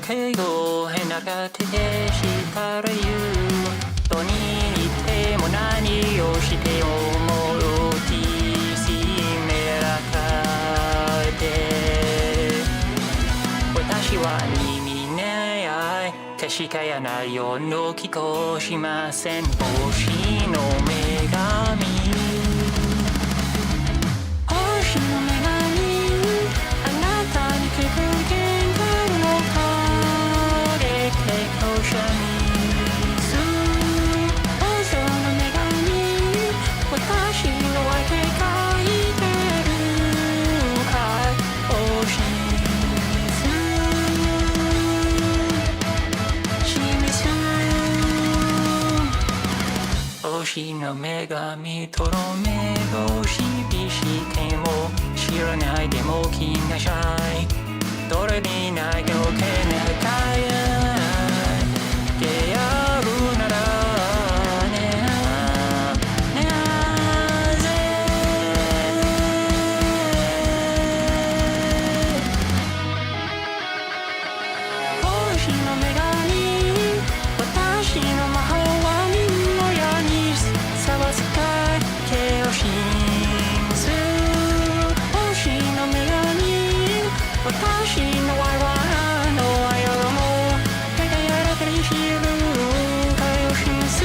けをへながてて叱るゆどにいても何をしてももうきしめらかで私は耳ねあい確かやないよの気候しません星の女神星の女神あなたに聞く言語の影としゃみす星の女神私の愛で書いてる愛を示す星の女神とろめ星火しても知らないでも気がしないどれにないよけなかやでやるならねなぜ星の女神私の魔法はみんなやにさわすかけを信ず星の女神私の愛はあの愛よりも輝かに知る愛を示す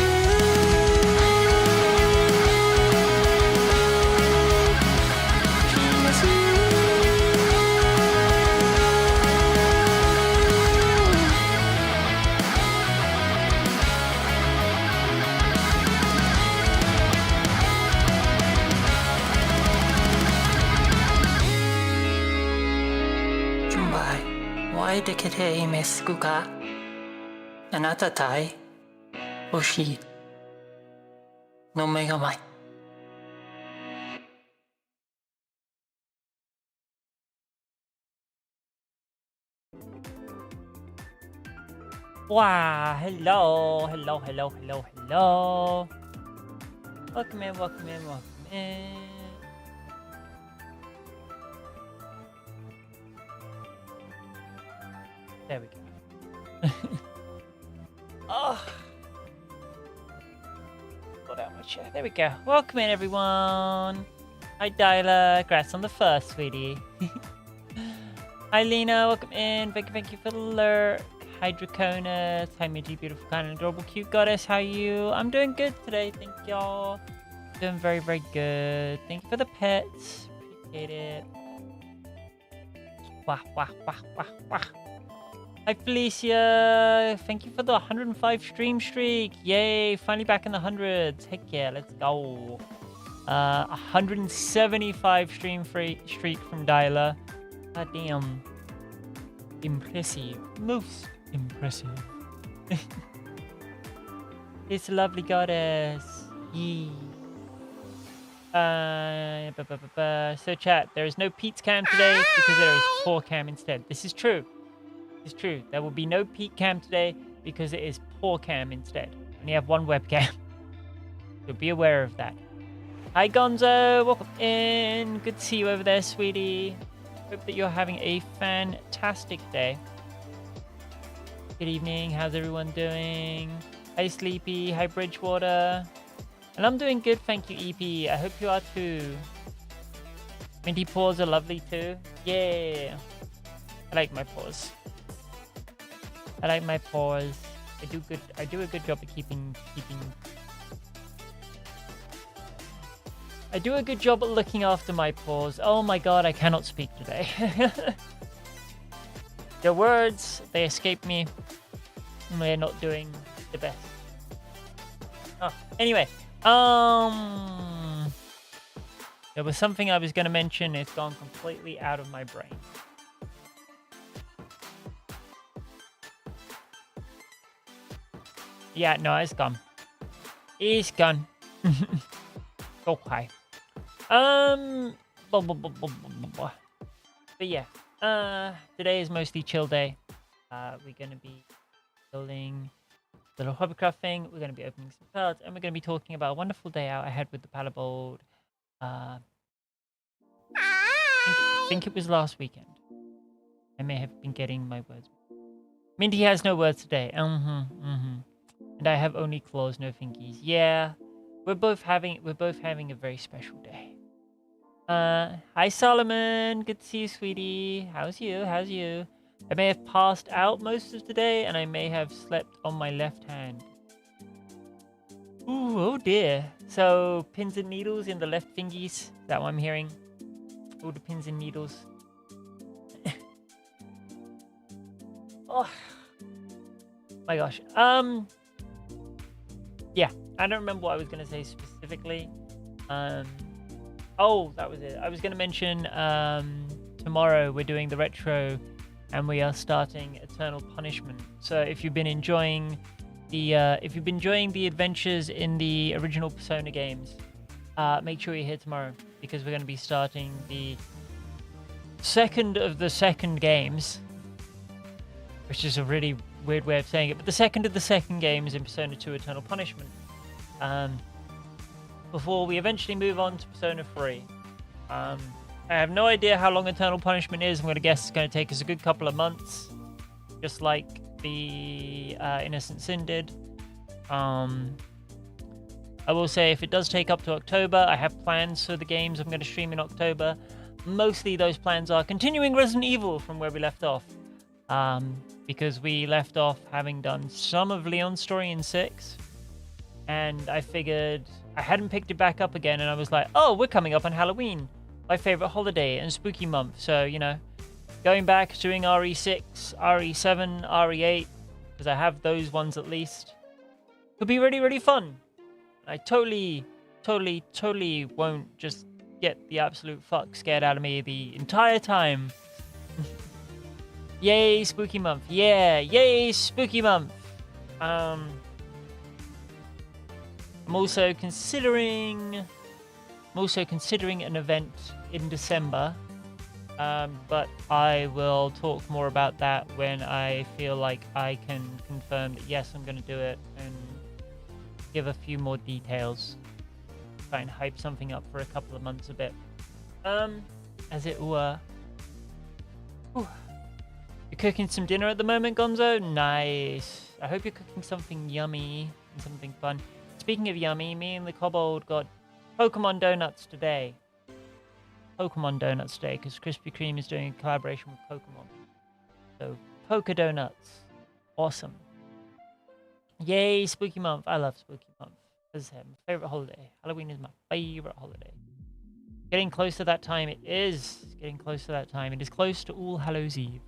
示す準備お会いできていますかあなた対星の女神Wow, hello. Welcome in. There we go. Oh. Got out my chair. There we go. Welcome in, everyone. Hi, Dyla. Congrats on the first, sweetie. Hi, Lena. Welcome in. Thank you for the alert. Hi, Draconis. Hi, Minty, beautiful, kind, and adorable, cute goddess. How are you? I'm doing good today. Thank y'all. Doing very, very good. Thank you for the pets. Appreciate it. Wah. Hi, Felicia. Thank you for the 105 stream streak. Yay. Finally back in the hundreds. Heck yeah. Let's go. 175 stream streak from Dyla. God damn. Impressive. Most impressive. It's a lovely goddess. Yee. So chat, there is no Pete's cam today because there is poor cam instead. This is true. It's true. There will be no Pete cam today because it is poor cam instead. We only have one webcam. So be aware of that. Hi Gonzo, welcome in. Good to see you over there, sweetie. Hope that you're having a fantastic day. Good evening. How's everyone doing? Hi Sleepy. Hi Bridgewater. And I'm doing good, thank you, EP. I hope you are too. Minty paws are lovely too. Yeah. I like my paws. I do a good job of keeping. I do a good job at looking after my paws. Oh my god, I cannot speak today. The words, they escape me. They're not doing the best. Oh, anyway. There was something I was going to mention. It's gone completely out of my brain. Yeah, no, it's gone. It's gone. Okay. But yeah. Today is mostly chill day. We're going to be building a little hobbycraft thing. We're going to be opening some cards, and we're going to be talking about a wonderful day out I had with the paddleboard. I think it was last weekend. I may have been getting my words. Minty has no words today. And I have only claws, no fingies. Yeah, we're both having a very special day. Hi Solomon, good to see you, sweetie. How's you? I may have passed out most of today, and I may have slept on my left hand. Ooh, oh dear. So pins and needles in the left fingies. Is that what I'm hearing? All the pins and needles. Oh my gosh. Yeah, I don't remember what I was gonna say specifically. Oh, that was it. I was gonna mention tomorrow we're doing the retro, and we are starting Eternal Punishment. So if you've been enjoying the adventures in the original Persona games, make sure you're here tomorrow, because we're going to be starting the second of the second games, which is a really weird way of saying it, but the second of the second games in Persona 2 Eternal Punishment, before we eventually move on to Persona 3. I have no idea how long Eternal Punishment is. I'm going to guess it's going to take us a good couple of months, just like the Innocent Sin did. I will say, if it does take up to October, I have plans for the games I'm going to stream in October. Mostly those plans are continuing Resident Evil from where we left off, because we left off having done some of Leon's story in 6, and I figured I hadn't picked it back up again, and I was like, oh, we're coming up on Halloween, my favorite holiday and spooky month, so, you know, going back, doing RE6, RE7, RE8, because I have those ones at least, could be really, really fun. I totally won't just get the absolute fuck scared out of me the entire time. Yay, spooky month. Yeah, yay, spooky month. I'm also considering an event in December. But I will talk more about that when I feel like I can confirm that yes, I'm going to do it, and give a few more details. Try and hype something up for a couple of months a bit. As it were. Whew. You're cooking some dinner at the moment, Gonzo? Nice. I hope you're cooking something yummy and something fun. Speaking of yummy, me and the kobold got Pokemon donuts today. Because Krispy Kreme is doing a collaboration with Pokemon. So, Poke Donuts. Awesome. Yay, spooky month. I love spooky month. As I said, my favorite holiday. Halloween is my favorite holiday. Getting close to that time. It is getting close to that time. It is close to All Hallows Eve.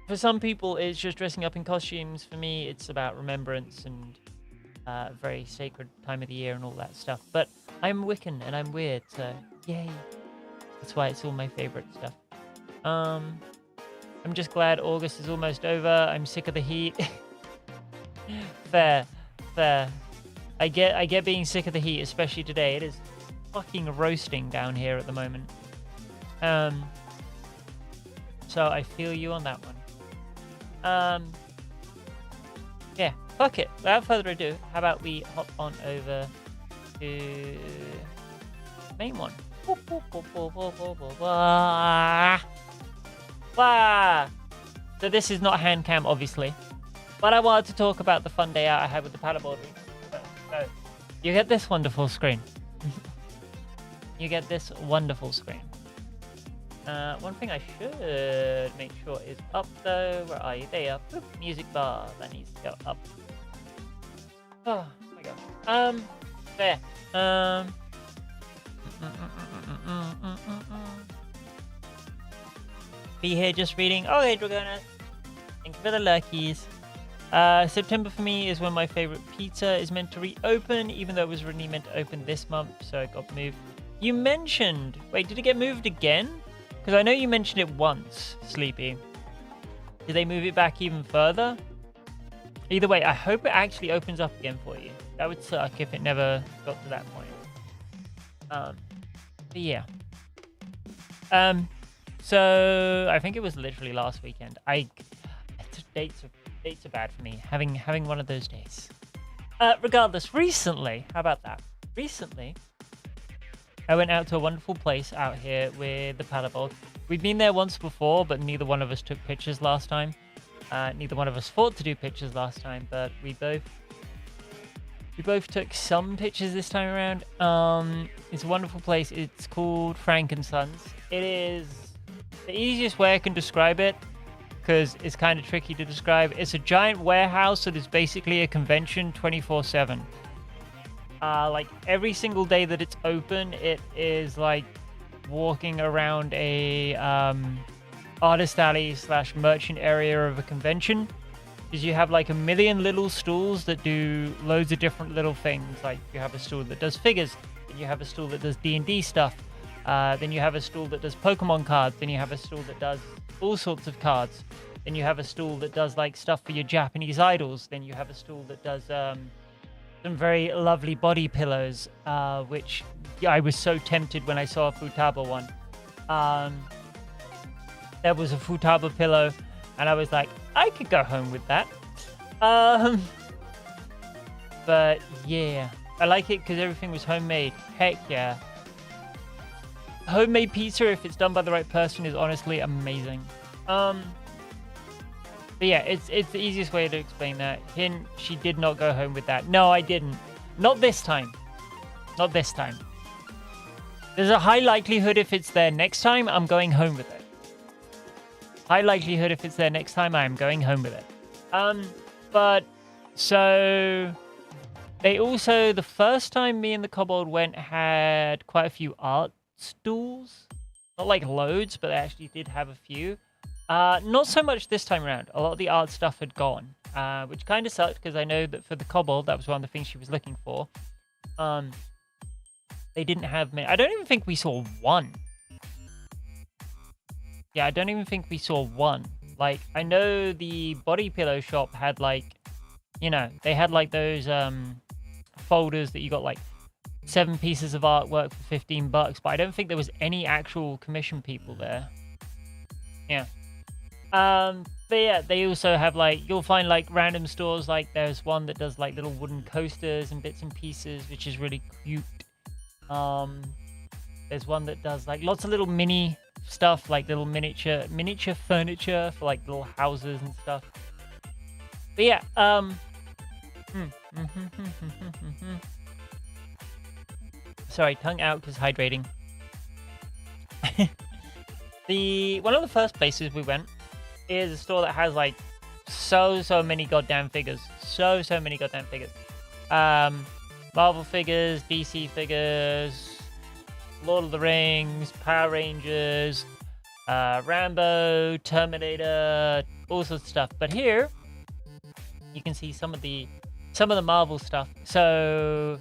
For some people, it's just dressing up in costumes. For me, it's about remembrance and a very sacred time of the year and all that stuff. But I'm Wiccan and I'm weird, so yay. That's why it's all my favorite stuff. I'm just glad August is almost over. I'm sick of the heat. Fair. I get being sick of the heat, especially today. It is fucking roasting down here at the moment. So I feel you on that one. Yeah, fuck it. Without further ado, how about we hop on over to the main one. So this is not hancam, obviously, but I wanted to talk about the fun day out I had with the paddleboard. So you get this wonderful screen. One thing I should make sure is up though. Where are you? There you are. Boop, music bar. That needs to go up. Oh my god. There. Be here just reading. Oh, hey, Dragona. Thank you for the lurkies. September for me is when my favorite pizza is meant to reopen, even though it was really meant to open this month, so it got moved. You mentioned... Wait, did it get moved again? Because I know you mentioned it once, Sleepy. Did they move it back even further? Either way, I hope it actually opens up again for you. That would suck if it never got to that point. But yeah. So I think it was literally last weekend. Dates are bad for me. Having one of those days. Regardless, recently, how about that? Recently, I went out to a wonderful place out here with the paddleboard. We'd been there once before, but neither one of us took pictures last time. Neither one of us thought to do pictures last time, but we both took some pictures this time around. It's a wonderful place. It's called Frankenstein's. It is the easiest way I can describe it, because it's kind of tricky to describe. It's a giant warehouse that is basically a convention 24/7. Like every single day that it's open, it is like walking around a artist alley / merchant area of a convention, because you have like a million little stalls that do loads of different little things. Like you have a stall that does figures, then you have a stall that does D&D stuff, then you have a stall that does Pokemon cards, then you have a stall that does all sorts of cards, then you have a stall that does like stuff for your Japanese idols, then you have a stall that does some very lovely body pillows, which I was so tempted when I saw a Futaba one. There was a Futaba pillow, and I was like, I could go home with that. But yeah, I like it because everything was homemade. Heck yeah. Homemade pizza, if it's done by the right person, is honestly amazing. But yeah, it's the easiest way to explain that. She did not go home with that. No, I didn't. Not this time. Not this time. There's a high likelihood if it's there next time, I'm going home with it. High likelihood if it's there next time, I am going home with it. But so they also, the first time me and the kobold went, had quite a few art stools. Not like loads, but they actually did have a few. Not so much this time around. A lot of the art stuff had gone, which kind of sucked because I know that for the kobold, that was one of the things she was looking for. They didn't have many. I don't even think we saw one. Yeah, I don't even think we saw one. Like, I know the body pillow shop had like, you know, they had like those folders that you got like 7 pieces of artwork for $15, but I don't think there was any actual commission people there. Yeah. But yeah, they also have like, you'll find like random stores, like there's one that does like little wooden coasters and bits and pieces, which is really cute. There's one that does like lots of little mini stuff, like little miniature furniture for like little houses and stuff. But yeah, sorry, tongue out because hydrating. One of the first places we went is a store that has like so many goddamn figures. So many goddamn figures. Marvel figures, DC figures, Lord of the Rings, Power Rangers, Rambo, Terminator, all sorts of stuff. But here you can see some of the Marvel stuff. So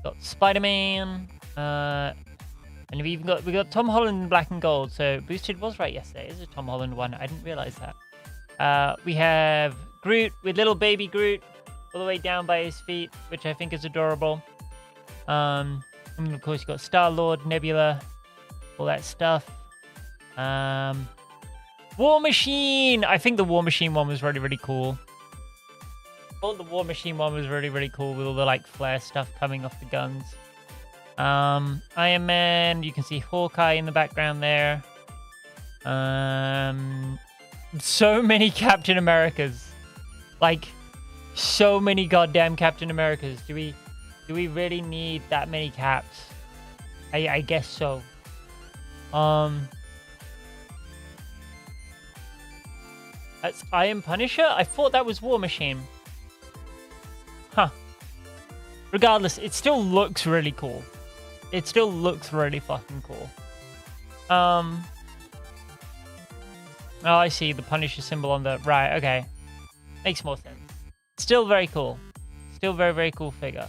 got Spider-Man, and we got Tom Holland in black and gold. So Boosted was right yesterday. It's a Tom Holland one. I didn't realize that. We have Groot with little baby Groot all the way down by his feet, which I think is adorable. And of course, you got Star-Lord, Nebula, all that stuff. War Machine! I think the War Machine one was really, really cool. I thought the War Machine one was really, really cool with all the like flare stuff coming off the guns. Iron Man, you can see Hawkeye in the background there. So many Captain Americas. Like, so many goddamn Captain Americas. Do we really need that many caps? I guess so. That's Iron Punisher? I thought that was War Machine. Huh. Regardless, it still looks really cool. It still looks really fucking cool. Oh, I see the Punisher symbol on the right. Okay. Makes more sense. Still very cool. Still very, very cool figure.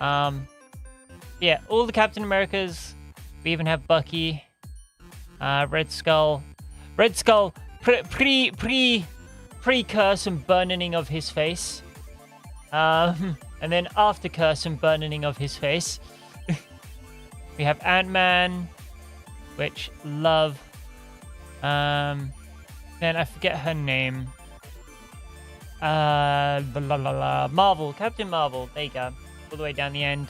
Yeah, all the Captain Americas. We even have Bucky. Red Skull. Red Skull, pre-curse and burning of his face. And then after curse and burning of his face. We have Ant-Man, which love. Then I forget her name. Marvel, Captain Marvel. There you go. All the way down the end.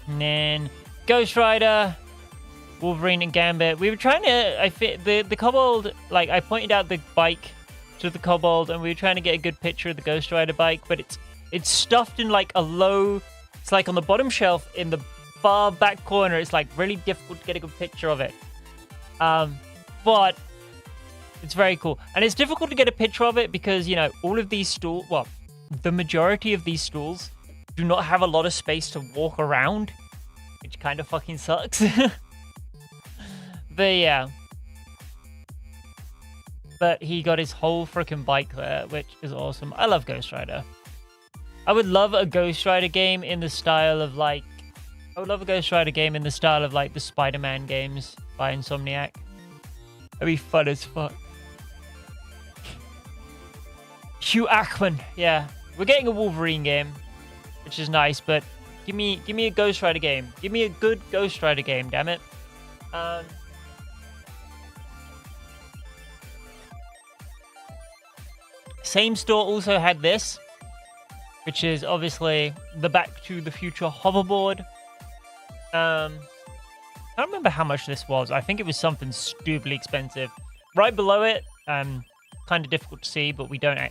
And then Ghost Rider. Wolverine and Gambit. We were trying to, the kobold, like, I pointed out the bike to the kobold, and we were trying to get a good picture of the Ghost Rider bike, but it's stuffed in, like, a low, it's, like, on the bottom shelf in the far back corner. It's, like, really difficult to get a good picture of it. But it's very cool. And it's difficult to get a picture of it because, you know, all of these stools, well, the majority of these stools do not have a lot of space to walk around, which kind of fucking sucks. But yeah. But he got his whole freaking bike there, which is awesome. I love Ghost Rider. I would love a Ghost Rider game in the style of, like... I would love a Ghost Rider game in the style of, like, the Spider-Man games by Insomniac. That'd be fun as fuck. Hugh Ackman. Yeah. We're getting a Wolverine game, which is nice, but give me a Ghost Rider game. Give me a good Ghost Rider game, damn it. Same store also had this, which is obviously the Back to the Future hoverboard. I don't remember how much this was. I think it was something stupidly expensive. Right below it, kind of difficult to see, but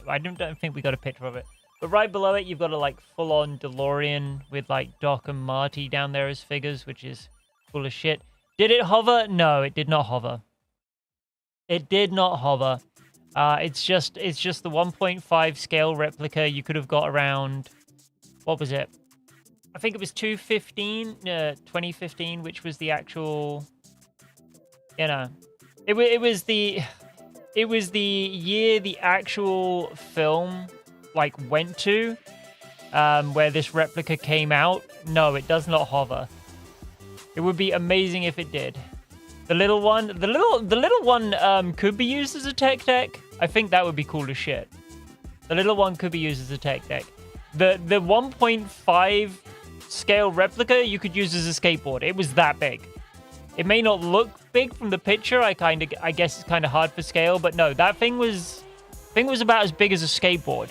I don't think we got a picture of it. But right below it, you've got a, like, full-on DeLorean with, like, Doc and Marty down there as figures, which is cool as shit. Did it hover? No, it did not hover. It did not hover. It's just the 1.5 scale replica. You could have got around, what was it? I think it was 2015, which was the actual, you know, it was the year the actual film, like, went to, where this replica came out. No, it does not hover. It would be amazing if it did. The little one could be used as a tech deck. I think that would be cool as shit. The little one could be used as a tech deck. The 1.5 scale replica you could use as a skateboard. It was that big. It may not look big from the picture. I guess it's kind of hard for scale, but no, that thing was about as big as a skateboard.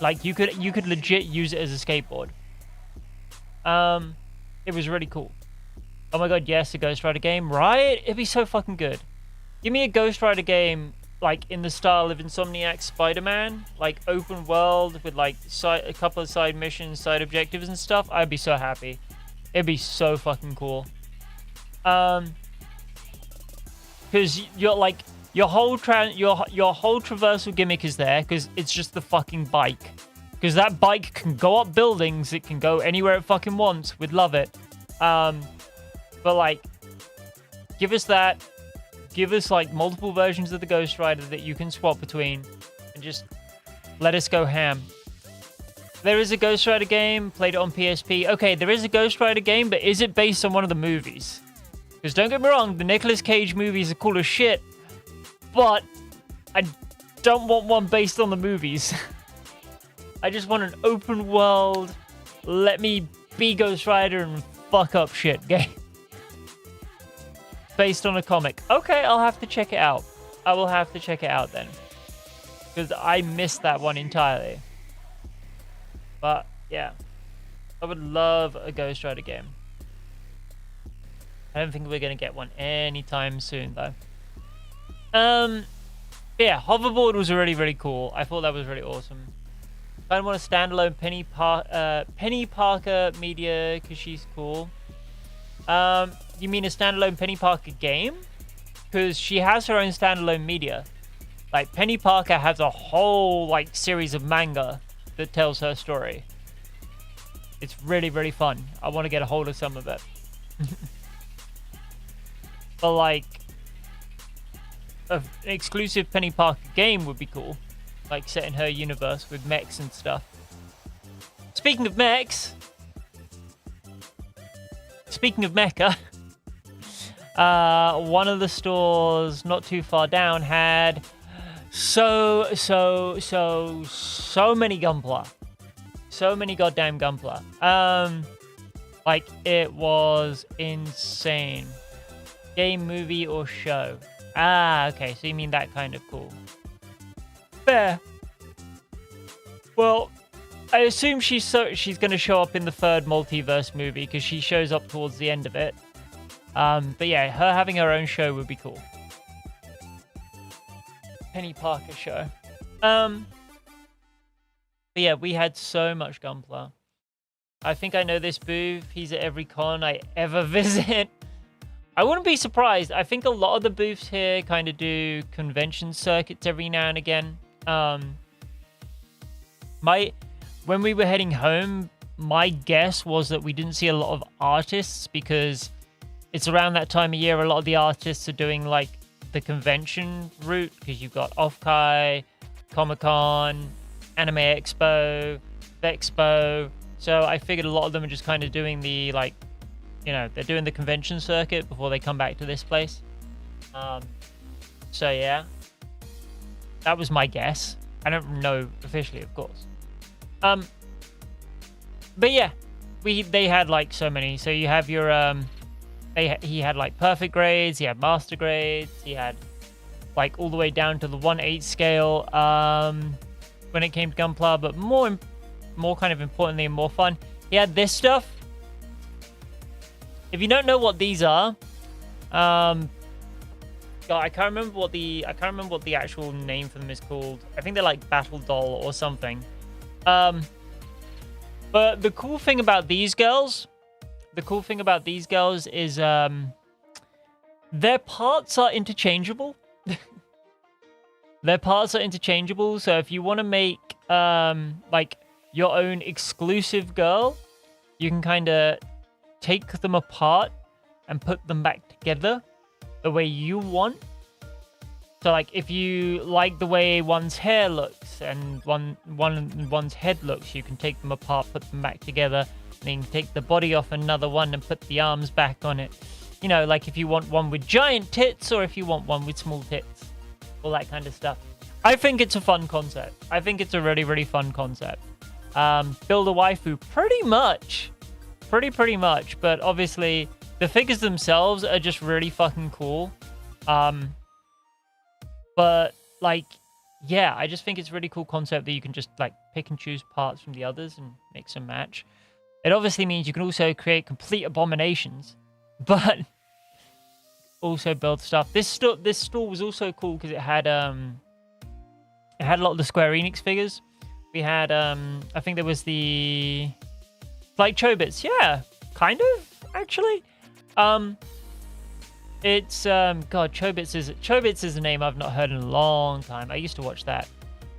Like, you could legit use it as a skateboard. It was really cool. Oh my god, yes, a Ghost Rider game, right? It'd be so fucking good. Give me a Ghost Rider game, like, in the style of Insomniac Spider-Man, like, open world with, like, a couple of side missions, side objectives and stuff. I'd be so happy. It'd be so fucking cool. Because you're, like, your whole traversal gimmick is there because it's just the fucking bike. Because that bike can go up buildings, it can go anywhere it fucking wants. We'd love it. But, like, give us that. Give us, like, multiple versions of the Ghost Rider that you can swap between. And just let us go ham. There is a Ghost Rider game. Played it on PSP. Okay, there is a Ghost Rider game, but is it based on one of the movies? Because don't get me wrong, the Nicolas Cage movies are cool as shit. But I don't want one based on the movies. I just want an open world, let me be Ghost Rider and fuck up shit game. Based on a comic. Okay, I'll have to check it out. I will have to check it out then. Because I missed that one entirely. But, yeah. I would love a Ghost Rider game. I don't think we're going to get one anytime soon, though. Yeah, hoverboard was really, really cool. I thought that was really awesome. I don't want a standalone Penny Parker media because she's cool. You mean a standalone Penny Parker game? Because she has her own standalone media. Like, Penny Parker has a whole, like, series of manga that tells her story. It's really, really fun. I want to get a hold of some of it. But, like, an exclusive Penny Parker game would be cool. Like, set in her universe with mechs and stuff. Speaking of mechs... Speaking of mecha... one of the stores not too far down had so many Gunpla. So many goddamn Gunpla. Like, it was insane. Game, movie, or show? Ah, okay, so you mean that kind of cool. Fair. Well, I assume she's going to show up in the third multiverse movie because she shows up towards the end of it. But yeah, her having her own show would be cool. Penny Parker show. But yeah, we had so much Gunpla. I think I know this booth. He's at every con I ever visit. I wouldn't be surprised. I think a lot of the booths here kind of do convention circuits every now and again. When we were heading home, my guess was that we didn't see a lot of artists because it's around that time of year a lot of the artists are doing like the convention route, because you've got Offkai, Comic-Con, Anime Expo, Vexpo. So I figured a lot of them are just kind of doing the, like, you know, they're doing the convention circuit before they come back to this place. So yeah, that was my guess. I don't know officially, of course. But yeah, they had like so many. So you have your he had like perfect grades, he had master grades, he had like all the way down to the 1/8 scale when it came to Gunpla, but more kind of importantly and more fun, he had this stuff. If you don't know what these are, God, I can't remember what the actual name for them is called. I think they're like Battle Doll or something. But the cool thing about these girls is their parts are interchangeable. Their parts are interchangeable, so if you want to make like your own exclusive girl, you can kind of take them apart and put them back together the way you want. So like if you like the way one's hair looks and one's head looks, you can take them apart, put them back together, and then you can take the body off another one and put the arms back on it. You know, like if you want one with giant tits or if you want one with small tits, all that kind of stuff. I think it's a fun concept. I think it's a really, really fun concept. Build a waifu, pretty much, but obviously the figures themselves are just really fucking cool. But like, yeah, I just think it's a really cool concept that you can just like pick and choose parts from the others and mix and match. It obviously means you can also create complete abominations, but also build stuff. This store was also cool because it had a lot of the Square Enix figures. We had I think there was the like Chobits, yeah, kind of actually. It's God, Chobits is a name I've not heard in a long time. I used to watch that.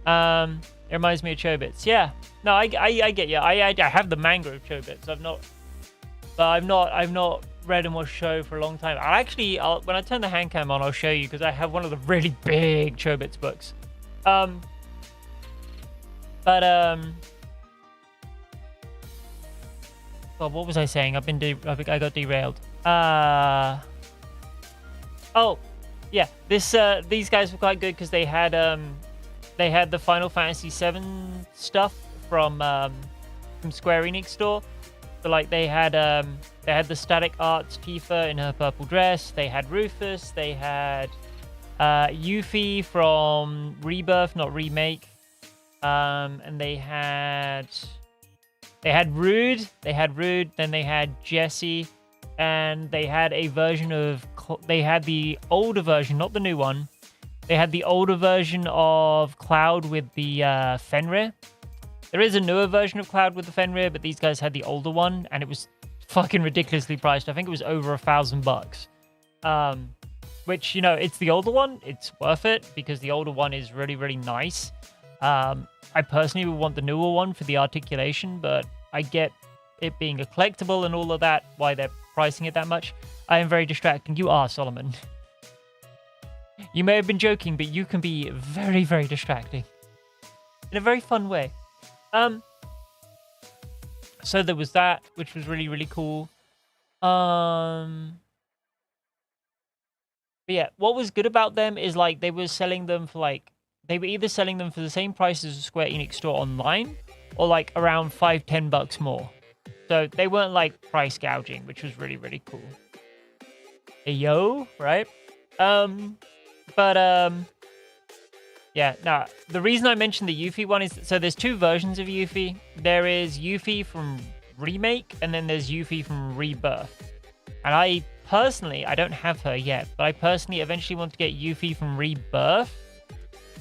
It reminds me of Chobits. Yeah, no, I get you. I have the manga of Chobits. I've not read and watched show for a long time. When I turn the hancam on, I'll show you because I have one of the really big Chobits books. God, what was I saying? I got derailed. Oh, yeah. These guys were quite good because they had the Final Fantasy VII stuff from Square Enix store. So like they had the Static Arts Tifa in her purple dress. They had Rufus. They had Yuffie from Rebirth, not Remake. And they had Rude. Then they had Jessie. And they had a version of... They had the older version, not the new one. They had the older version of Cloud with the Fenrir. There is a newer version of Cloud with the Fenrir, but these guys had the older one, and it was fucking ridiculously priced. I think it was over $1,000. Which, you know, it's the older one. It's worth it, because the older one is really, really nice. I personally would want the newer one for the articulation, but I get it being a collectible and all of that, why they're pricing it that much. I am very distracting. You are, Solomon. You may have been joking, but you can be very, very distracting. In a very fun way. So there was that, which was really, really cool. But yeah, what was good about them is like they were selling them for like... They were either selling them for the same price as a Square Enix store online, or like around $5-10 more. So they weren't like price gouging, which was really, really cool. Hey, yo, right? Yeah, now, the reason I mentioned the Yuffie one is, so there's two versions of Yuffie. There is Yuffie from Remake, and then there's Yuffie from Rebirth. And I personally, I don't have her yet, but I personally eventually want to get Yuffie from Rebirth.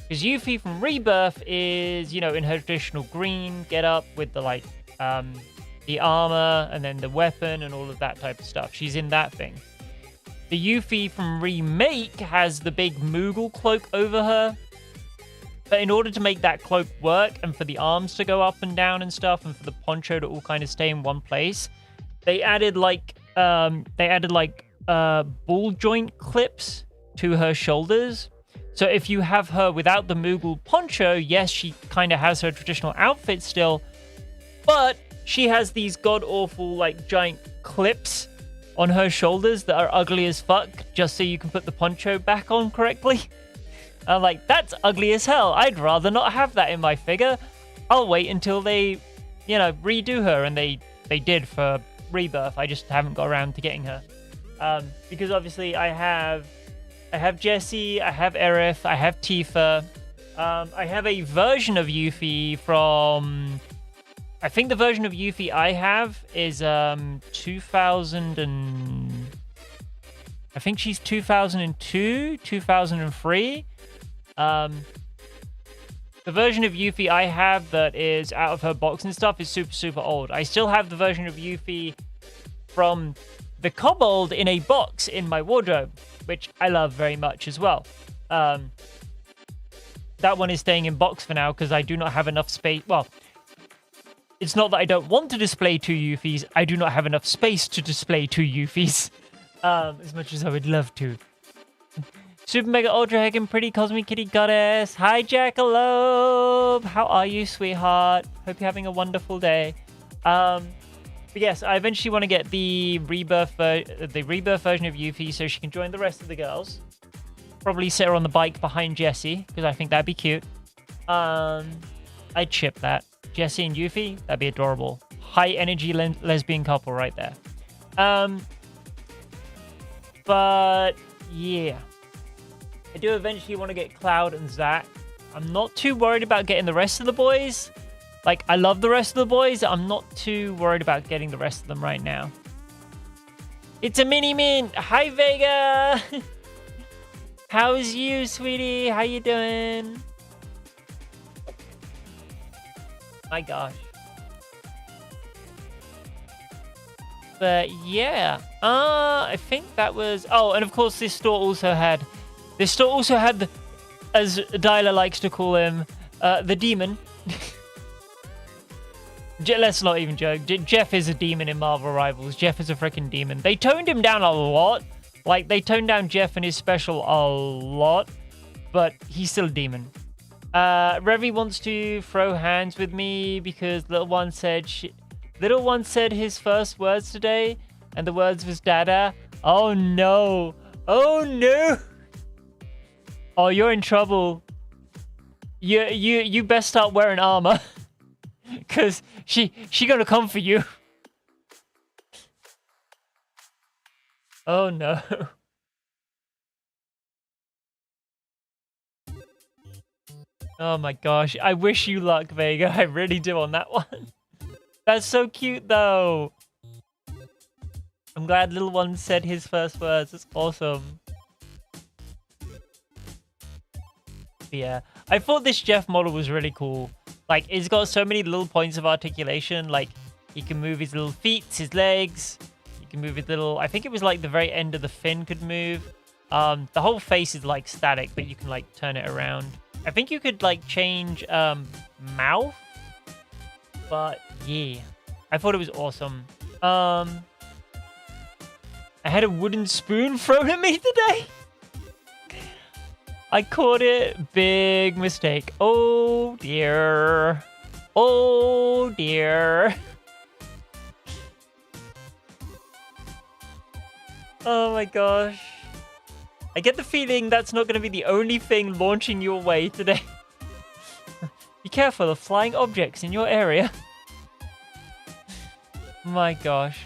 Because Yuffie from Rebirth is, you know, in her traditional green get up with the, like, the armor and then the weapon and all of that type of stuff. She's in that thing. The Yuffie from Remake has the big Moogle cloak over her. But in order to make that cloak work and for the arms to go up and down and stuff and for the poncho to all kind of stay in one place, they added like ball joint clips to her shoulders. So if you have her without the Moogle poncho, yes, she kind of has her traditional outfit still, but she has these god-awful, like, giant clips on her shoulders that are ugly as fuck, just so you can put the poncho back on correctly. I'm like, that's ugly as hell. I'd rather not have that in my figure. I'll wait until they, you know, redo her, and they did for Rebirth. I just haven't got around to getting her. Because obviously I have Jessie, I have Aerith, I have Tifa. I have a version of Yuffie from... I think the version of Yuffie I have is 2000 and... I think she's 2002, 2003. The version of Yuffie I have that is out of her box and stuff is super, super old. I still have the version of Yuffie from the Kobold in a box in my wardrobe, which I love very much as well. That one is staying in box for now because I do not have enough space. Well, it's not that I don't want to display two Yuffies. I do not have enough space to display two Yuffies. As much as I would love to. Super Mega Ultra Heckin' Pretty Cosmic Kitty Goddess. Hi, Jackalope. How are you, sweetheart? Hope you're having a wonderful day. But yes, I eventually want to get the rebirth version of Yuffie so she can join the rest of the girls. Probably sit her on the bike behind Jessie, because I think that'd be cute. I'd ship that. Jessie and Yuffie, that'd be adorable. High energy lesbian couple right there. But yeah, I do eventually want to get Cloud and Zack. I'm not too worried about getting the rest of the boys. Like, I love the rest of the boys. I'm not too worried about getting the rest of them right now. It's a mini mint. Hi, Vega. How's you, sweetie? How you doing? My gosh. But yeah, I think that was... Oh, and of course this store also had... as Dyla likes to call him, the demon. Let's not even joke. Jeff is a demon in Marvel Rivals. Jeff is a freaking demon. They toned him down a lot. Like, they toned down Jeff and his special a lot. But he's still a demon. Revy wants to throw hands with me because Little One said his first words today, and the words was Dada. Oh no! Oh no! Oh, you're in trouble. You best start wearing armor, cause she gonna come for you. Oh no. Oh my gosh, I wish you luck, Vega. I really do on that one. That's so cute, though. I'm glad Little One said his first words. That's awesome. Yeah, I thought this Jeff model was really cool. Like, it's got so many little points of articulation. Like, he can move his little feet, his legs. He can move his little... I think it was like the very end of the fin could move. The whole face is like static, but you can like turn it around. I think you could like change mouth. But yeah, I thought it was awesome. I had a wooden spoon thrown at me today. I caught it. Big mistake. Oh dear. Oh dear. Oh my gosh. I get the feeling that's not going to be the only thing launching your way today. Be careful of flying objects in your area. My gosh.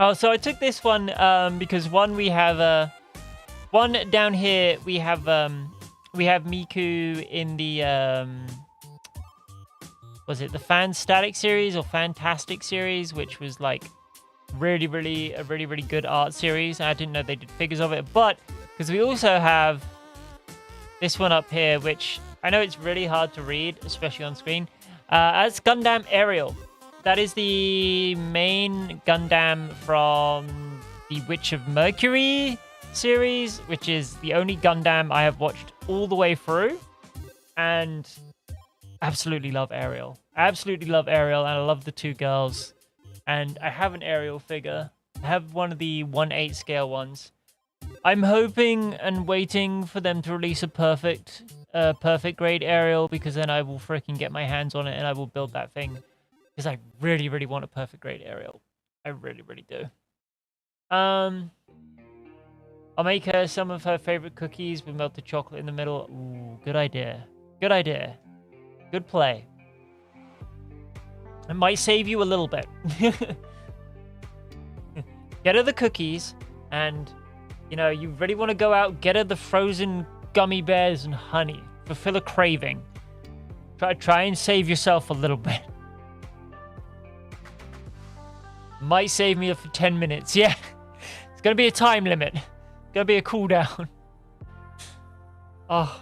Oh, so I took this one because one we have one down here we have Miku in the was it the Fan Static series or Fantastic series, which was like Really, a really good art series. I didn't know they did figures of it, but because we also have this one up here, which I know it's really hard to read, especially on screen. That's Gundam Aerial. That is the main Gundam from the Witch of Mercury series, which is the only Gundam I have watched all the way through, and absolutely love Aerial. Absolutely love Aerial, and I love the two girls. And I have an Aerial figure. I have one of the 1/8 scale ones. I'm hoping and waiting for them to release a perfect grade Aerial, because then I will freaking get my hands on it and I will build that thing. Because I really want a perfect grade Aerial. I really do. I'll make her some of her favorite cookies with melted chocolate in the middle. Ooh, good idea. Good idea. Good play. It might save you a little bit. Get her the cookies, and, you know, you really want to go out, get her the frozen gummy bears and honey. Fulfill a craving. Try and save yourself a little bit. Might save me for 10 minutes. Yeah. It's going to be a time limit. Going to be a cooldown. Oh,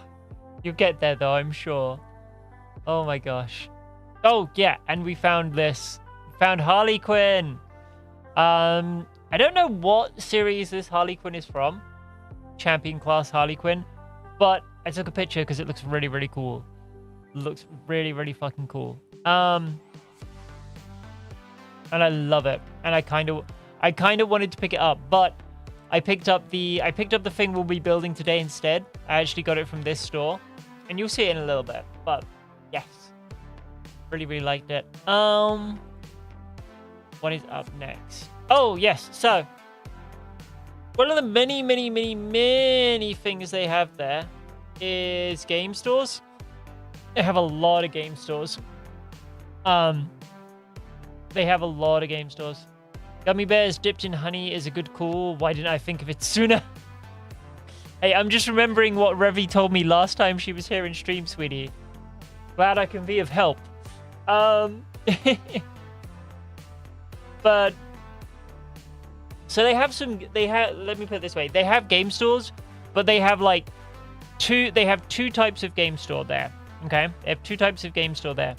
you'll get there, though, I'm sure. Oh, my gosh. Oh, yeah, and we found this. We found Harley Quinn. I don't know what series this Harley Quinn is from. Champion class Harley Quinn. But I took a picture because it looks really cool. It looks really fucking cool. And I love it. And I kind of wanted to pick it up, but I picked up the thing we'll be building today instead. I actually got it from this store, and you'll see it in a little bit. But yes. Really liked it. What is up next? Oh, yes. So, one of the many things they have there is game stores. They have a lot of game stores. Gummy bears dipped in honey is a good call. Why didn't I think of it sooner? Hey, I'm just remembering what Revy told me last time she was here in stream, sweetie. Glad I can be of help. But so let me put it this way, they have game stores, but they have two types of game store there. Okay, they have two types of game store there.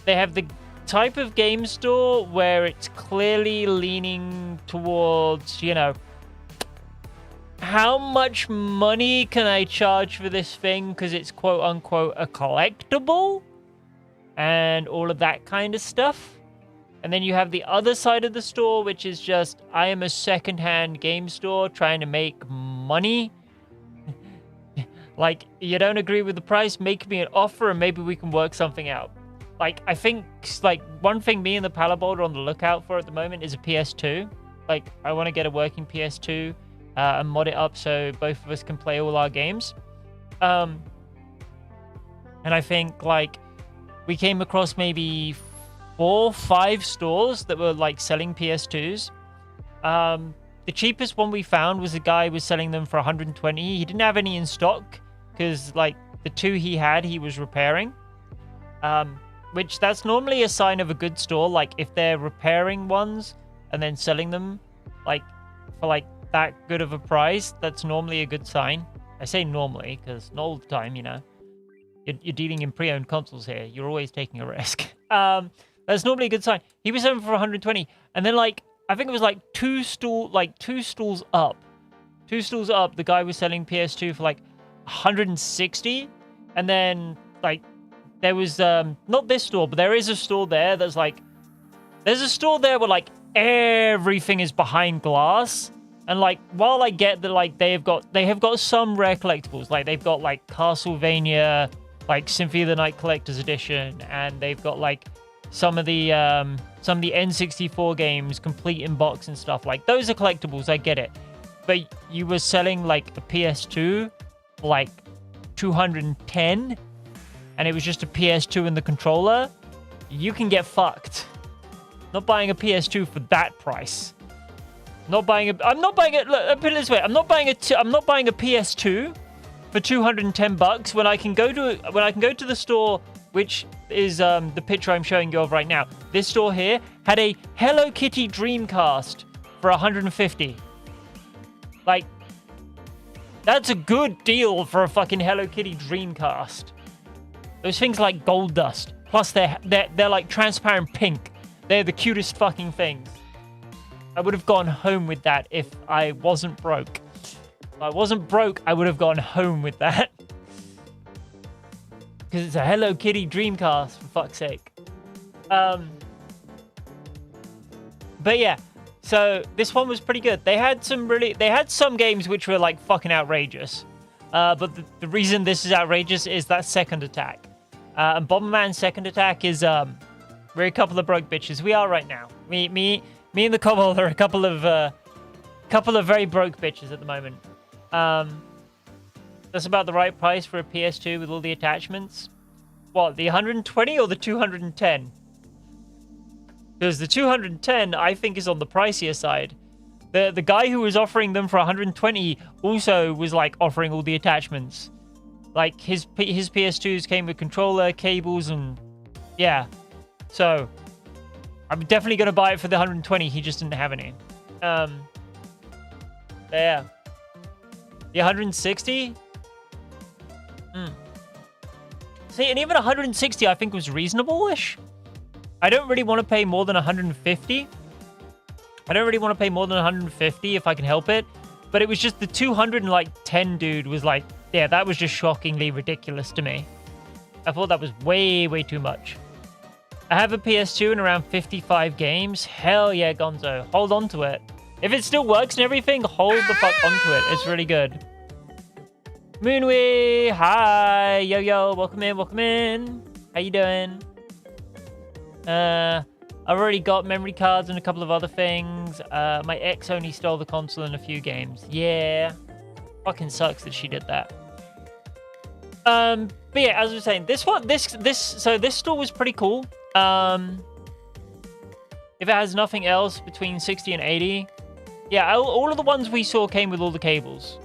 They have the type of game store where it's clearly leaning towards, you know, how much money can I charge for this thing because it's quote unquote a collectible and all of that kind of stuff. And then you have the other side of the store, which is just, I am a secondhand game store trying to make money. Like, you don't agree with the price, make me an offer and maybe we can work something out. Like, I think, like, one thing me and the Palabot are on the lookout for at the moment is a PS2. Like, I want to get a working PS2 and mod it up so both of us can play all our games. And I think, like, we came across maybe 4, 5 stores that were, like, selling PS2s. The cheapest one we found was a guy who was selling them for 120. He didn't have any in stock because, like, the 2 he had, he was repairing. Which that's normally a sign of a good store. Like, if they're repairing ones and then selling them, like, for, like, that good of a price, that's normally a good sign. I say normally because not all the time, you know. You're dealing in pre-owned consoles here. You're always taking a risk. That's normally a good sign. He was selling for 120, and then, like, I think it was like two stools up, the guy was selling PS2 for like 160, and then, like, there was not this store, but there is a store there that's like, there's a store there where, like, everything is behind glass. And, like, while I get that, like, they have got some rare collectibles, like, they've got, like, Castlevania, like, Symphony of the Night Collector's Edition, and they've got, like, some of the N64 games complete in box and stuff. Like, those are collectibles, I get it. But you were selling, like, a PS2 for, like, 210, and it was just a PS2 and the controller. You can get fucked. Not buying a PS2 for that price. I'm not buying it. Look, put it this way: I'm not buying a PS2 for $210 when I can go to the store, which is the picture I'm showing you of right now. This store here had a Hello Kitty Dreamcast for 150. Like, that's a good deal for a fucking Hello Kitty Dreamcast. Those things like gold dust. Plus, they're like transparent pink. They're the cutest fucking things. I would have gone home with that if I wasn't broke. If I wasn't broke, I would have gone home with that. Because it's a Hello Kitty Dreamcast, for fuck's sake. But yeah, so this one was pretty good. They had some games which were like fucking outrageous. But the reason this is outrageous is that second attack. And Bomberman's second attack is we're a couple of broke bitches. We are right now. Me and the Kobold are a couple of very broke bitches at the moment. That's about the right price for a PS2 with all the attachments. What, the 120 or the 210? Because the 210, I think, is on the pricier side. The guy who was offering them for 120 also was, like, offering all the attachments. Like, his PS2s came with controller, cables, and... yeah. So, I'm definitely going to buy it for the 120. He just didn't have any. Yeah. The 160? See, and even 160 I think was reasonable-ish. I don't really want to pay more than 150. I don't really want to pay more than 150 if I can help it. But it was just the 210 dude was like, yeah, that was just shockingly ridiculous to me. I thought that was way, way too much. I have a PS2 and around 55 games. Hell yeah, Gonzo. Hold on to it. If it still works and everything, hold the fuck onto it. It's really good. Moonwee, hi. Yo, yo, welcome in, welcome in. How you doing? I've already got memory cards and a couple of other things. My ex only stole the console in a few games. Yeah. Fucking sucks that she did that. But yeah, as I was saying, this store was pretty cool. If it has nothing else between 60 and 80. Yeah, all of the ones we saw came with all the cables.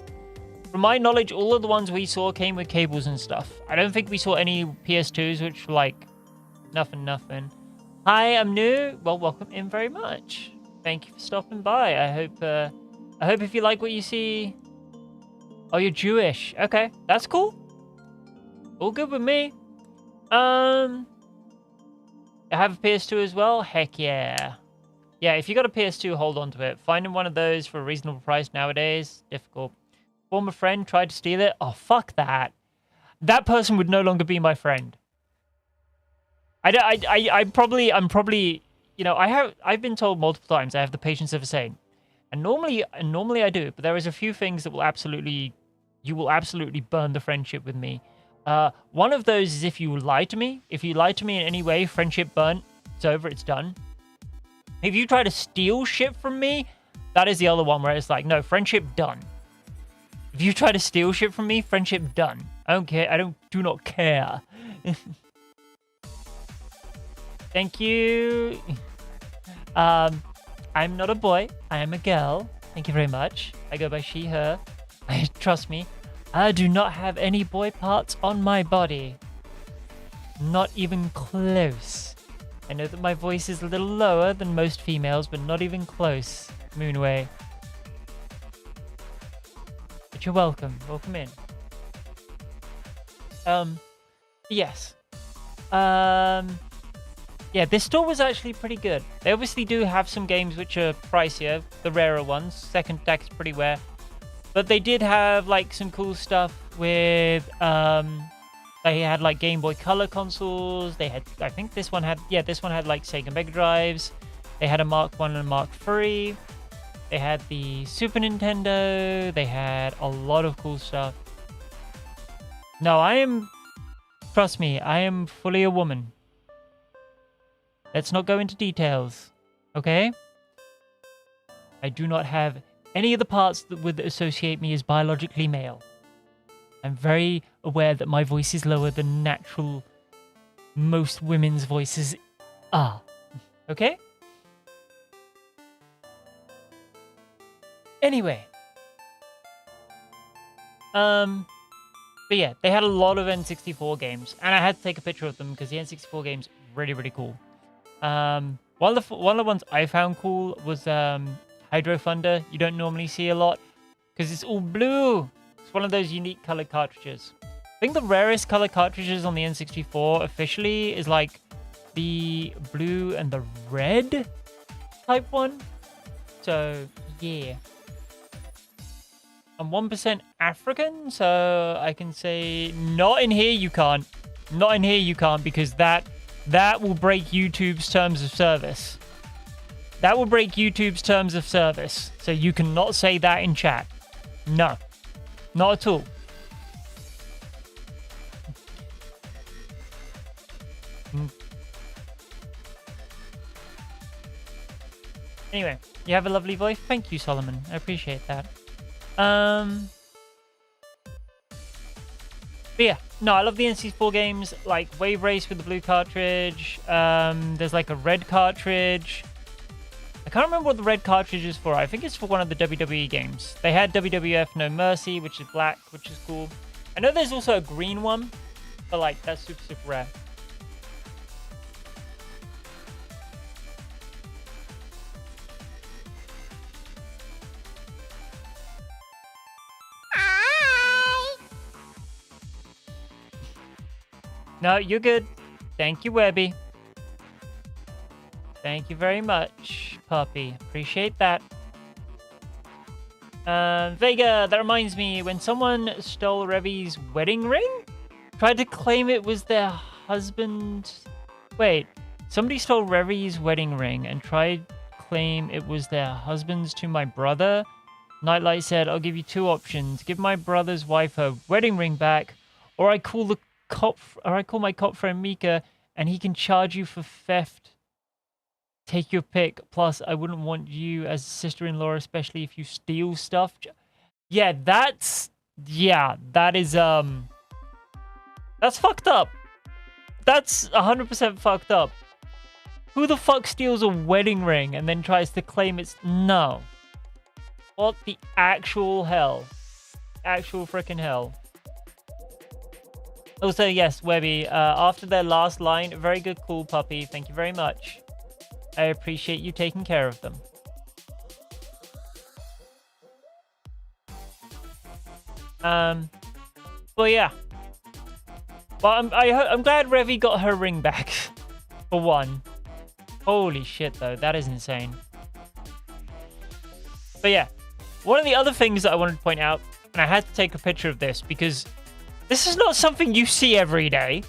From my knowledge, all of the ones we saw came with cables and stuff. I don't think we saw any PS2s, which were like, nothing. Hi, I'm new. Well, welcome in very much. Thank you for stopping by. I hope if you like what you see... Oh, you're Jewish. Okay, that's cool. All good with me. I have a PS2 as well. Heck yeah. Yeah, if you got a PS2, hold on to it. Finding one of those for a reasonable price nowadays, difficult. Former friend tried to steal it. Oh, fuck that. That person would no longer be my friend. I'm probably, you know, I've been told multiple times I have the patience of a saint. And normally I do, but there is a few things that you will absolutely burn the friendship with me. One of those is if you lie to me. If you lie to me in any way, friendship burnt. It's over, it's done. If you try to steal shit from me, that is the other one where it's like, no, friendship done. If you try to steal shit from me, friendship done. I don't care. Do not care. Thank you. I'm not a boy. I am a girl. Thank you very much. I go by she, her. Trust me, I do not have any boy parts on my body. Not even close. I know that my voice is a little lower than most females, but not even close. Moonway. But you're welcome. Welcome in. Yes. Yeah, this store was actually pretty good. They obviously do have some games which are pricier, the rarer ones. Second Attack is pretty rare. But they did have, like, some cool stuff with, they had, like, Game Boy Color consoles. They had, I think this one had, like, Sega Mega Drives. They had a Mark 1 and a Mark 3. They had the Super Nintendo. They had a lot of cool stuff. No, trust me, I am fully a woman. Let's not go into details, okay? I do not have any of the parts that would associate me as biologically male. I'm very aware that my voice is lower than natural most women's voices are, okay? Anyway. But yeah, they had a lot of N64 games, and I had to take a picture of them because the N64 games really, really cool. One of the ones I found cool was Hydro Thunder. You don't normally see a lot because it's all blue. It's one of those unique colored cartridges. I think the rarest color cartridges on the N64 officially is like the blue and the red type one. So yeah. I'm 1% African, so I can say not in here you can't. Not in here you can't because that will break YouTube's terms of service. That will break YouTube's terms of service. So you cannot say that in chat. No. Not at all. Anyway, you have a lovely voice. Thank you, Solomon. I appreciate that. But yeah, no, I love the N64 games, like Wave Race with the blue cartridge. There's like a red cartridge. I can't remember what the red cartridge is for. I think it's for one of the WWE games. They had WWF No Mercy, which is black, which is cool. I know there's also a green one, but like that's super, super rare. No, you're good. Thank you, Webby. Thank you very much, puppy. Appreciate that. Vega, that reminds me, when someone stole Revi's wedding ring, tried to claim it was their husband. Wait, somebody stole Revi's wedding ring and tried to claim it was their husband's to my brother. Nightlight said, I'll give you two options. Give my brother's wife her wedding ring back, or I call my cop friend Mika and he can charge you for theft. Take your pick. Plus, I wouldn't want you as a sister-in-law, especially if you steal stuff. Yeah, that is, that's fucked up. That's 100% fucked up. Who the fuck steals a wedding ring and then tries to claim it's... No. What the actual hell? Actual freaking hell. Also, yes, Webby, after their last line, very good, cool puppy. Thank you very much. I appreciate you taking care of them. Well, yeah. Well, I'm glad Revi got her ring back, for one. Holy shit, though. That is insane. But yeah, one of the other things that I wanted to point out, and I had to take a picture of this because this is not something you see every day.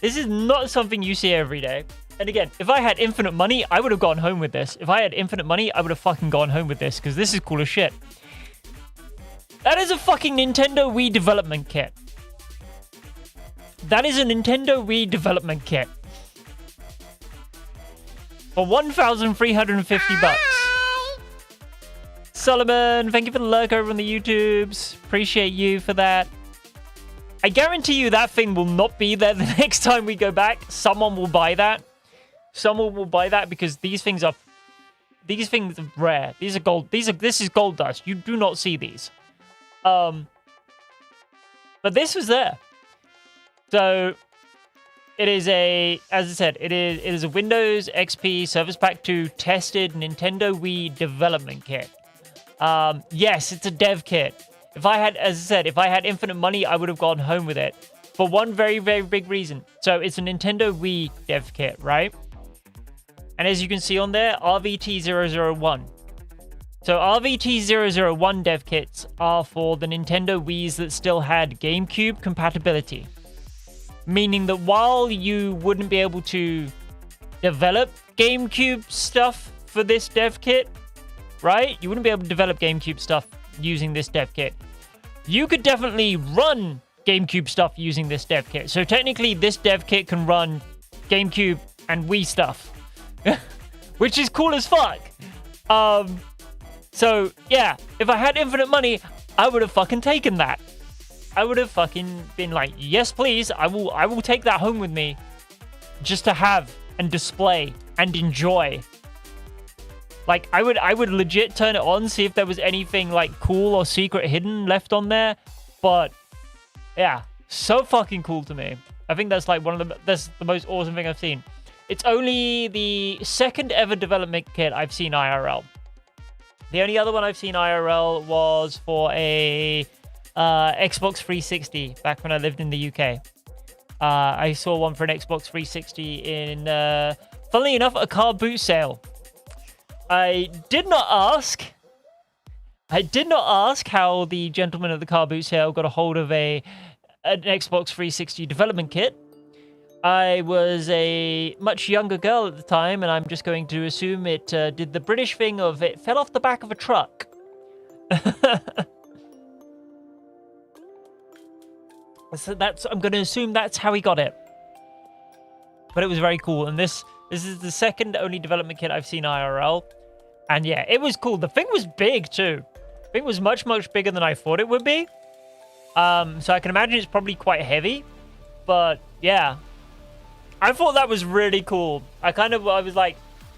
This is not something you see every day. And again, if I had infinite money, I would have gone home with this. If I had infinite money, I would have fucking gone home with this because this is cool as shit. That is a fucking Nintendo Wii development kit. That is a Nintendo Wii development kit. For 1,350 bucks. Solomon, thank you for the lurk over on the YouTubes. Appreciate you for that. I guarantee you that thing will not be there the next time we go back. Someone will buy that. Someone will buy that because these things are rare. These are gold. This is gold dust. You do not see these. But this was there. So it is as I said, it is a Windows XP Service Pack 2 tested Nintendo Wii development kit. Yes, it's a dev kit. If I had infinite money, I would have gone home with it. For one very, very big reason. So it's a Nintendo Wii dev kit, right? And as you can see on there, RVT001. So RVT001 dev kits are for the Nintendo Wiis that still had GameCube compatibility. Meaning that while you wouldn't be able to develop GameCube stuff for this dev kit, right? You wouldn't be able to develop GameCube stuff using this dev kit. You could definitely run GameCube stuff using this dev kit. So technically, this dev kit can run GameCube and Wii stuff. Which is cool as fuck. So, yeah. If I had infinite money, I would have fucking taken that. I would have fucking been like, yes, please. I will take that home with me. Just to have and display and enjoy. Like, I would legit turn it on, see if there was anything, like, cool or secret hidden left on there. But Yeah, so fucking cool to me. I think that's like that's the most awesome thing I've seen. It's only the second ever development kit I've seen IRL. The only other one I've seen IRL was for a Xbox 360 back when I lived in the UK. I saw one for an Xbox 360 in, funnily enough, a car boot sale. I did not ask how the gentleman at the car boot sale got a hold of an Xbox 360 development kit. I was a much younger girl at the time, and I'm just going to assume it did the British thing of it fell off the back of a truck. So I'm going to assume that's how he got it. But it was very cool, and this is the second only development kit I've seen IRL. And yeah, it was cool. The thing was big too. The thing was much bigger than I thought it would be. So I can imagine it's probably quite heavy. But yeah, I thought that was really cool. I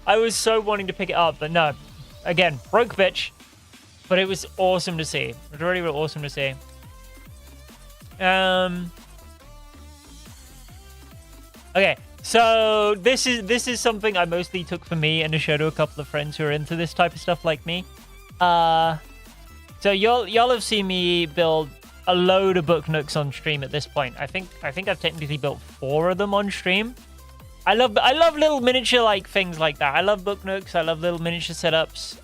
was so wanting to pick it up, but no. Again, broke bitch. But it was awesome to see. It was really awesome to see. Okay, so this is something I mostly took for me and to show to a couple of friends who are into this type of stuff like me. So y'all have seen me build a load of book nooks on stream at this point. I think I've technically built 4 of them on stream. I love little miniature like things like that. I love book nooks. I love little miniature setups.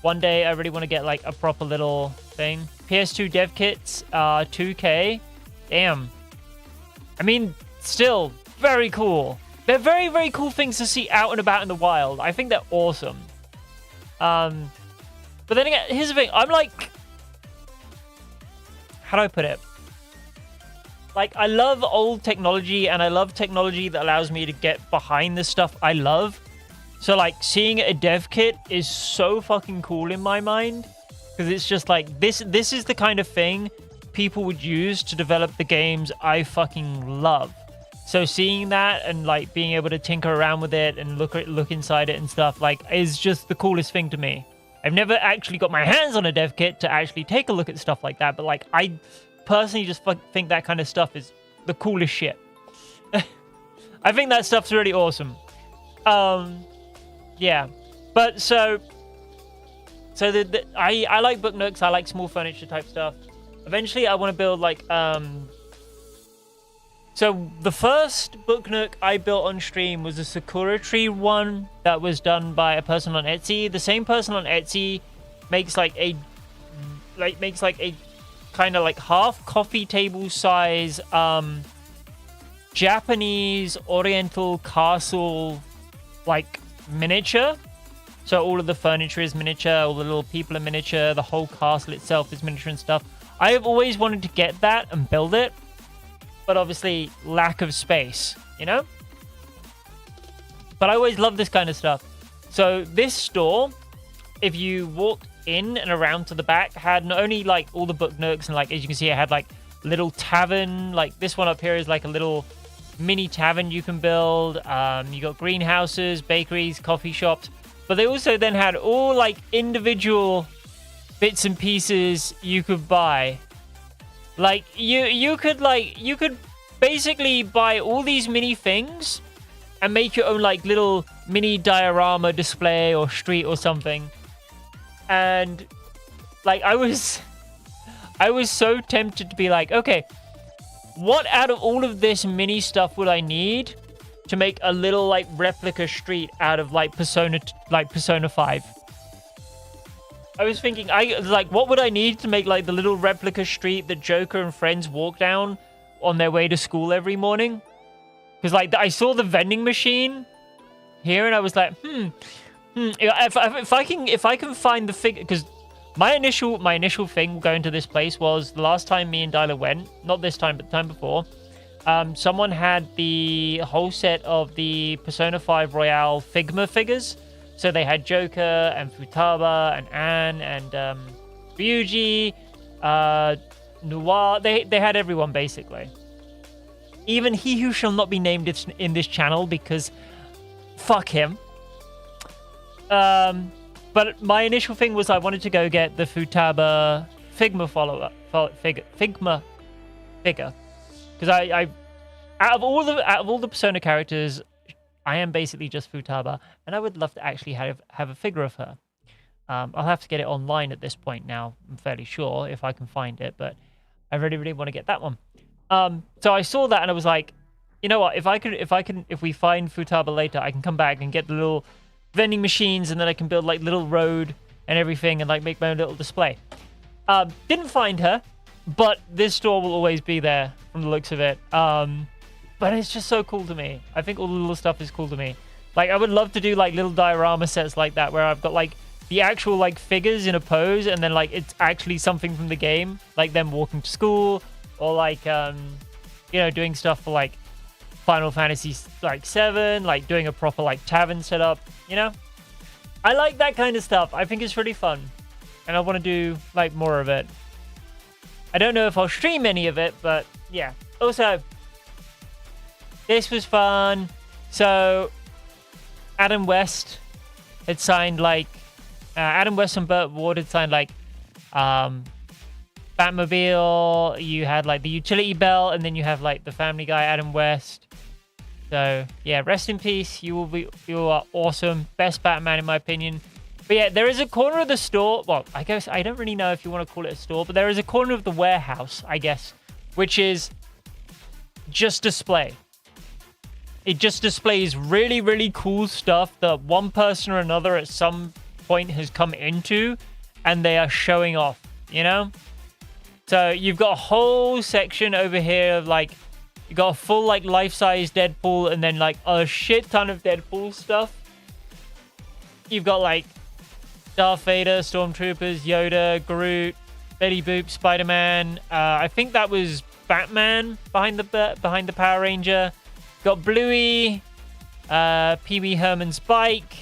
One day I really want to get like a proper little thing. PS2 dev kits, 2K. Damn. I mean, still very cool. They're very cool things to see out and about in the wild. I think they're awesome. But then again, here's the thing. I'm like, how do I put it? Like, I love old technology, and I love technology that allows me to get behind the stuff I love. So, like, seeing a dev kit is so fucking cool in my mind. Because it's just like, this is the kind of thing people would use to develop the games I fucking love. So seeing that and, like, being able to tinker around with it and look inside it and stuff, like, is just the coolest thing to me. I've never actually got my hands on a dev kit to actually take a look at stuff like that. But, like, I personally just think that kind of stuff is the coolest shit. I think that stuff's really awesome. Yeah. But so I like book nooks. I like small furniture type stuff. Eventually, I want to build like So the first book nook I built on stream was a Sakura tree one that was done by a person on Etsy. The same person on Etsy makes like a kind of like half coffee table size Japanese Oriental castle like miniature. So all of the furniture is miniature, all the little people are miniature, the whole castle itself is miniature and stuff. I have always wanted to get that and build it, but obviously lack of space, you know? But I always love this kind of stuff. So this store, if you walked in and around to the back, had not only like all the book nooks and like, as you can see, it had like little tavern, like this one up here is like a little mini tavern you can build. You got greenhouses, bakeries, coffee shops. But they also then had all like individual bits and pieces you could buy. Like you could basically buy all these mini things and make your own like little mini diorama display or street or something. And like I was so tempted to be like, okay, what out of all of this mini stuff would I need to make a little like replica street out of like Persona 5. I was thinking, what would I need to make like the little replica street that Joker and friends walk down on their way to school every morning? Because like I saw the vending machine here and I was like, if I can find the figure, because my initial thing going to this place was the last time me and Dyla went, not this time but the time before. Someone had the whole set of the Persona 5 Royale Figma figures. So they had Joker and Futaba and Anne and Ryuji, Noir. They had everyone basically. Even he who shall not be named in this channel because fuck him. But my initial thing was I wanted to go get the Futaba Figma Figma figure, because I out of all the Persona characters, I am basically just Futaba, and I would love to actually have a figure of her. I'll have to get it online at this point now. I'm fairly sure if I can find it, but I really want to get that one. So I saw that and I was like, you know what? If we find Futaba later, I can come back and get the little vending machines, and then I can build like little road and everything, and like make my own little display. Didn't find her, but this store will always be there from the looks of it. But it's just so cool to me. I think all the little stuff is cool to me. Like, I would love to do like little diorama sets like that, where I've got like the actual like figures in a pose, and then like it's actually something from the game, like them walking to school, or like you know, doing stuff for like Final Fantasy like 7, like doing a proper like tavern setup, you know? I like that kind of stuff. I think it's really fun, and I want to do like more of it. I don't know if I'll stream any of it, but yeah. Also, this was fun. So Adam West had signed like Adam West and Burt Ward had signed like Batmobile. You had like the utility belt, and then you have like the Family Guy Adam West. So yeah, rest in peace. You are awesome. Best Batman in my opinion. But yeah, there is a corner of the store. Well, I guess I don't really know if you want to call it a store, but there is a corner of the warehouse, I guess, which is just display. It just displays really cool stuff that one person or another at some point has come into, and they are showing off, you know? So you've got a whole section over here of like, you got a full like life-size Deadpool, and then like a shit ton of Deadpool stuff. You've got like Darth Vader, Stormtroopers, Yoda, Groot, Betty Boop, Spider-Man. I think that was Batman behind the Power Ranger. Got Bluey, Pee Wee Herman's bike,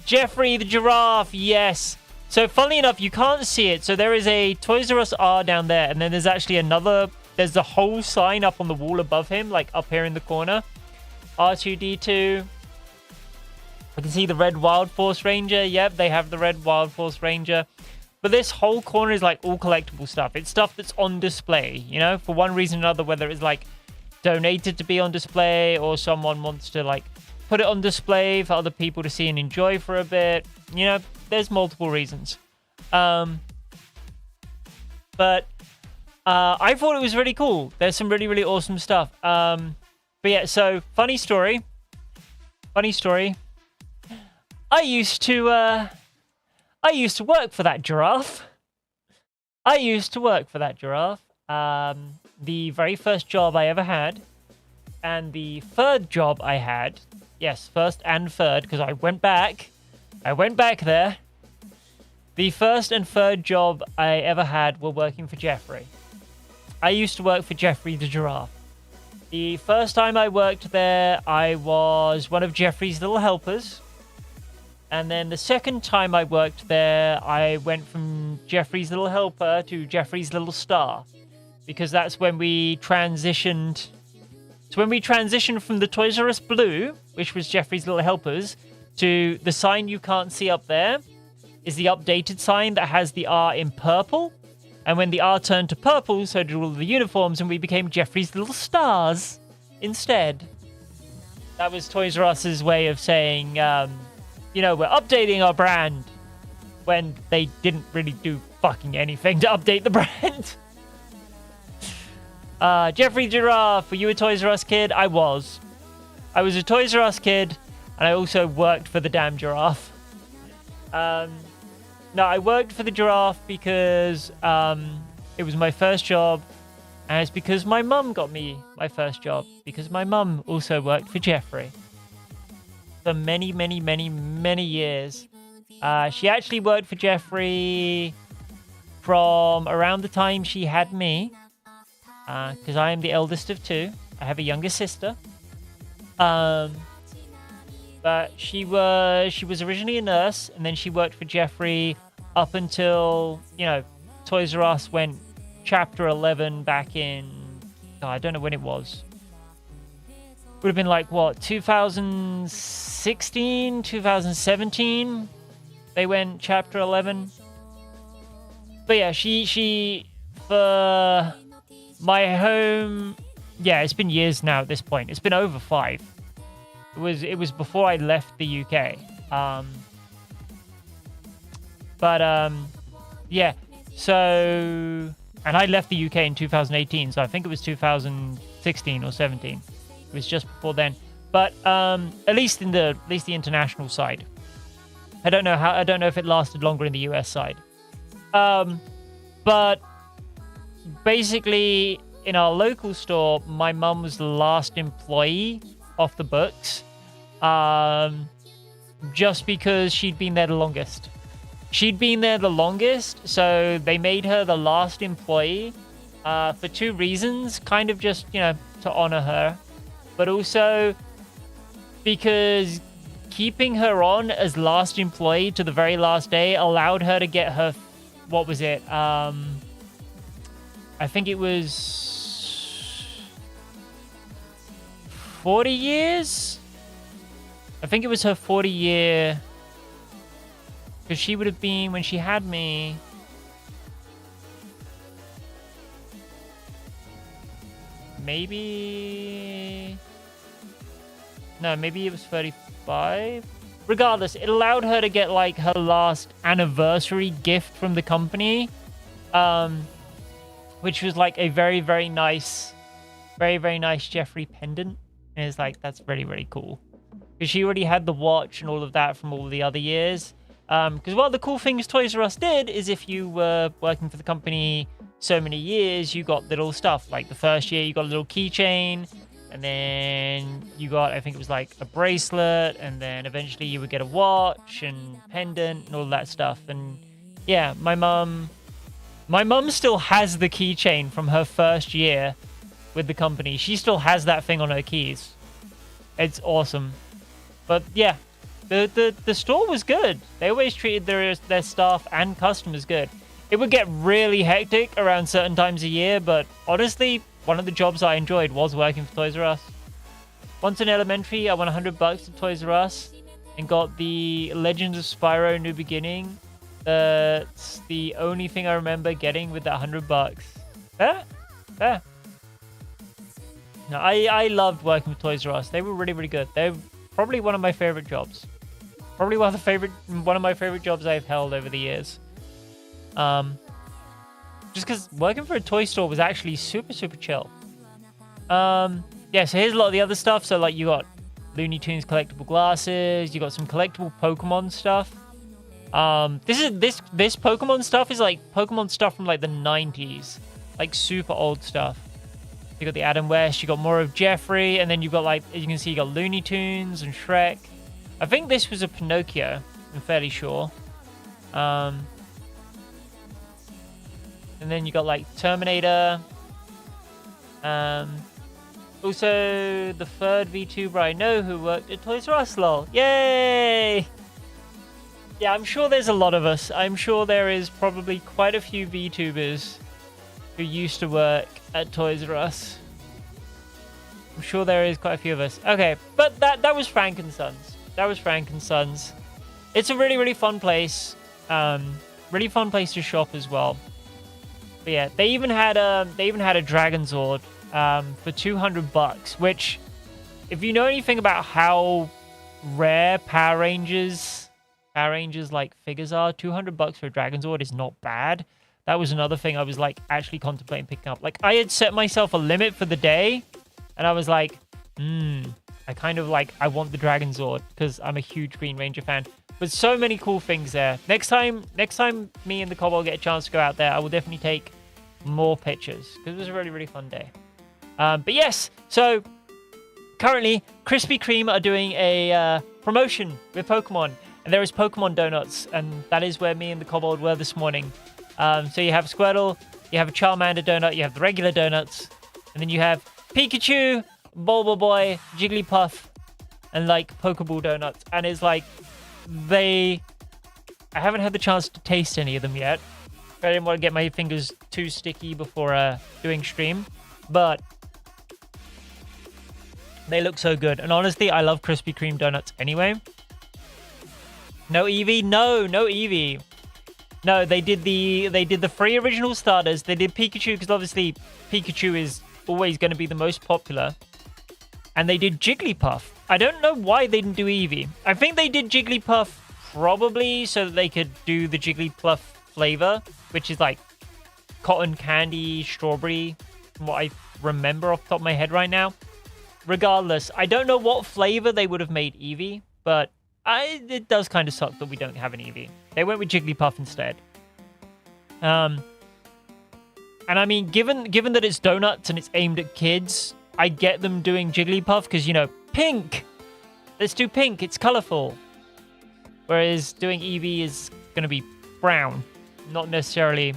Jeffrey the giraffe. Yes. So funnily enough, you can't see it. So there is a Toys R Us R down there, and then there's actually another. There's the whole sign up on the wall above him, like up here in the corner. R2D2. I can see the Red Wild Force Ranger. Yep, they have the Red Wild Force Ranger. But this whole corner is like all collectible stuff. It's stuff that's on display, you know, for one reason or another, whether it's like donated to be on display, or someone wants to like put it on display for other people to see and enjoy for a bit. You know, there's multiple reasons. But I thought it was really cool. There's some really awesome stuff. But yeah, so funny story. I used to work for that giraffe. The very first job I ever had, and the third job I had. Yes, first and third, because I went back there. The first and third job I ever had were working for Jeffrey. I used to work for Jeffrey the giraffe. The first time I worked there, I was one of Jeffrey's little helpers. And then the second time I worked there, I went from Jeffrey's little helper to Jeffrey's little star. Because that's when we transitioned. So when we transitioned from the Toys R Us Blue, which was Jeffrey's little helpers, to the sign you can't see up there, is the updated sign that has the R in purple. And when the R turned to purple, so did all the uniforms, and we became Jeffrey's little stars instead. That was Toys R Us's way of saying, you know, we're updating our brand, when they didn't really do fucking anything to update the brand. Jeffrey Giraffe, were you a Toys R Us kid? I was a Toys R Us kid, and I also worked for the damn giraffe. No, I worked for the giraffe because it was my first job, and it's because my mum got me my first job, because my mum also worked for Jeffrey for many years. She actually worked for Jeffrey from around the time she had me, because I am the eldest of two. I have a younger sister. But she was originally a nurse, and then she worked for Jeffrey up until, you know, Toys R Us went Chapter 11 back in, I don't know when it was. Would have been like, what, 2016, 2017? They went Chapter 11. But yeah, she for my home. Yeah, it's been years now at this point. It's been over 5. It was before I left the UK. Yeah. So, and I left the UK in 2018, so I think it was 2016 or 17. It was just before then. But at least the international side. I don't know if it lasted longer in the US side. But basically, in our local store, my mum was the last employee off the books, just because she'd been there the longest. So they made her the last employee for 2 reasons. Kind of just, to honor her, but also because keeping her on as last employee to the very last day allowed her to get her, what was it? I think it was 40 years? I think it was her 40-year... Because she would have been, when she had me... Maybe... No, maybe it was 35? Regardless, it allowed her to get, like, her last anniversary gift from the company. Which was, like, a very, very nice Jeffrey pendant. And it's like, that's really, really cool. Because she already had the watch and all of that from all the other years. Because one of the cool things Toys R Us did is if you were working for the company so many years, you got little stuff. Like the first year, you got a little keychain. And then you got, I think it was like a bracelet. And then eventually you would get a watch and pendant and all that stuff. And yeah, my mum still has the keychain from her first year with the company. She still has that thing on her keys. It's awesome. But yeah, the store was good. They always treated their staff and customers good. It would get really hectic around certain times a year, but honestly, one of the jobs I enjoyed was working for Toys R Us. Once in elementary, I won $100 at Toys R Us and got the Legends of Spyro New Beginning. That's the only thing I remember getting with that $100. Fair. No, I loved working with Toys R Us. They were really, really good. They're probably one of my favorite jobs. Probably one of my favorite jobs I've held over the years. Just because working for a toy store was actually super, super chill. Yeah, so here's a lot of the other stuff. So, like, you got Looney Tunes collectible glasses. You got some collectible Pokemon stuff. This Pokemon stuff is, like, Pokemon stuff from, like, the 90s. Like, super old stuff. You got the Adam West. You got more of Jeffrey. And then you've got, like, as you can see, you got Looney Tunes and Shrek. I think this was a Pinocchio. I'm fairly sure. And then you got like Terminator. Also, the third VTuber I know who worked at Toys R Us, lol. Yay! Yeah, I'm sure there's a lot of us. I'm sure there is probably quite a few VTubers who used to work at Toys R Us. I'm sure there is quite a few of us. Okay, but that was Frank and Sons. That was Frank and Sons. It's a really, really fun place. Really fun place to shop as well. But yeah, they even had a Dragon Zord for $200, which, if you know anything about how rare Power Rangers like figures are, $200 for a Dragon Zord is not bad. That was another thing I was like actually contemplating picking up. Like, I had set myself a limit for the day, and I was like, I kind of like, I want the Dragon Zord because I'm a huge Green Ranger fan. But so many cool things there. Next time me and the Kobold get a chance to go out there, I will definitely take more pictures because it was a really, really fun day. But yes, so currently Krispy Kreme are doing a promotion with Pokemon, and there is Pokemon donuts, and that is where me and the Kobold were this morning. So you have Squirtle, you have a Charmander donut, you have the regular donuts, and then you have Pikachu, Bulba Boy, Jigglypuff, and like Pokeball donuts. And it's like, I haven't had the chance to taste any of them yet. I didn't want to get my fingers too sticky before doing stream, but they look so good. And honestly, I love Krispy Kreme donuts anyway. No Eevee? No Eevee. No, they did the free original starters. They did Pikachu because obviously Pikachu is always going to be the most popular. And they did Jigglypuff. I don't know why they didn't do Eevee. I think they did Jigglypuff probably so that they could do the Jigglypuff flavor, which is like cotton candy, strawberry, from what I remember off the top of my head right now. Regardless, I don't know what flavor they would have made Eevee, but it does kind of suck that we don't have an Eevee. They went with Jigglypuff instead. And I mean, given that it's donuts and it's aimed at kids, I get them doing Jigglypuff because, you know, pink! Let's do pink, it's colorful. Whereas doing Eevee is going to be brown, not necessarily...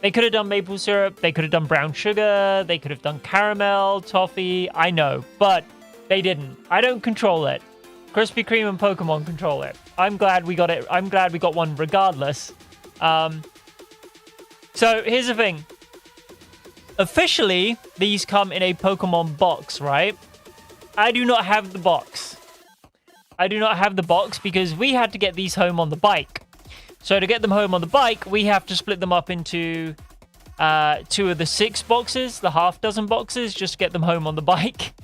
They could have done maple syrup, they could have done brown sugar, they could have done caramel, toffee, I know, but they didn't. I don't control it. Krispy Kreme and Pokemon control it. I'm glad we got it. I'm glad we got one regardless. So here's the thing. Officially, these come in a Pokemon box, right? I do not have the box. I do not have the box because we had to get these home on the bike. So to get them home on the bike, we have to split them up into 2 of the 6 boxes, the half-dozen boxes, just to get them home on the bike.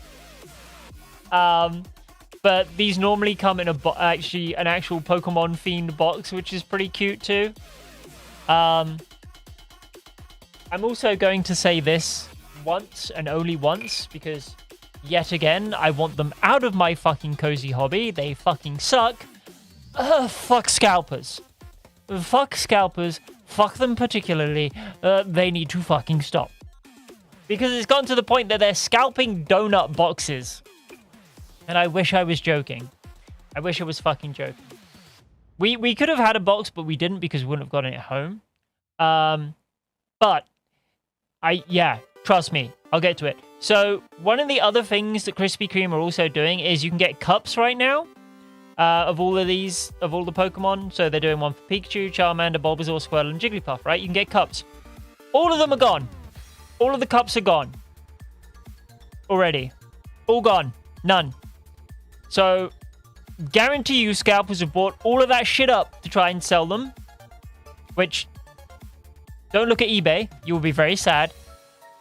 But these normally come in an actual Pokemon-themed box, which is pretty cute too. I'm also going to say this once and only once, because yet again, I want them out of my fucking cozy hobby. They fucking suck. Fuck scalpers. Fuck scalpers. Fuck them particularly. They need to fucking stop. Because it's gotten to the point that they're scalping donut boxes. And I wish I was joking. I wish I was fucking joking. We could have had a box, but we didn't because we wouldn't have gotten it home. But yeah, trust me, I'll get to it. So one of the other things that Krispy Kreme are also doing is you can get cups right now of all the Pokemon. So they're doing one for Pikachu, Charmander, Bulbasaur, Squirtle, and Jigglypuff, right? You can get cups. All of them are gone. All of the cups are gone. Already. All gone. None. So, guarantee you scalpers have bought all of that shit up to try and sell them. Which, don't look at eBay. You will be very sad.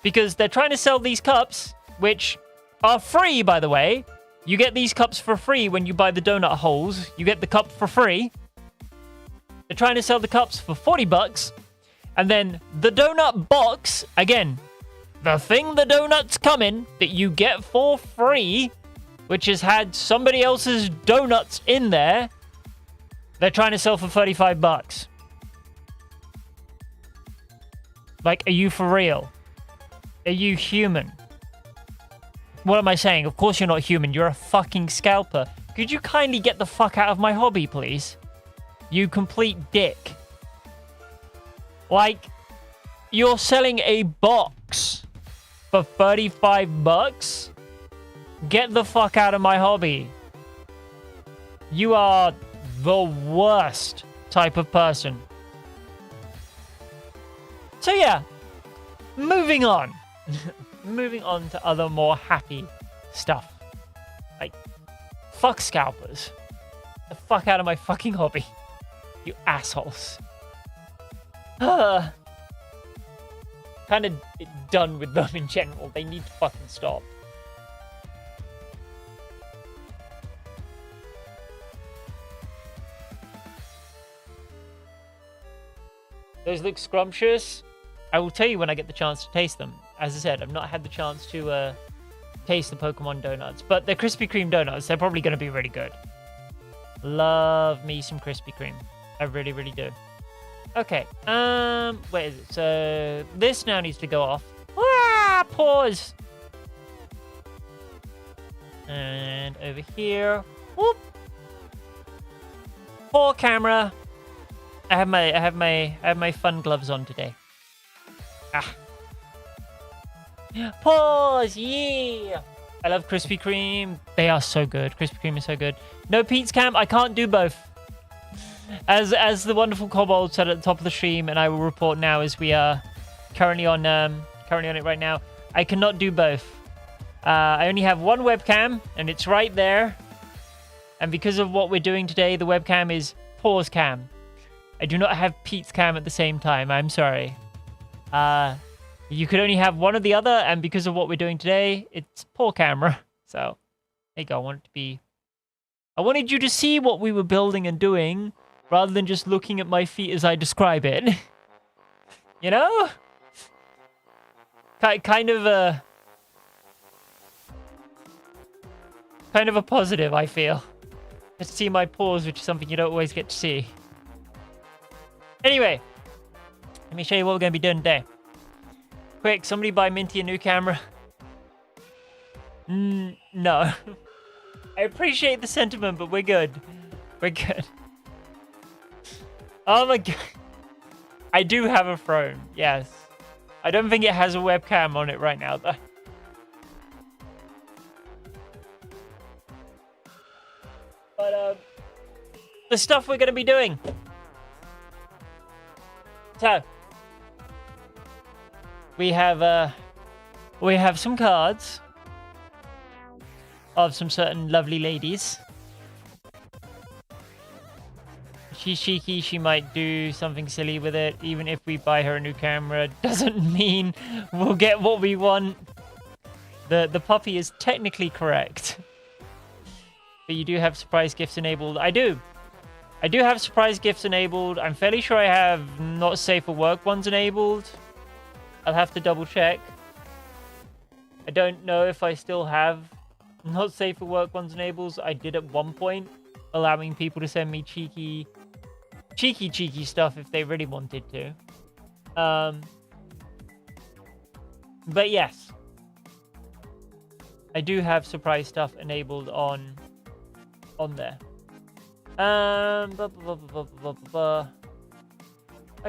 Because they're trying to sell these cups, which are free, by the way. You get these cups for free when you buy the donut holes. You get the cup for free. They're trying to sell the cups for 40 bucks. And then the donut box, again, the thing the donuts come in that you get for free, which has had somebody else's donuts in there, they're trying to sell for 35 bucks. Like, are you for real? Are you human? What am I saying? Of course you're not human. You're a fucking scalper. Could you kindly get the fuck out of my hobby, please? You complete dick. Like, you're selling a box for 35 bucks? Get the fuck out of my hobby. You are the worst type of person. So yeah, moving on. Moving on to other more happy stuff. Like, fuck scalpers. The fuck out of my fucking hobby. You assholes. Kind of done with them in general. They need to fucking stop. Those look scrumptious. I will tell you when I get the chance to taste them. As I said, I've not had the chance to taste the Pokemon donuts. But they're Krispy Kreme donuts. They're probably going to be really good. Love me some Krispy Kreme. I really, really do. Okay. Where is it? So this now needs to go off. Ah, pause. And over here. Whoop. For camera. I have my fun gloves on today. Ah. Pause, yeah. I love Krispy Kreme. They are so good. Krispy Kreme is so good. No Pete's Camp. I can't do both. As the wonderful Kobold said at the top of the stream, and I will report now as we are currently on it right now. I cannot do both. I only have one webcam, and it's right there. And because of what we're doing today, the webcam is pause cam. I do not have Pete's cam at the same time. I'm sorry. You could only have one or the other, and because of what we're doing today, it's poor camera. So, there you go. I wanted you to see what we were building and doing, rather than just looking at my feet as I describe it. You know? Kind of a positive, I feel. Just see my paws, which is something you don't always get to see. Anyway, let me show you what we're going to be doing today. Quick, somebody buy Minty a new camera. No. I appreciate the sentiment, but we're good. We're good. Oh my god. I do have a phone, yes. I don't think it has a webcam on it right now, though. But, the stuff we're going to be doing. So, we have some cards of some certain lovely ladies. She's cheeky, she might do something silly with it. Even if we buy her a new camera, doesn't mean we'll get what we want. The puppy is technically correct. But you do have surprise gifts enabled. I do have surprise gifts enabled. I'm fairly sure I have not safe for work ones enabled. I'll have to double check. I don't know if I still have not safe for work ones enabled. I did at one point, allowing people to send me cheeky stuff if they really wanted to. But yes, I do have surprise stuff enabled on there. I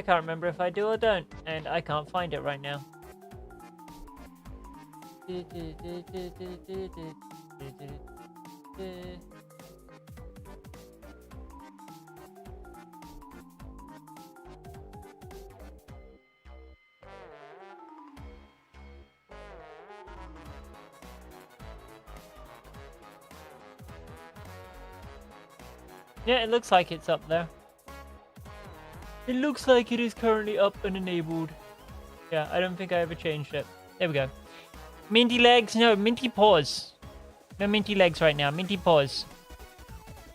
can't remember if I do or don't, and I can't find it right now. Yeah, it looks like it's up there. It looks like it is currently up and enabled. Yeah, I don't think I ever changed it. There we go. Minty legs. No, Minty paws. No Minty legs right now. Minty paws.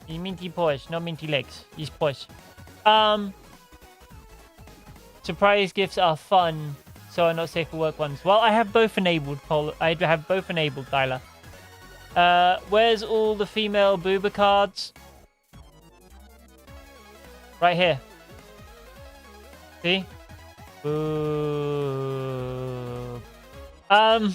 Minty paws. No Minty legs. These paws. Surprise gifts are fun, so are not safe for work ones. Well, I have both enabled, I have both enabled, Tyler. Where's all the female booba cards? Right here. See? Boo. I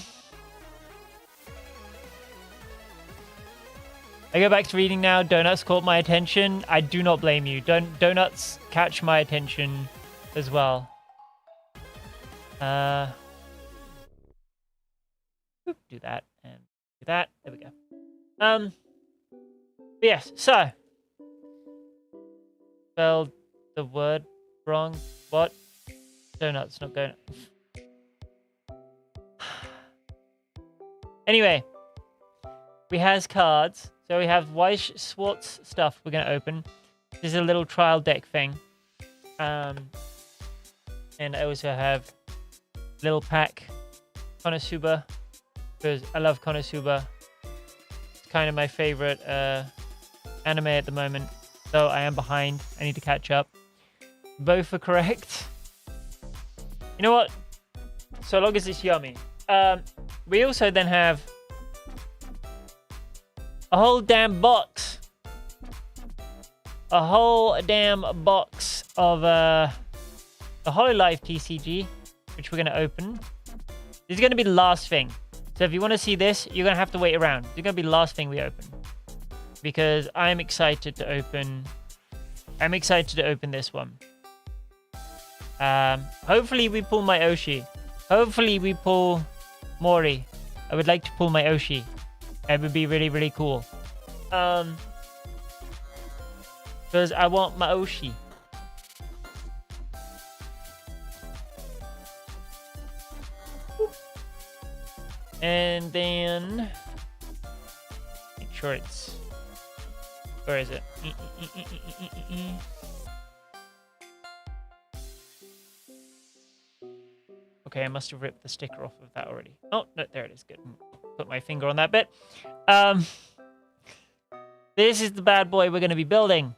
go back to reading now. Donuts caught my attention. I do not blame you. Donuts catch my attention as well. Do that and do that. There we go. Yes. So spelled the word wrong. What? Donuts, not going. Anyway, we has cards. So we have Weiss Schwartz stuff we're going to open. This is a little trial deck thing. And I also have little pack Konosuba, because I love Konosuba. It's kind of my favorite anime at the moment. So I am behind. I need to catch up. Both are correct. You know what? So long as it's yummy. We also then have a whole damn box. A whole damn box of the Hololive TCG, which we're going to open. This is going to be the last thing. So if you want to see this, you're going to have to wait around. It's going to be the last thing we open. Because I'm excited to open this one. Hopefully we pull my Oshi. Hopefully we pull Mori. I would like to pull my Oshi. It would be really, really cool. Because I want my Oshi. And then make sure it's, where is it? Okay, I must have ripped the sticker off of that already. Oh, no, there it is. Good. Put my finger on that bit. This is the bad boy we're going to be building.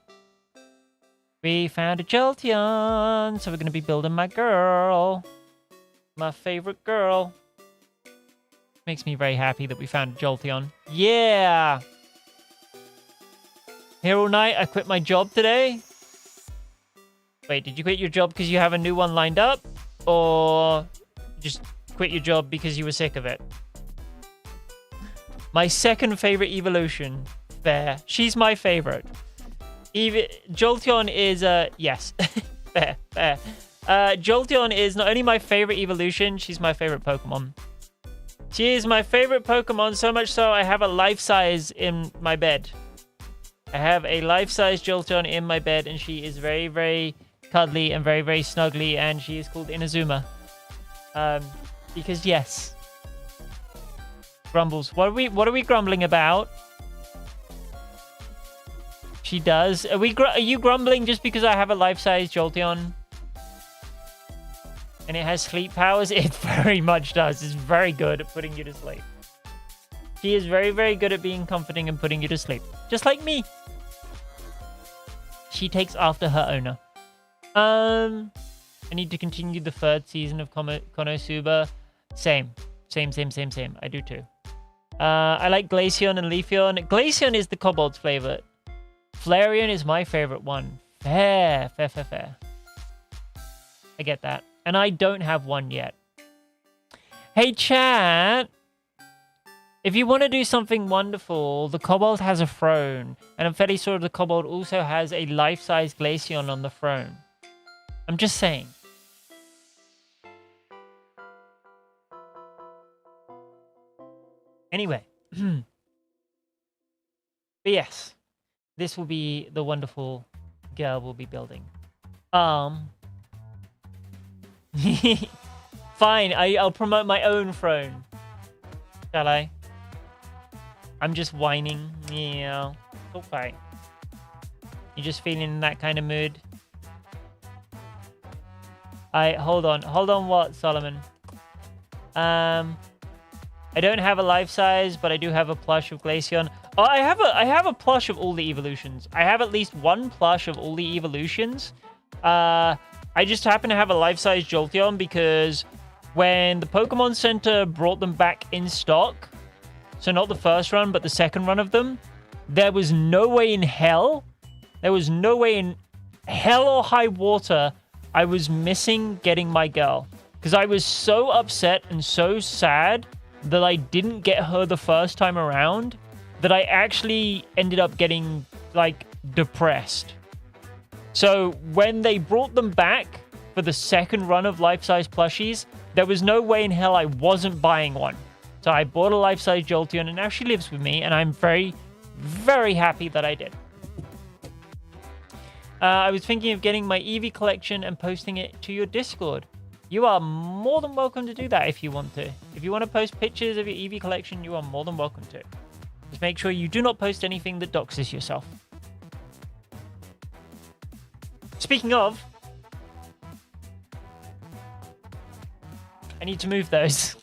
We found a Jolteon, so we're going to be building my girl. My favorite girl. Makes me very happy that we found a Jolteon. Yeah! Here all night, I quit my job today. Wait, did you quit your job because you have a new one lined up? Or just quit your job because you were sick of it? My second favorite evolution. Fair. She's my favorite. Jolteon is, yes. Fair. Jolteon is not only my favorite evolution, she's my favorite Pokemon. She is my favorite Pokemon, so much so I have a life-size in my bed. I have a life-size Jolteon in my bed, and she is very, very cuddly and very, very snuggly, and she is called Inazuma. Because yes. Grumbles. What are we grumbling about? She does. Are you grumbling just because I have a life-size Jolteon? And it has sleep powers? It very much does. It's very good at putting you to sleep. She is very, very good at being comforting and putting you to sleep. Just like me. She takes after her owner. I need to continue the third season of Konosuba. Same. I do too. I like Glaceon and Leafeon. Glaceon is the Kobold's flavor. Flareon is my favorite one. Fair. I get that. And I don't have one yet. Hey, chat. If you want to do something wonderful, the Kobold has a throne. And I'm fairly sure the Kobold also has a life-size Glaceon on the throne. I'm just saying. Anyway. But yes. This will be the wonderful girl we'll be building. Fine, I'll promote my own throne. Shall I? I'm just whining. Yeah. Okay. You're just feeling in that kind of mood? Hold on. Hold on what, Solomon? I don't have a life size, but I do have a plush of Glaceon. Oh, I have a plush of all the evolutions. I have at least one plush of all the evolutions. I just happen to have a life-size Jolteon because when the Pokemon Center brought them back in stock, so not the first run, but the second run of them, there was no way in hell or high water I was missing getting my girl. Because I was so upset and so sad that I didn't get her the first time around that I actually ended up getting, like, depressed. So when they brought them back for the second run of life-size plushies, there was no way in hell I wasn't buying one. So I bought a life-size Jolteon, and now she lives with me, and I'm very, very happy that I did. I was thinking of getting my Eevee collection and posting it to your Discord. You are more than welcome to do that if you want to. If you want to post pictures of your Eevee collection, you are more than welcome to. Just make sure you do not post anything that doxes yourself. Speaking of, I need to move those.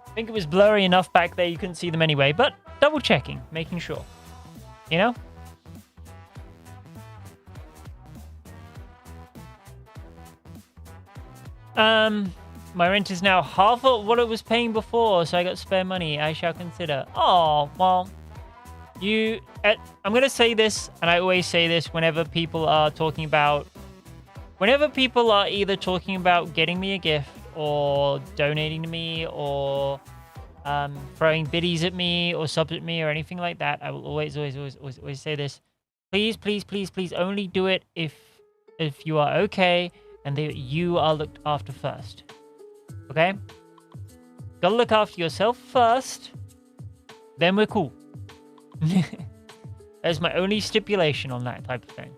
I think it was blurry enough back there you couldn't see them anyway, but double checking, making sure. You know? My rent is now half of what it was paying before, so I got spare money. I shall consider. Oh, well, I'm going to say this, and I always say this whenever people are either talking about getting me a gift or donating to me or throwing biddies at me or subs at me or anything like that, I will always say this. Please, please, please, please only do it if you are okay and that you are looked after first. Okay? Gotta look after yourself first, then we're cool. That's my only stipulation on that type of thing.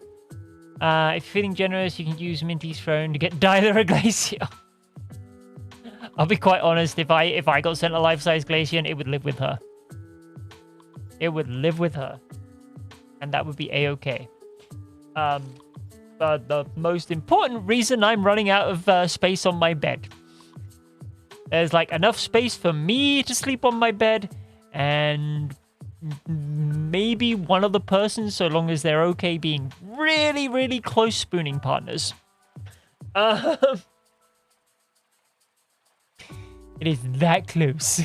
If you're feeling generous, you can use Minty's throne to get Dyla a Glaceon. I'll be quite honest, if I got sent a life-size Glaceon, it would live with her. it would live with her. And that would be a-okay. But the most important reason I'm running out of space on my bed. There's like enough space for me to sleep on my bed and maybe one other person, so long as they're okay being really, really close spooning partners. It is that close.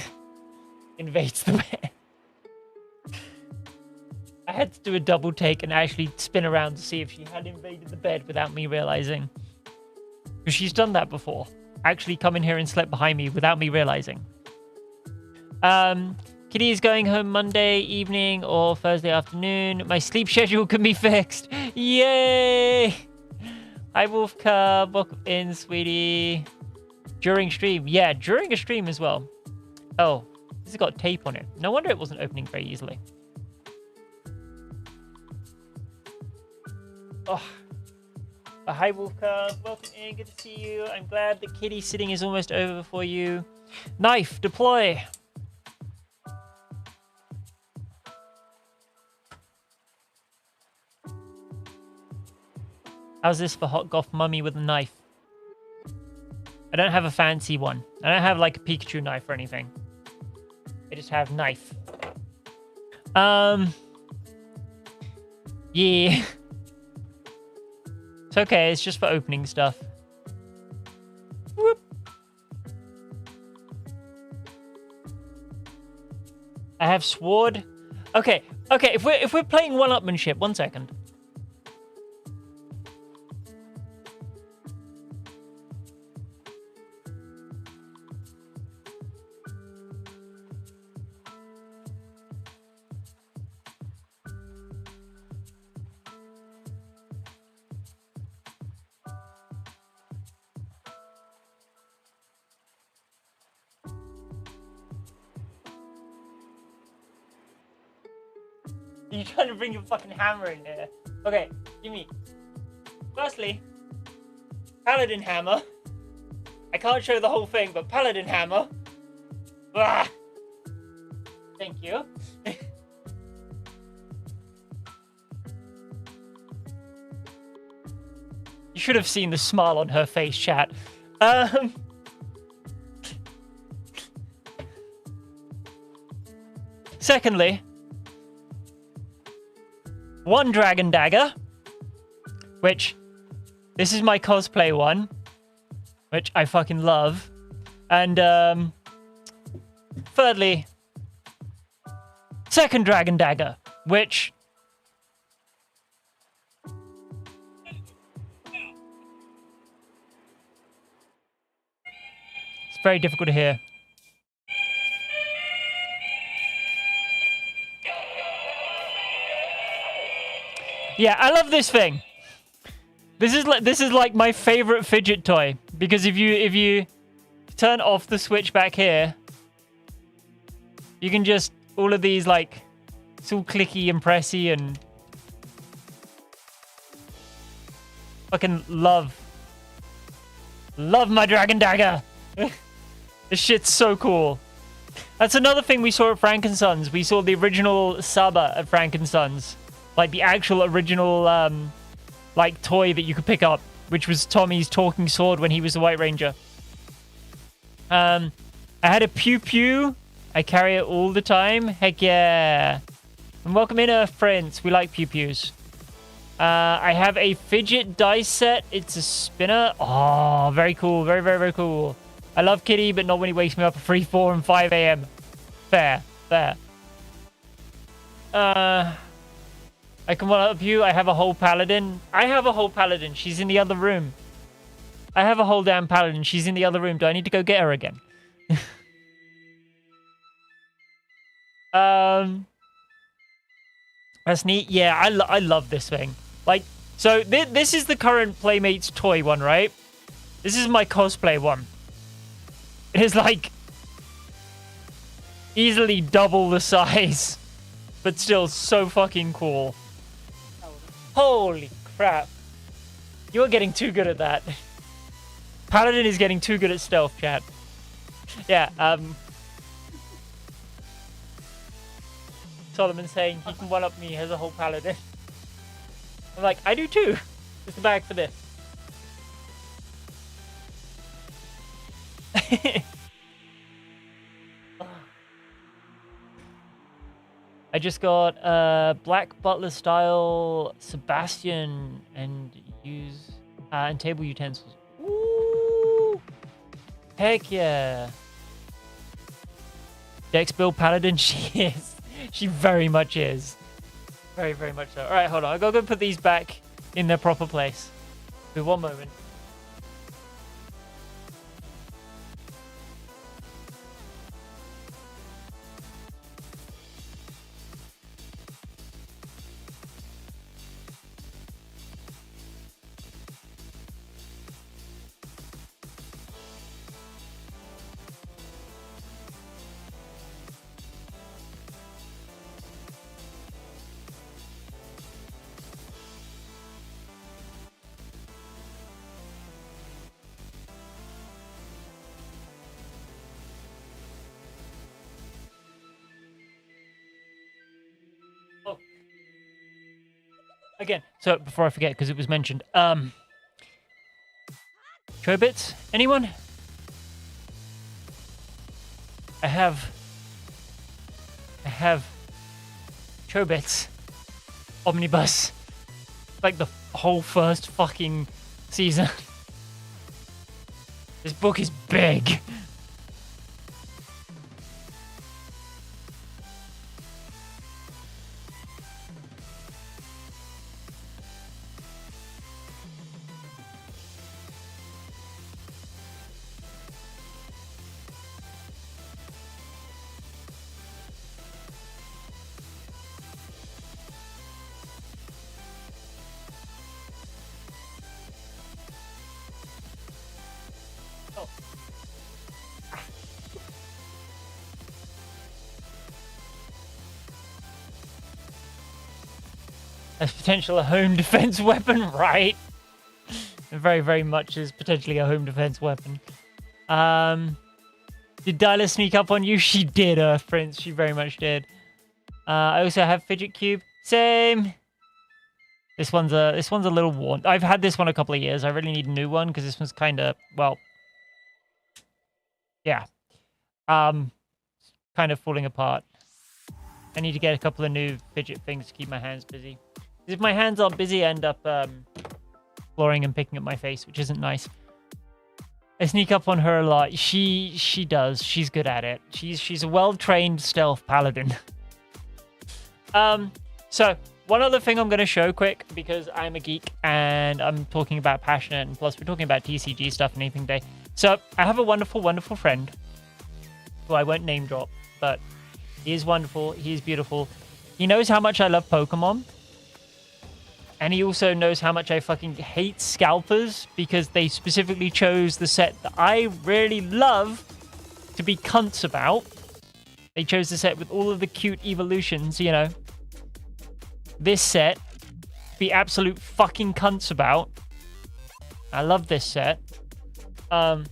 Invades the bed. I had to do a double take and actually spin around to see if she had invaded the bed without me realizing. Because she's done that before. Actually come in here and slept behind me without me realizing. Kitty is going home Monday evening or Thursday afternoon. My sleep schedule can be fixed. Yay! Hi, Wolf Cub. Welcome in, sweetie. During stream. Yeah, during a stream as well. Oh, this has got tape on it. No wonder it wasn't opening very easily. Oh. Hi, Wolf Cub. Welcome in. Good to see you. I'm glad the kitty sitting is almost over for you. Knife, deploy. How's this for hot goth mummy with a knife? I don't have a fancy one. I don't have like a Pikachu knife or anything. I just have knife. Yeah. It's okay, it's just for opening stuff. Whoop. I have sword. Okay, if we're playing one-upmanship, 1 second. You trying to bring your fucking hammer in there? Okay, give me. Firstly, paladin hammer. I can't show the whole thing, but paladin hammer. Ah. Thank you. You should have seen the smile on her face, chat. Secondly, one dragon dagger, which this is my cosplay one, which I fucking love. And thirdly, second dragon dagger, which it's very difficult to hear. Yeah, I love this thing. This is like my favorite fidget toy, because if you turn off the switch back here, you can just all of these, like, it's all clicky and pressy and fucking love my dragon dagger. This shit's so cool. That's another thing we saw at Frankensons. We saw the original Saba at Frankensons. Like the actual original, like, toy that you could pick up, which was Tommy's talking sword when he was the White Ranger. I had a Pew Pew. I carry it all the time. Heck yeah. And welcome in, Earth friends. We like Pew Pews. I have a fidget dice set. It's a spinner. Oh, very cool. Very, very, very cool. I love Kitty, but not when he wakes me up at 3, 4, and 5 a.m. Fair. Fair. I can one-up you. I have a whole paladin. I have a whole paladin. She's in the other room. I have a whole damn paladin. She's in the other room. Do I need to go get her again? That's neat. Yeah, I love this thing. Like, so this is the current Playmates toy one, right? This is my cosplay one. It is like easily double the size, but still so fucking cool. Holy crap. You're getting too good at that. Paladin is getting too good at stealth, chat. Yeah, Solomon saying he can one-up me as a whole paladin. I'm like, I do too. Just a bag for this. I just got black butler style Sebastian and and table utensils. Ooh, heck yeah! Dex build paladin, she is. She very much is. Very, very much so. All right, hold on. I gotta go put these back in their proper place. For one moment. Again, so before I forget, because it was mentioned, Chobits, anyone? I have Chobits Omnibus, like the whole first fucking season. This book is big. As potential a home defense weapon, right? Very, very much is potentially a home defense weapon. Did Dyla sneak up on you? She did, Earth Prince. She very much did. I also have Fidget Cube. Same. This one's a little worn. I've had this one a couple of years. I really need a new one because this one's kind of, well, yeah. Kind of falling apart. I need to get a couple of new fidget things to keep my hands busy. If my hands aren't busy, I end up exploring and picking up my face, which isn't nice. I sneak up on her a lot. She does. She's good at it. She's a well-trained stealth paladin. So one other thing I'm going to show quick, because I'm a geek and I'm talking about passionate, and plus we're talking about TCG stuff and anything day. So I have a wonderful, wonderful friend who I won't name drop, but he is wonderful. He is beautiful. He knows how much I love Pokemon. And he also knows how much I fucking hate scalpers because they specifically chose the set that I really love to be cunts about. They chose the set with all of the cute evolutions, you know. This set, be absolute fucking cunts about. I love this set. And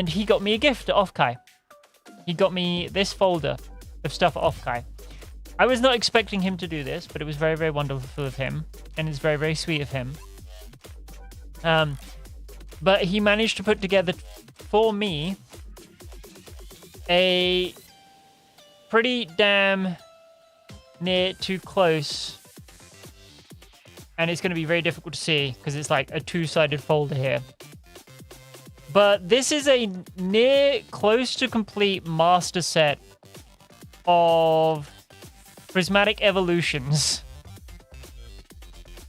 he got me a gift at Offkai. He got me this folder of stuff at Offkai. I was not expecting him to do this, but it was very, very wonderful of him. And it's very, very sweet of him. But he managed to put together for me a pretty damn near to close. And it's going to be very difficult to see because it's like a two-sided folder here. But this is a near close to complete master set of prismatic evolutions.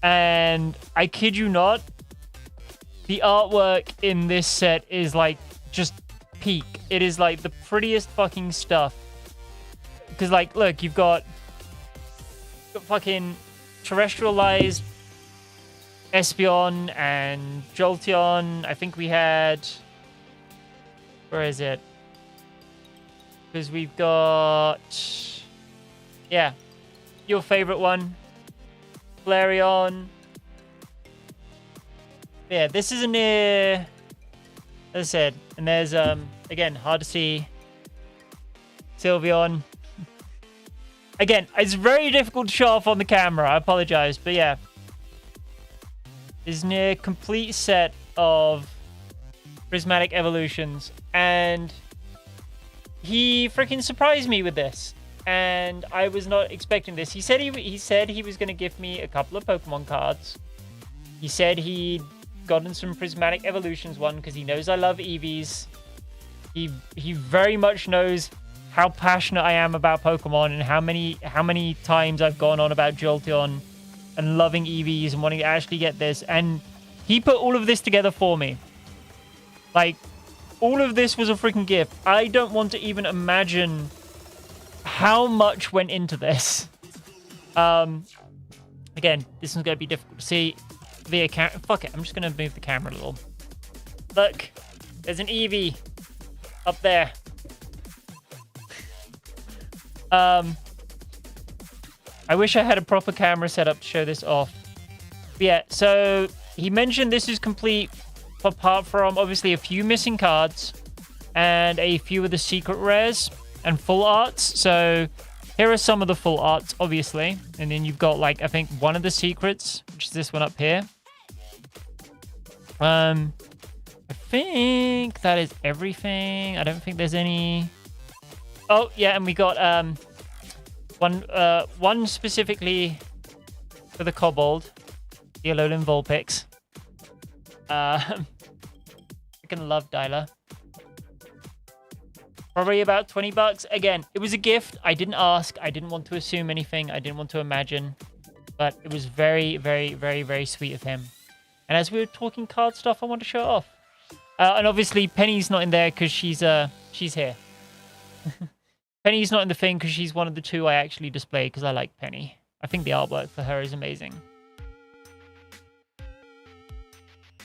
And I kid you not, the artwork in this set is like just peak. It is like the prettiest fucking stuff. Because like, look, you've got fucking terrestrialized Espeon and Jolteon. I think we had... Where is it? Because we've got... Yeah. Your favorite one. Flareon. Yeah, this is a near... As I said. And there's, again, hard to see. Sylveon. Again, it's very difficult to show off on the camera. I apologize, but yeah. Is near complete set of prismatic evolutions, and he freaking surprised me with this, and I was not expecting this. He said he was going to give me a couple of Pokemon cards. He said he'd gotten some prismatic evolutions one because he knows I love Eevees. He very much knows how passionate I am about Pokemon and how many times I've gone on about Jolteon and loving Eevees and wanting to actually get this. And he put all of this together for me. Like, all of this was a freaking gift. I don't want to even imagine how much went into this. Again, this is going to be difficult to see via camera. Fuck it, I'm just going to move the camera a little. Look, there's an Eevee up there. I wish I had a proper camera set up to show this off. But yeah, so he mentioned this is complete apart from obviously a few missing cards and a few of the secret rares and full arts. So here are some of the full arts, obviously. And then you've got, like, I think one of the secrets, which is this one up here. I think that is everything. I don't think there's any... Oh, yeah, and we got one specifically for the Kobold, the Alolan Vulpix. Freaking love Dyla. Probably about $20. Again, it was a gift. I didn't ask. I didn't want to assume anything. I didn't want to imagine. But it was very, very, very, very sweet of him. And as we were talking card stuff, I want to show it off. And obviously, Penny's not in there because she's here. Penny's not in the thing because she's one of the two I actually display because I like Penny. I think the artwork for her is amazing.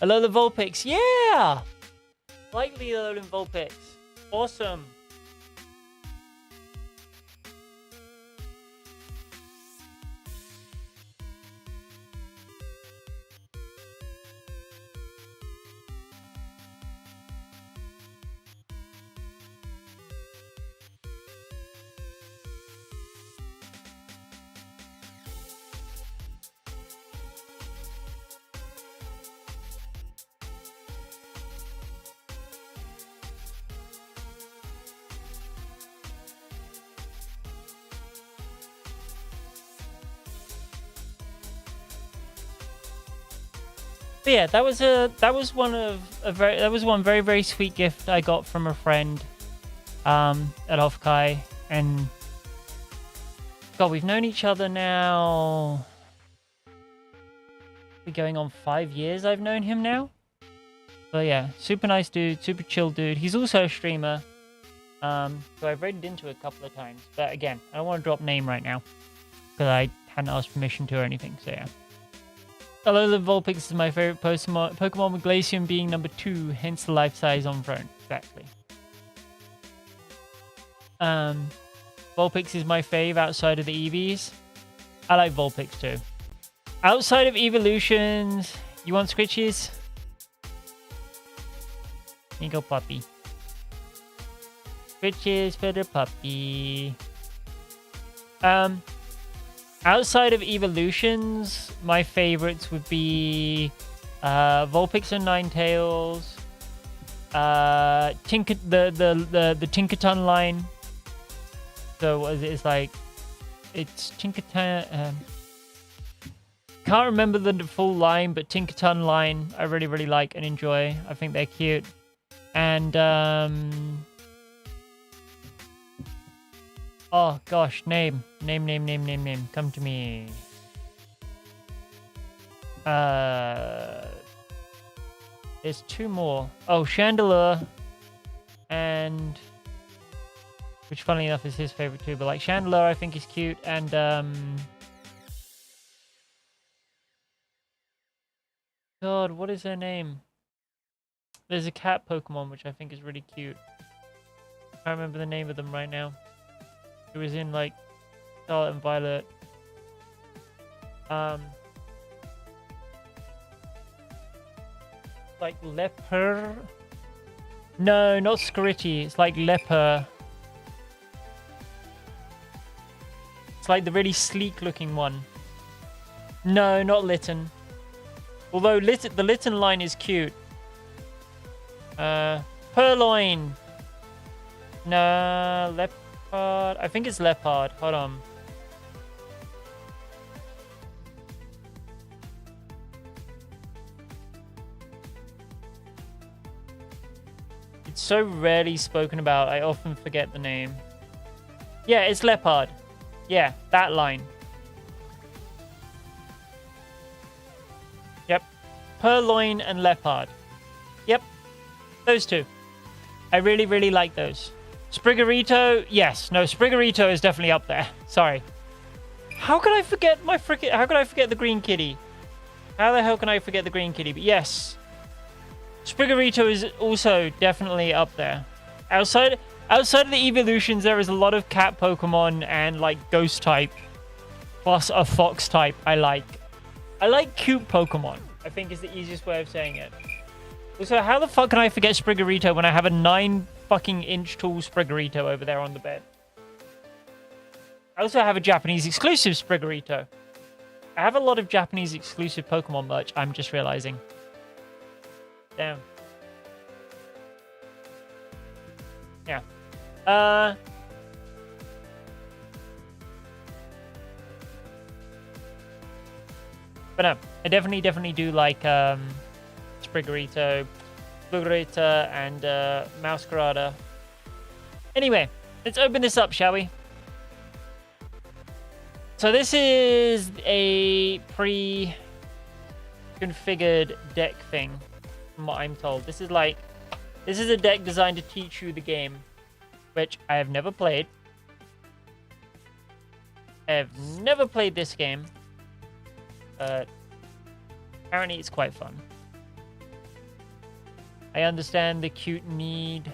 Alolan Vulpix, yeah! Like the Alolan Vulpix. Awesome. But yeah, that was one very, very sweet gift I got from a friend at Offkai. And God, we've known each other now. We're going on 5 years I've known him now. But yeah, super nice dude, super chill dude. He's also a streamer. So I've raided into a couple of times. But again, I don't want to drop name right now because I hadn't asked permission to or anything. So yeah. Alolan Vulpix is my favorite Pokemon, with Glaceon being number 2, hence the life size on throne. Exactly. Vulpix is my fave outside of the Eevees. I like Vulpix too. Outside of evolutions, you want Scritchies? Here you go, puppy. Scritchies for the puppy. Outside of evolutions, my favorites would be Vulpix and Ninetales, the Tinkaton line. So it's like it's Tinkaton. Can't remember the full line, but Tinkaton line I really, really like and enjoy. I think they're cute. And oh gosh, name. Come to me. There's 2 more. Oh, Chandelure, and which, funnily enough, is his favorite too. But like Chandelure, I think is cute, and God, what is her name? There's a cat Pokemon which I think is really cute. I can't remember the name of them right now. It was in like Scarlet and Violet. Like Leper. No, not Scritti. It's like Leper. It's like the really sleek looking one. No, not Litten. Although the Litten line is cute. Purloin. No, Leopard. I think it's Leopard. Hold on. It's so rarely spoken about, I often forget the name. Yeah, it's Leopard. Yeah, that line. Yep. Purloin and Leopard. Yep. Those two. I really, really like those. Spriggerito, yes. No, Spriggerito is definitely up there. Sorry. How could I forget how could I forget the green kitty? How the hell can I forget the green kitty? But yes. Spriggerito is also definitely up there. Outside of the evolutions, there is a lot of cat Pokemon and like ghost type, plus a fox type I like. I like cute Pokemon, I think is the easiest way of saying it. Also, how the fuck can I forget Spriggerito when I have a 9 fucking inch tall Spriggerito over there on the bed? I also have a Japanese exclusive Spriggerito. I have a lot of Japanese exclusive Pokemon merch, I'm just realizing. Damn. Yeah. But no, I definitely do like Spriggerito, Blugerita, and Mouscarada. Anyway, let's open this up, shall we? So this is a pre-configured deck thing, from what I'm told. This is a deck designed to teach you the game, which I have never played. I have never played this game, but apparently it's quite fun. I understand the cute need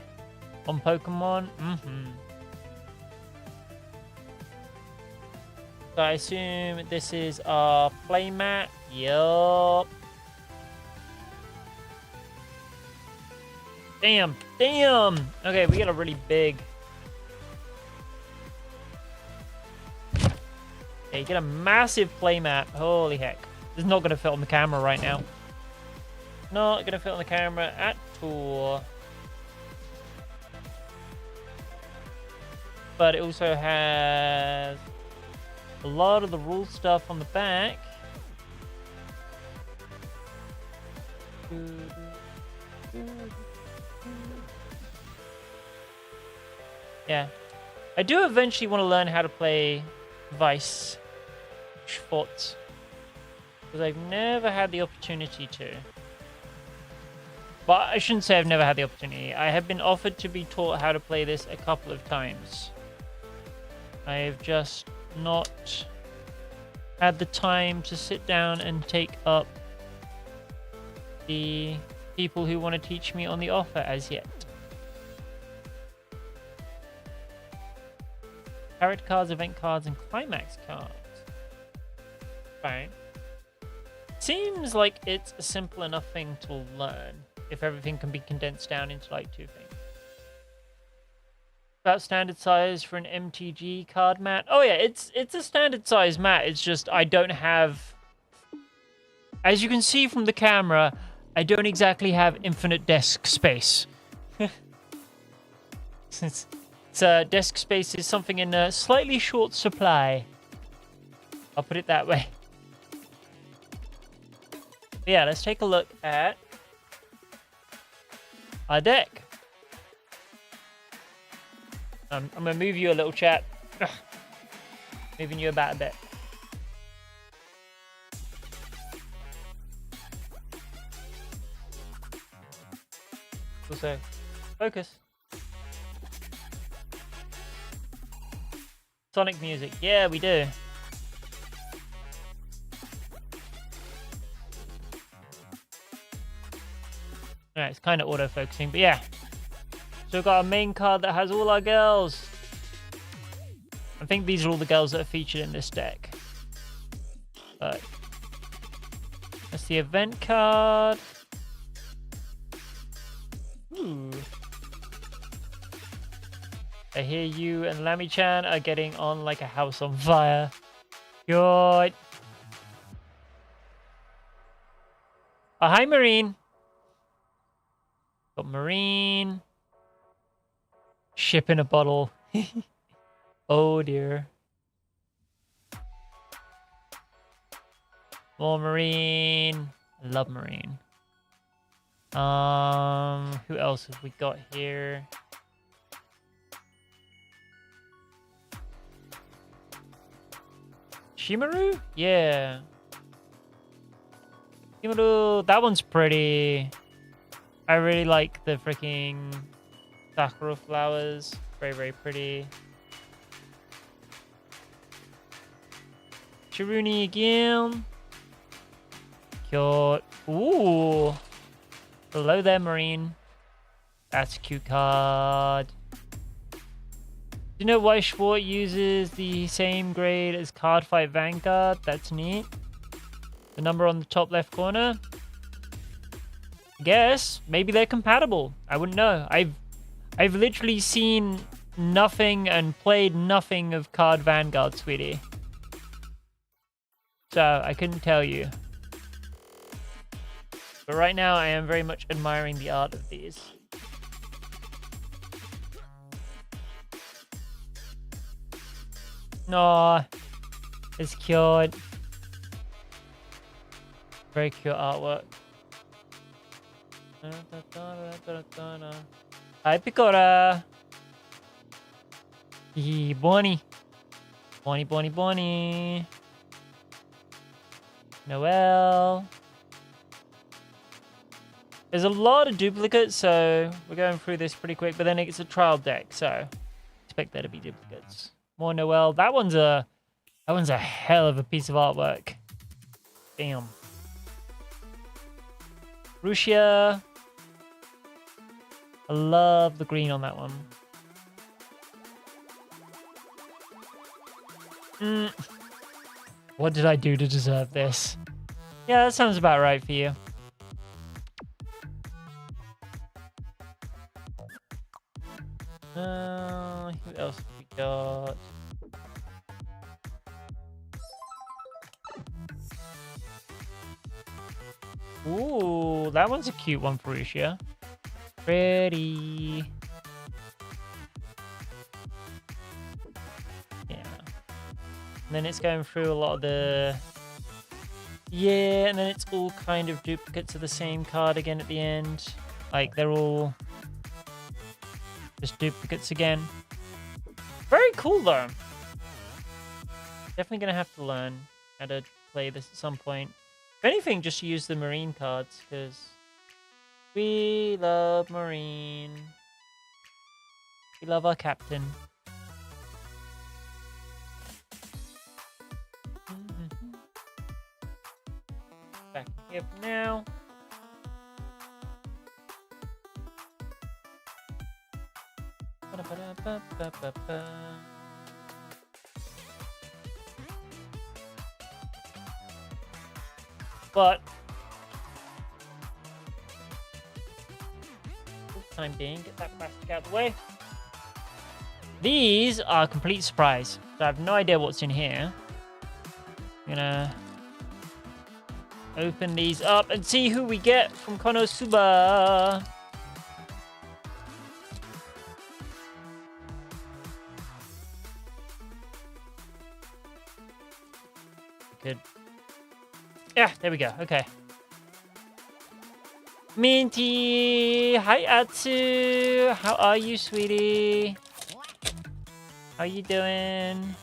on Pokemon. So I assume this is our playmat. Yup. Damn. Okay, we got a really big. Yeah, you get a massive playmat. Holy heck. This is not going to fit on the camera right now. Not going to fit on the camera at all. But it also has a lot of the rule stuff on the back. Yeah. I do eventually want to learn how to play Vice Sports, because I've never had the opportunity to. But I shouldn't say I've never had the opportunity. I have been offered to be taught how to play this a couple of times. I have just not had the time to sit down and take up the people who want to teach me on the offer as yet. Character cards, event cards, and climax cards. Fine. Seems like it's a simple enough thing to learn if everything can be condensed down into like 2 things. About standard size for an MTG card mat. Oh yeah, it's a standard size mat. It's just I don't have, as you can see from the camera, I don't exactly have infinite desk space. Since desk space is something in a slightly short supply. I'll put it that way. But yeah, let's take a look at our deck. I'm going to move you a little, chat. Ugh. Moving you about a bit. Also, focus. Sonic music. Yeah, we do. Alright, it's kind of auto-focusing, but yeah. So we've got a main card that has all our girls. I think these are all the girls that are featured in this deck. But that's the event card. Ooh. I hear you and Lammy-chan are getting on like a house on fire. Good. Oh, hi, Marine. Got Marine. Ship in a bottle. Oh, dear. More Marine. I love Marine. Who else have we got here? Shimaru? Yeah. Shimaru, that one's pretty. I really like the freaking sakura flowers. Very, very pretty. Chiruni again. Cute. Ooh. Hello there, Marine. That's a cute card. Do you know why Schwartz uses the same grade as Card Fight Vanguard? That's neat. The number on the top left corner. Guess maybe they're compatible. I wouldn't know. I've literally seen nothing and played nothing of Card Vanguard, sweetie. So I couldn't tell you. But right now I am very much admiring the art of these. Aw, it's cute. Very cute artwork. Hi, Picora. Bonnie. Bonnie. Noelle. There's a lot of duplicates, so we're going through this pretty quick, but then it's a trial deck, so expect there to be duplicates. More Noelle. That one's a hell of a piece of artwork. Damn. Rushia. I love the green on that one. What did I do to deserve this? Yeah, that sounds about right for you. Who else have we got? Ooh, that one's a cute one for Rushia. Pretty. Yeah. And then it's going through a lot of the... Yeah, and then it's all kind of duplicates of the same card again at the end. Like, they're all just duplicates again. Very cool, though. Definitely going to have to learn how to play this at some point. If anything, just use the Marine cards, because we love Marine. We love our captain. Back here for now. But for the time being, get that plastic out of the way. These are a complete surprise. So I have no idea what's in here. I'm gonna open these up and see who we get from Konosuba. Good. Yeah, there we go. Okay. Minty! Hi, Atsu! How are you, sweetie? How you doing?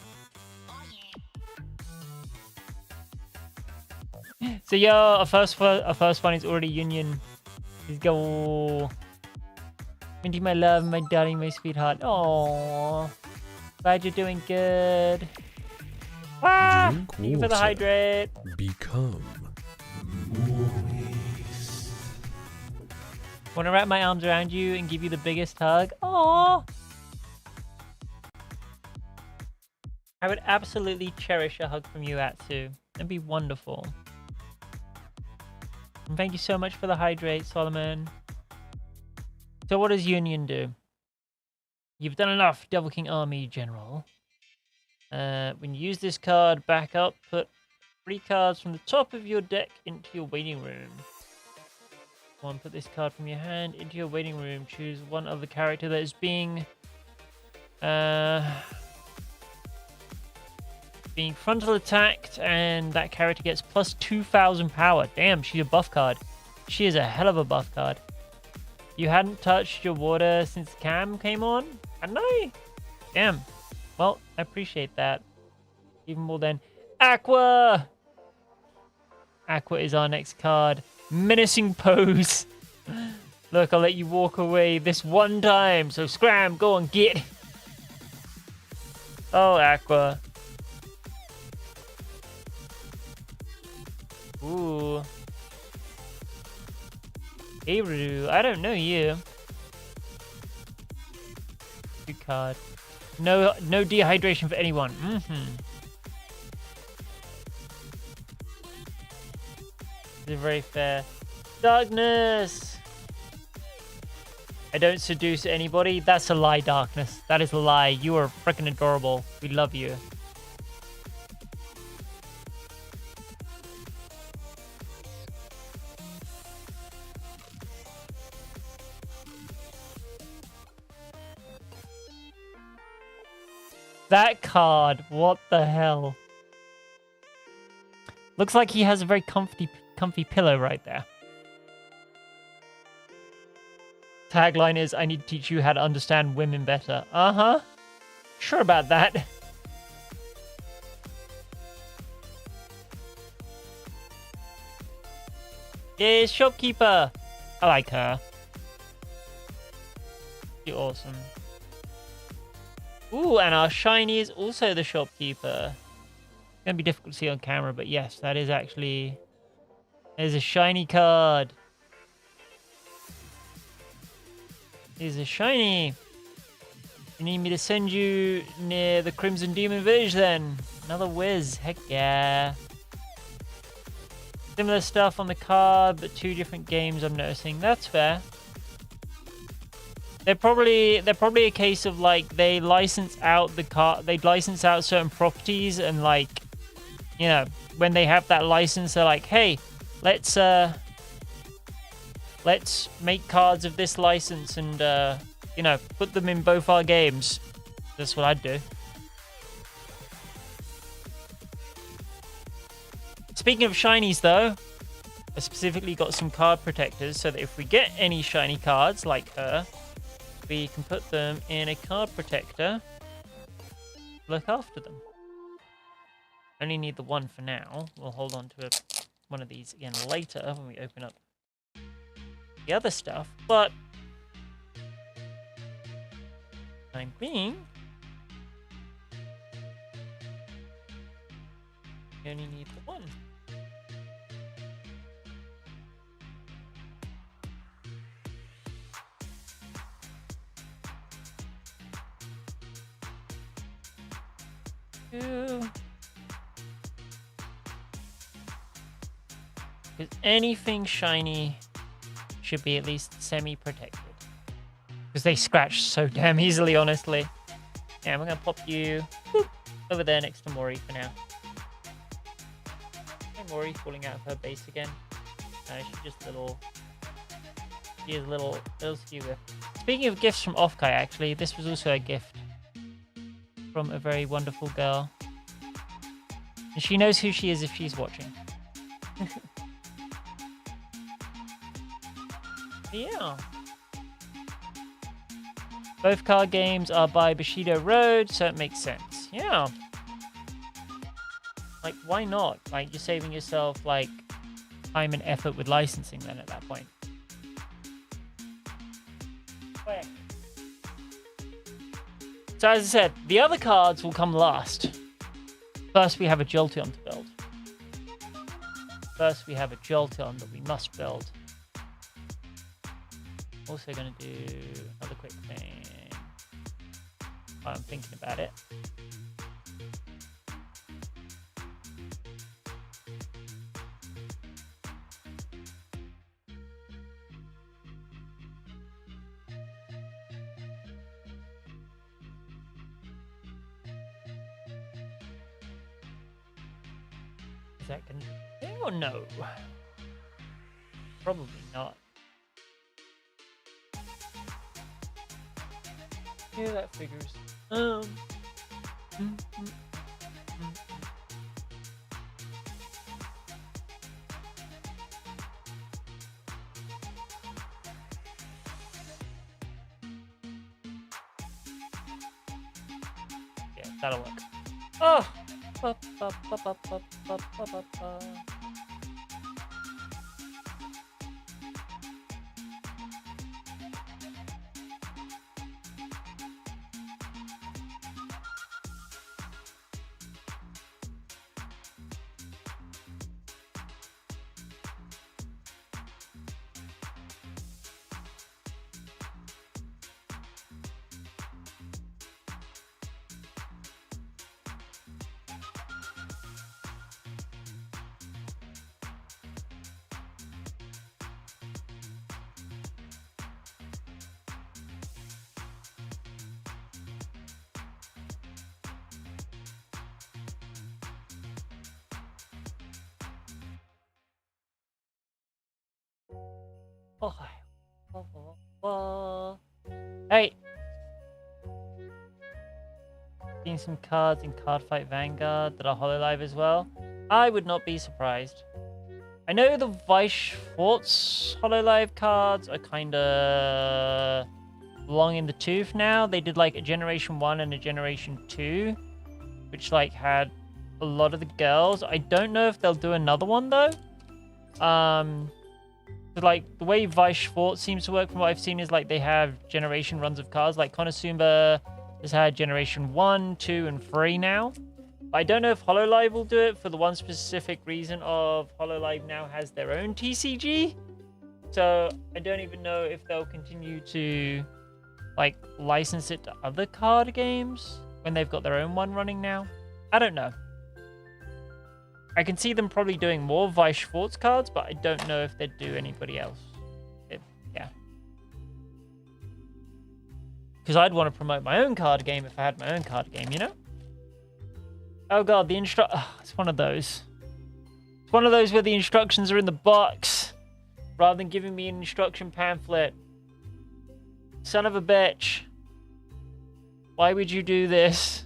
So, yo, our first one is already Union. Let's go. Minty, my love, my darling, my sweetheart. Aww. Glad you're doing good. Ah! Drink Thank you for the water. hydrate. Become moist. Want to wrap my arms around you and give you the biggest hug? Aww. I would absolutely cherish a hug from you, Atsu. That'd be wonderful. And thank you so much for the hydrate, Solomon. So what does Union do? You've done enough, Devil King Army General. When you use this card, back up, put 3 cards from the top of your deck into your waiting room. One, put this card from your hand into your waiting room. Choose one other character that is being frontal attacked, and that character gets plus 2,000 power. Damn, she's a buff card. She is a hell of a buff card. You hadn't touched your water since Cam came on? Hadn't I? Damn. Well, I appreciate that. Even more than Aqua! Aqua is our next card. Menacing pose. Look, I'll let you walk away this one time, so scram, go on, get. Oh, Aqua. Ooh. Aru, I don't know you. Good card. No dehydration for anyone. This is very fair. Darkness! I don't seduce anybody. That's a lie, Darkness. That is a lie. You are freaking adorable. We love you. That card, what the hell? Looks like he has a very comfy pillow right there. Tagline is, I need to teach you how to understand women better. Uh-huh. Sure about that. Yeah, shopkeeper. I like her. She's awesome. Ooh, and our shiny is also the shopkeeper. It's gonna be difficult to see on camera, but yes, that is actually... There's a shiny card. Here's a shiny. You need me to send you near the Crimson Demon Village then? Another whiz, heck yeah. Similar stuff on the card, but 2 different games I'm noticing. That's fair. They're probably a case of like they license out the card, they license out certain properties, and like, you know, when they have that license, they're like, hey, let's make cards of this license and you know, put them in both our games. That's what I'd do. Speaking of shinies though, I specifically got some card protectors so that if we get any shiny cards like her, we can put them in a card protector. Look after them. Only need the one for now. We'll hold on to one of these again later when we open up the other stuff. But time being, you only need the one. Because anything shiny should be at least semi-protected. Because they scratch so damn easily, honestly. Yeah, we're going to pop you over there next to Mori for now. Okay, Mori falling out of her base again. She's just a little... She is a little skew with. Speaking of gifts from Offkai, actually, this was also a gift from a very wonderful girl. And she knows who she is if she's watching. Yeah. Both card games are by Bushido Road, so it makes sense. Yeah. Like, why not? Like, you're saving yourself, like, time and effort with licensing then at that point. So as I said, the other cards will come last. First, we have a Jolteon to build. First, we have a Jolteon that we must build. Also going to do another quick thing while I'm thinking about it. that going to do anything or no? Probably not. Yeah, that figures. Mm, mm, mm. Yeah, that'll work. Oh! Ba, ba, ba, ba, ba, ba, ba, ba, ba. Oh, oh, oh, oh. Hey! Seen some cards in Cardfight Vanguard that are Hololive as well. I would not be surprised. I know the Vice Schwartz Hololive cards are kind of long in the tooth now. They did like a Generation 1 and a Generation 2, which like had a lot of the girls. I don't know if they'll do another one though. But like the way Vice Schwartz seems to work from what I've seen is like they have generation runs of cards. Like Konosumba has had Generation 1, 2, and 3 now. I don't know if Hololive will do it for the one specific reason of Hololive now has their own TCG. So I don't even know if they'll continue to like license it to other card games when they've got their own one running now. I don't know. I can see them probably doing more Vice Schwartz cards, but I don't know if they'd do anybody else. Yeah. Because I'd want to promote my own card game if I had my own card game, you know? Oh god, the it's one of those. It's one of those where the instructions are in the box rather than giving me an instruction pamphlet. Son of a bitch. Why would you do this?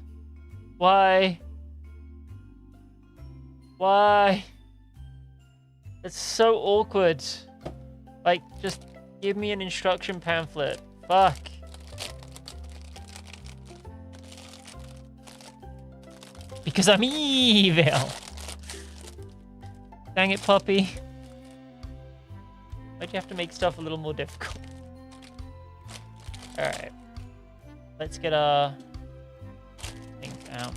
Why? Why? It's so awkward. Like, just give me an instruction pamphlet. Fuck. Because I'm evil. Dang it, puppy. Why'd you have to make stuff a little more difficult? Alright. Let's get our things out.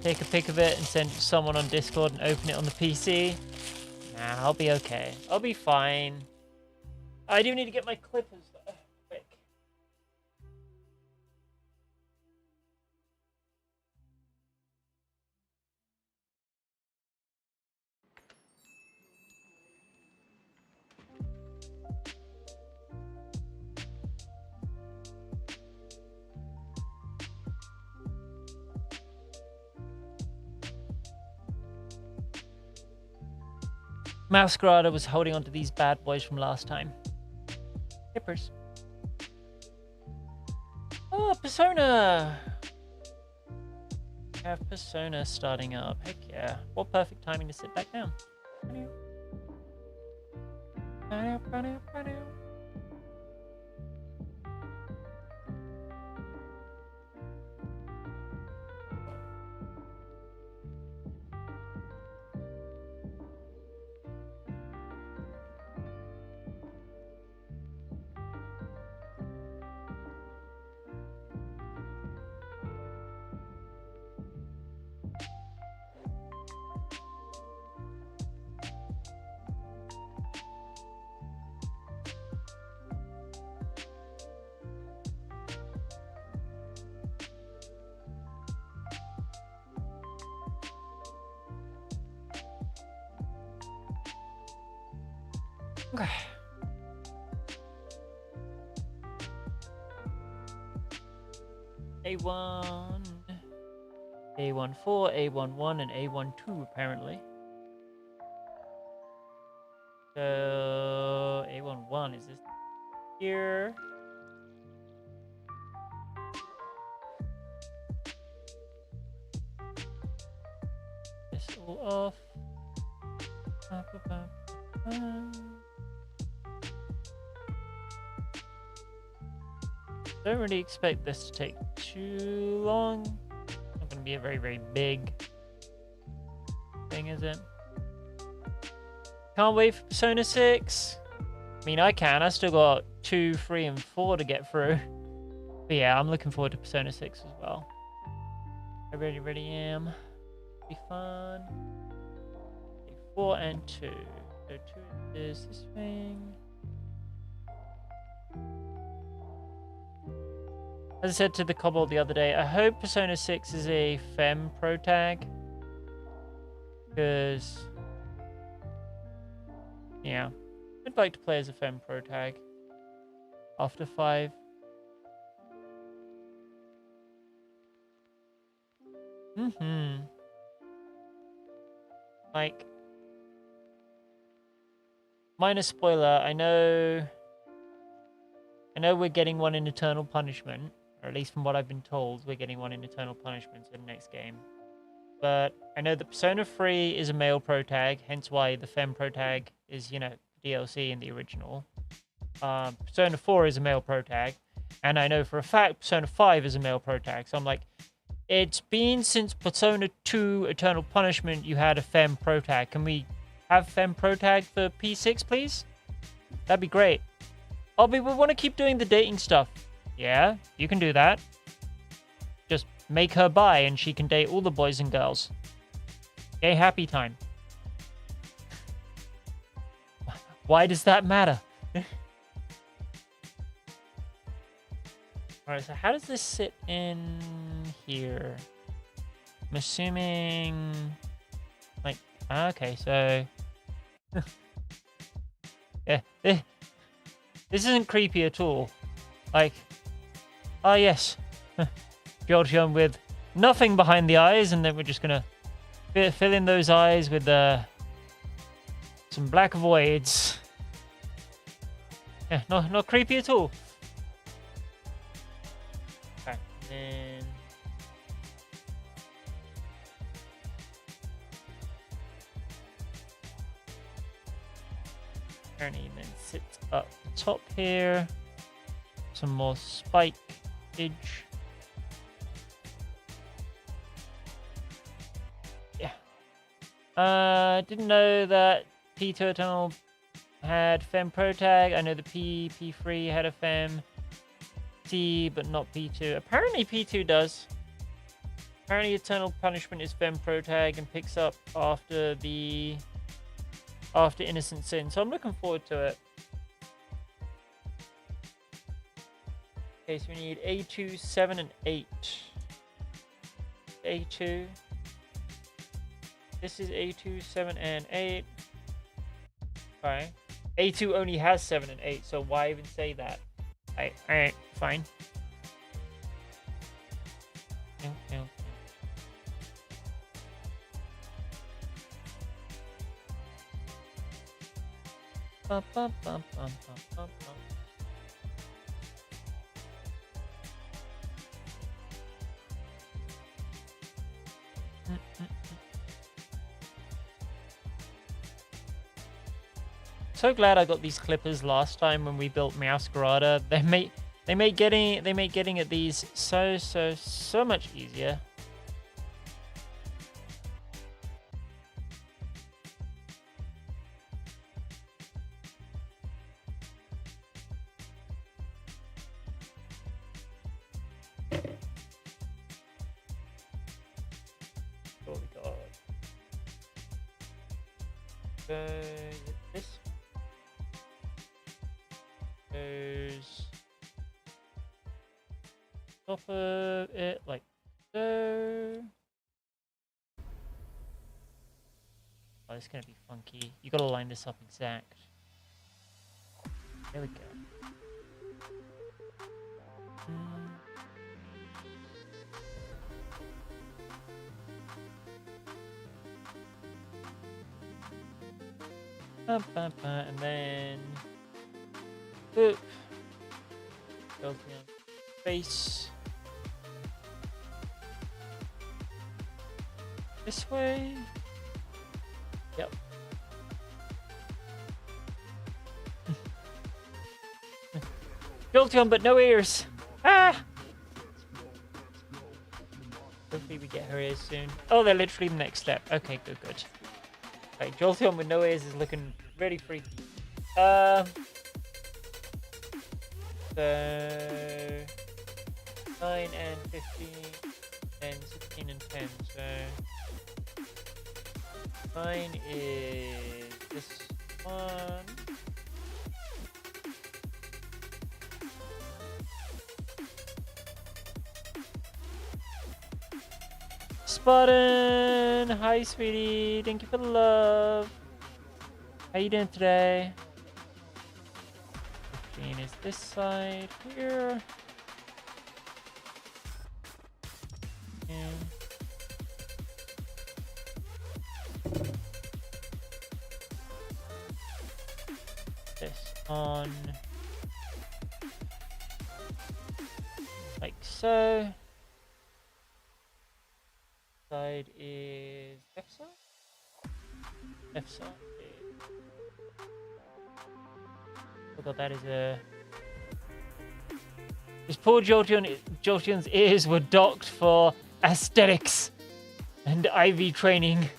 Take a pic of it and send it to someone on Discord and open it on the PC. Nah, I'll be okay. I'll be fine. I do need to get my clippers though. Quick. Masquerada was holding on to these bad boys from last time. Hippers. Oh, Persona! We have Persona starting up. Heck yeah. What perfect timing to sit back down. Okay. A1, A14, A11, and A12 apparently. So A11 is this here? This all off. Don't really expect this to take too long. Not going to be a very, very big thing, is it? Can't wait for Persona 6. I mean, I can. I still got 2, 3, and 4 to get through. But yeah, I'm looking forward to Persona 6 as well. I really, really am. Be fun. 4 and 2. So 2 is this thing. As I said to the kobold the other day, I hope Persona 6 is a femme protag. Because, yeah, I'd like to play as a femme protag after 5. Like, minor spoiler, I know we're getting one in Eternal Punishment, or at least from what I've been told, we're getting one in Eternal Punishment in the next game. But I know that Persona 3 is a male protag, hence why the femme protag is, you know, DLC in the original. Persona 4 is a male protag, and I know for a fact Persona 5 is a male protag, so I'm like, it's been since Persona 2 Eternal Punishment you had a femme protag. Can we have femme protag for P6, please? That'd be great. Oh, but we want to keep doing the dating stuff. Yeah, you can do that. Just make her bi and she can date all the boys and girls. Gay happy time. Why does that matter? Alright, so how does this sit in here? I'm assuming... like, okay, so... yeah, this isn't creepy at all. Like, ah yes, Georgian with nothing behind the eyes, and then we're just gonna fill in those eyes with some black voids. Yeah, not creepy at all. Okay, and then Ernie then sits up the top here. Some more spike edge. Yeah. Didn't know that P2 Eternal had femme protag. I know the P3 had a femme T, but not P2. Apparently P2 does. Apparently Eternal Punishment is femme protag and picks up after Innocent Sin. So I'm looking forward to it. Okay, so we need A2, 7, and 8. A2. This is A2, 7, and 8. Okay. A2 only has 7 and 8, so why even say that? Alright, fine. Okay. Bum, bum, bum, bum, bum, bum, bum. So glad I got these clippers last time when we built Meowscarada. They make getting at these so much easier. What we got? This goes top of it like so. Oh, it's gonna be funky. You gotta line this up exact. There we go. And then... Boop. Jolteon. Face. This way. Yep. Jolteon, but no ears. Ah! Hopefully we get her ears soon. Oh, they're literally the next step. Okay, good, good. Right, Jolteon with no ears is looking really freaky. So 9 and 15 and 16 and 10. So 9 is this one. Spartan! Hi, sweetie. Thank you for the love. How you doing today? 15 is this side here. And this on like so. Side is left side. Left side is... Oh god, that is a... His poor Jolteon's ears were docked for aesthetics and IV training.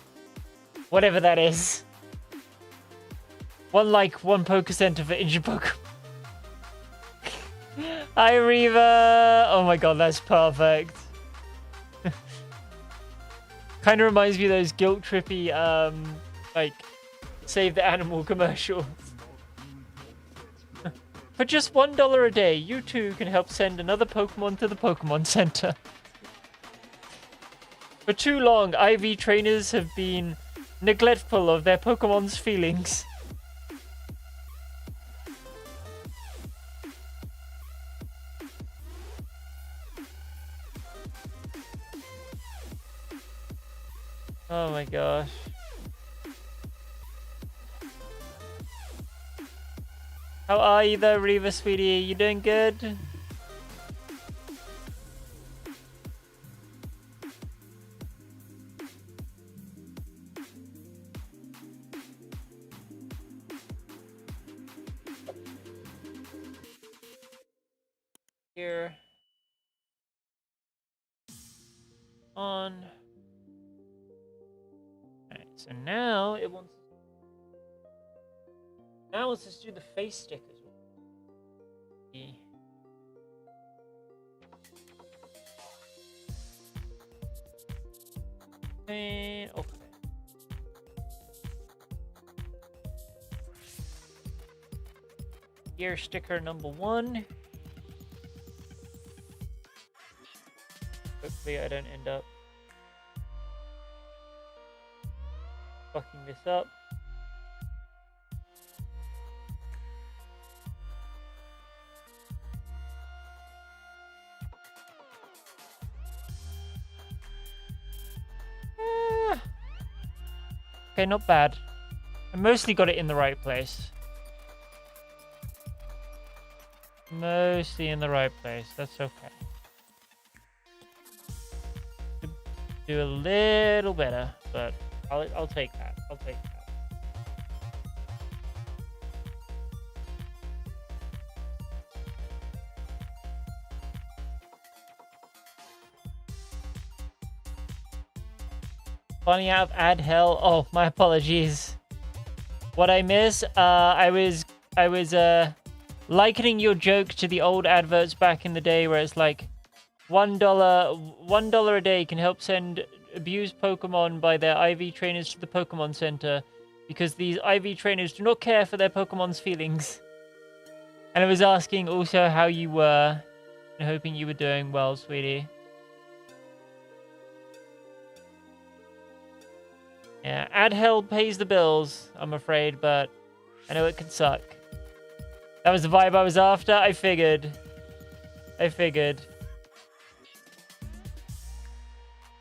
Whatever that is. One Poke Center for injured Pokemon. Hi, Reva! Oh my god, that's perfect. Kind of reminds me of those guilt trippy, like, save the animal commercials. For just $1 a day, you too can help send another Pokemon to the Pokemon Center. For too long, IV trainers have been neglectful of their Pokemon's feelings. Oh my gosh. How are you though, Reva, sweetie? You doing good? Here. On. Alright, so now it wants... Now let's just do the face stick as well. And okay. Ear sticker number 1. Hopefully I don't end up fucking this up. Okay, not bad. I mostly got it in the right place. Mostly in the right place. That's okay. Could do a little better, but I'll take that. I'll take that. Funny out of ad hell. Oh, my apologies. What I miss? I was likening your joke to the old adverts back in the day where it's like $1 a day can help send abused Pokemon by their IV trainers to the Pokemon Center because these IV trainers do not care for their Pokemon's feelings. And I was asking also how you were and hoping you were doing well, sweetie. Yeah, ad hell pays the bills, I'm afraid, but I know it can suck. That was the vibe I was after. I figured.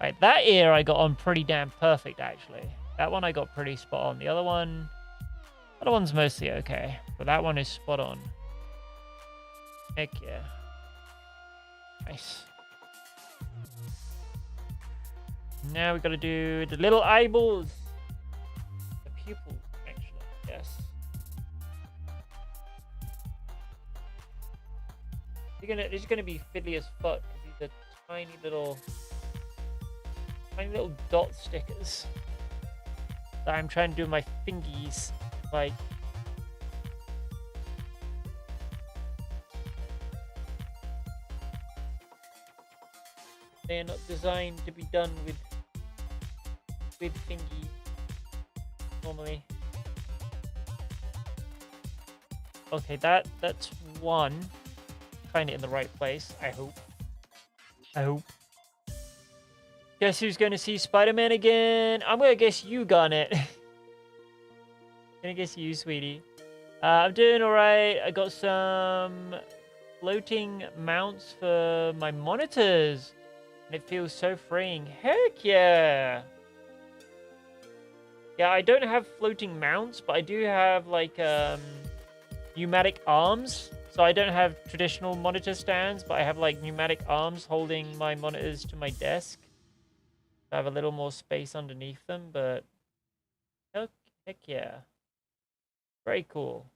Right, that ear I got on pretty damn perfect, actually. That one I got pretty spot on. The other one, Other one's mostly okay, but that one is spot on. Heck yeah. Nice. Now we gotta do the little eyeballs. The pupils, actually. Yes. These are gonna be fiddly as fuck because these are tiny little dot stickers that I'm trying to do my fingies. Like, they're not designed to be done with fingy normally. Okay, that's one. Find it in the right place. I hope. Guess who's going to see Spider-Man again? I'm gonna guess you, Garnet. Gonna guess you, sweetie. I'm doing all right. I got some floating mounts for my monitors, and it feels so freeing. Heck yeah! Yeah, I don't have floating mounts, but I do have like pneumatic arms. So I don't have traditional monitor stands, but I have like pneumatic arms holding my monitors to my desk. I have a little more space underneath them, but heck yeah. Very cool.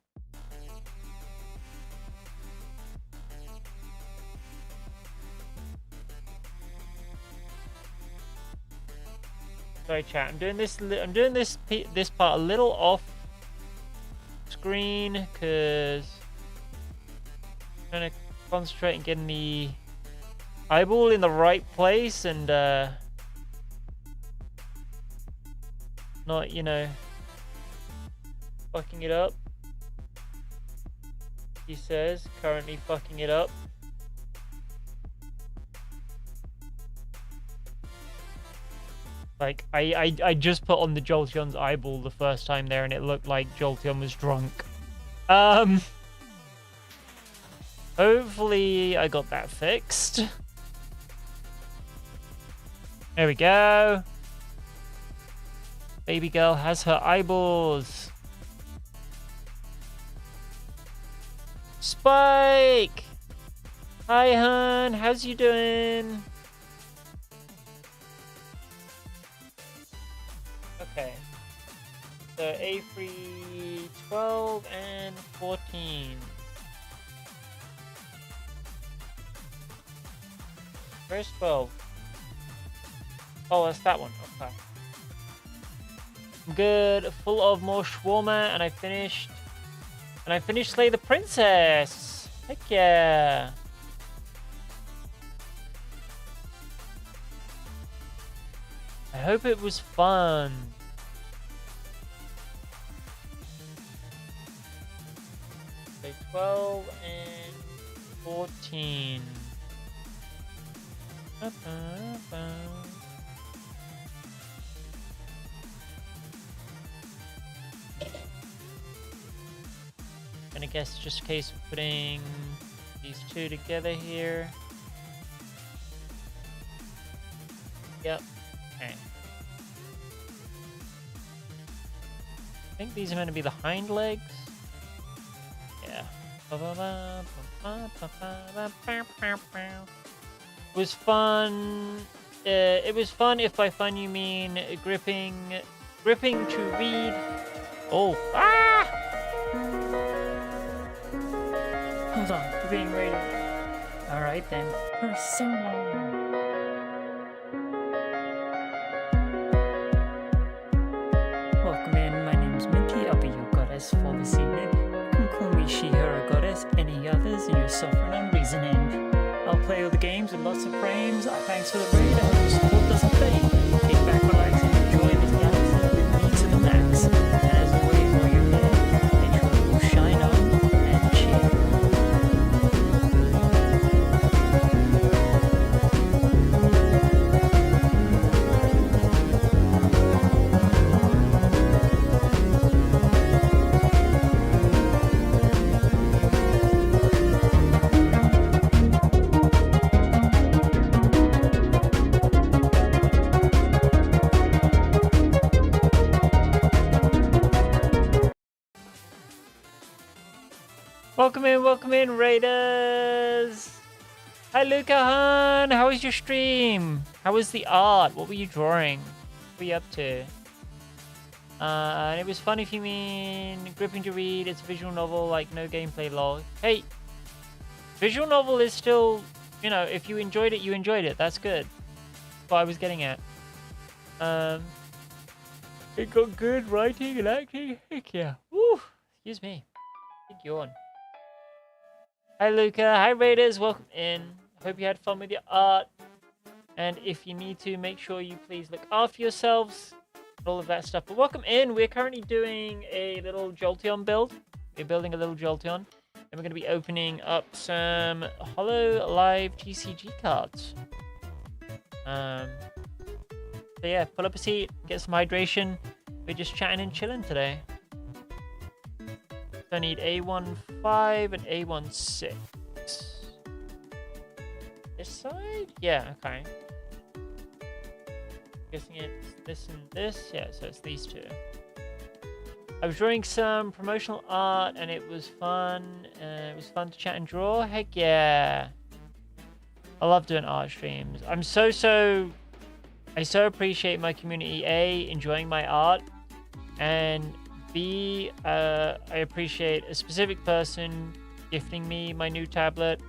Sorry, chat. I'm doing this part a little off screen because I'm trying to concentrate on getting the eyeball in the right place and not, you know, fucking it up. He says, currently fucking it up. Like, I just put on the Jolteon's eyeball the first time there and it looked like Jolteon was drunk. Hopefully I got that fixed. There we go. Baby girl has her eyeballs. Spike! Hi, hun. How's you doing? Okay. So A3, 12 and 14. Where's 12? Oh, that's that one. Okay. Good. Full of more shawarma, and I finished Slay the Princess. Heck yeah. I hope it was fun. So 12 and 14. And I guess just in case of putting these two together here. Yep. Okay. I think these are going to be the hind legs. Yeah. It was fun. It was fun if by fun you mean gripping to read. Oh. Ah! Hold on, we're being raided. Alright then. Persona. Welcome in, my name's Minty. I'll be your goddess for this evening. You can call me she, her, or goddess. Any others, and you're suffering and reasoning. I'll play all the games with lots of frames. Thanks for the raid. I hope your support doesn't fade. Kick back, relax, and enjoy this galaxy with me to the max. And as always, while you're here, make sure you shine on and cheer. welcome in, Raiders. Hi, Luca Han. How was your stream? How was the art? What were you drawing? What were you up to? And it was fun if you mean gripping to read. It's a visual novel, like no gameplay log. Hey, visual novel is still, you know, if you enjoyed it, you enjoyed it. That's good. That's what I was getting at. It got good writing and acting. Heck yeah. Woo! Excuse me. Big yawn. Hi, Luca. Hi, Raiders. Welcome in. Hope you had fun with your art. And if you need to, make sure you please look after yourselves. All of that stuff. But welcome in. We're currently doing a little Jolteon build. We're building a little Jolteon. And we're going to be opening up some Holo Live TCG cards. So yeah, pull up a seat, get some hydration. We're just chatting and chilling today. So I need A15 and A16. This side? Yeah, okay. Guessing it's this and this. Yeah, so it's these two. I was drawing some promotional art and it was fun. It was fun to chat and draw. Heck yeah. I love doing art streams. I so appreciate my community, A, enjoying my art, and B, I appreciate a specific person gifting me my new tablet,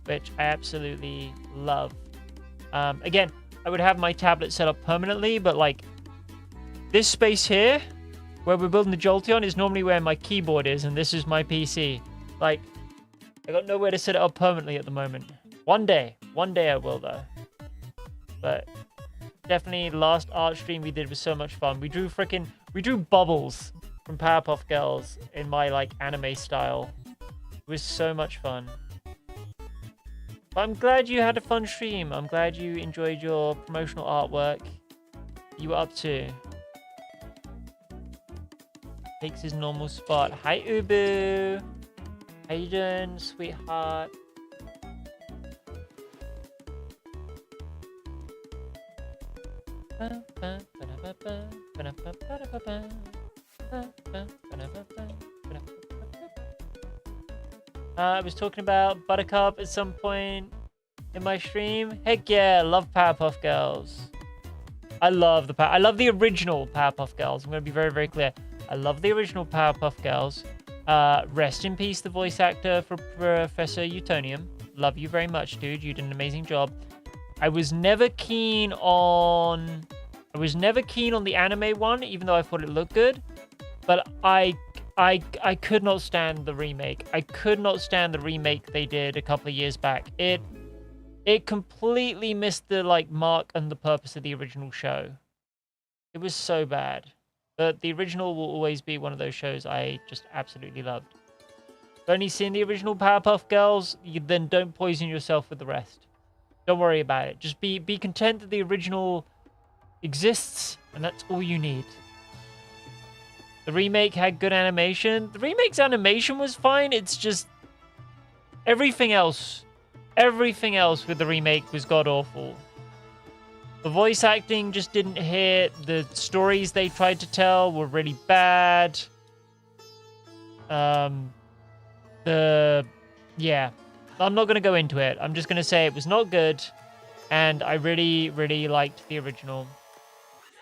which I absolutely love. Again, I would have my tablet set up permanently, but like this space here, where we're building the Jolteon, is normally where my keyboard is, and this is my PC. Like, I got nowhere to set it up permanently at the moment. One day I will though. But definitely the last art stream we did was so much fun. We drew bubbles from Powerpuff Girls in my like anime style. It was so much fun. But I'm glad you had a fun stream. I'm glad you enjoyed your promotional artwork. You were up to. Takes his normal spot. Hi Ubu. How you doing, sweetheart? I was talking about Buttercup at some point in my stream. Heck yeah, love Powerpuff Girls. I love the original Powerpuff Girls. I'm going to be very, very clear. I love the original Powerpuff Girls. Rest in peace, the voice actor for Professor Utonium. Love you very much, dude. You did an amazing job. I was never keen on the anime one, even though I thought it looked good. But I could not stand the remake. I could not stand the remake they did a couple of years back. It completely missed the like mark and the purpose of the original show. It was so bad. But the original will always be one of those shows I just absolutely loved. If only seen the original Powerpuff Girls, then don't poison yourself with the rest. Don't worry about it. Just be content that the original exists, and that's all you need. The remake had good animation. The remake's animation was fine. It's just everything else with the remake was god-awful. The voice acting just didn't hit. The stories they tried to tell were really bad. Yeah. I'm not going to go into it. I'm just going to say it was not good. And I really, really liked the original.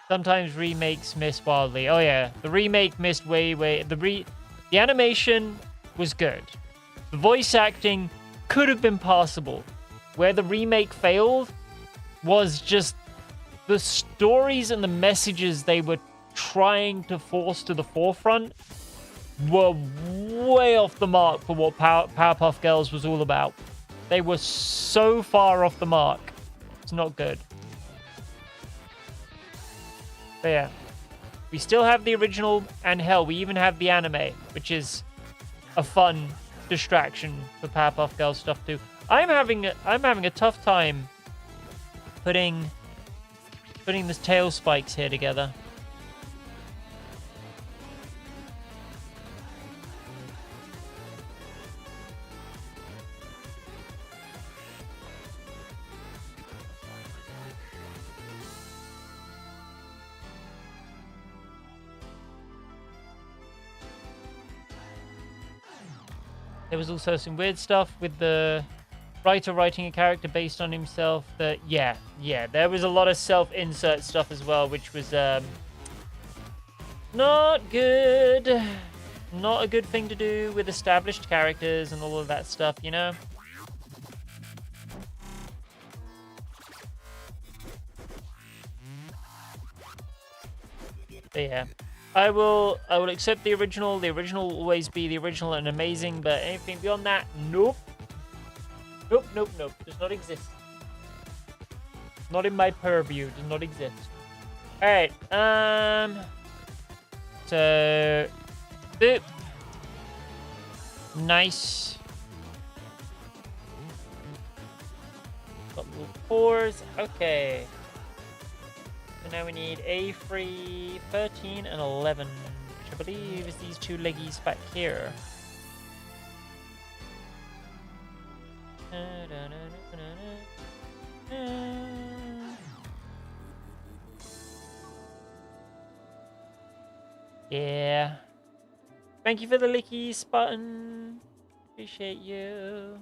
Sometimes remakes miss wildly. Oh yeah, the remake missed way. The animation was good. The voice acting could have been passable. Where the remake failed was just the stories and the messages they were trying to force to the forefront were way off the mark for what Powerpuff Girls was all about. They were so far off the mark. It's not good. But yeah, we still have the original, and hell, we even have the anime, which is a fun distraction for Powerpuff Girls stuff too. I'm having a tough time putting this tail spikes here together. There was also some weird stuff with the writer writing a character based on himself. That yeah, there was a lot of self-insert stuff as well, which was not good. Not a good thing to do with established characters and all of that stuff, you know? But yeah. I will accept the original. The original will always be the original and amazing, but anything beyond that, nope. Nope. Does not exist. Not in my purview. Does not exist. Alright, so boop. Nice. Got little fours. Okay. So now we need A3, 13, and 11, which I believe is these two leggies back here. Yeah. Thank you for the lickies button. Appreciate you.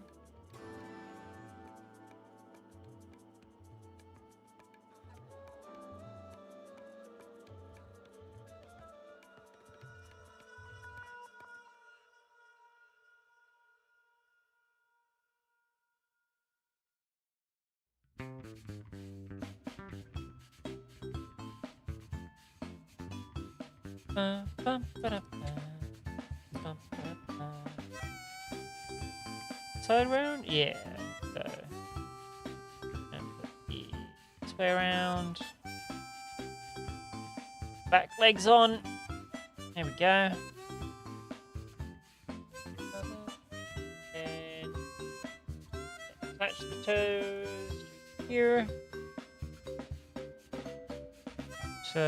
Side round? Yeah. So, and put this way around. Back legs on. There we go. And attach the toes here. So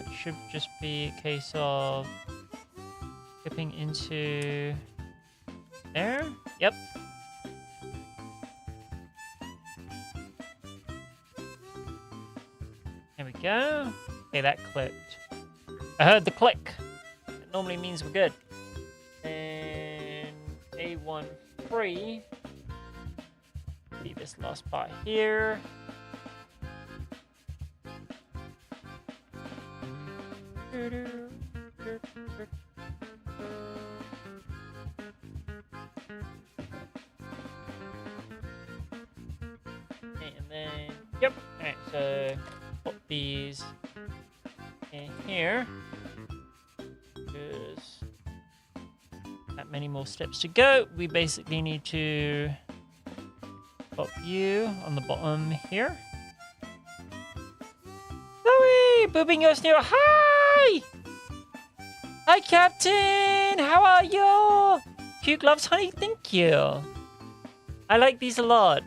it should just be a case of dipping into there. Yep. There we go. Okay, that clicked. I heard the click. It normally means we're good. And A1 free. Leave this last part here. And then, yep. Alright, so put these in here. Just that many more steps to go. We basically need to pop you on the bottom here. Chloe! Booping your sneer. Hi! Hi, Captain! How are you? Cute gloves, honey? Thank you. I like these a lot.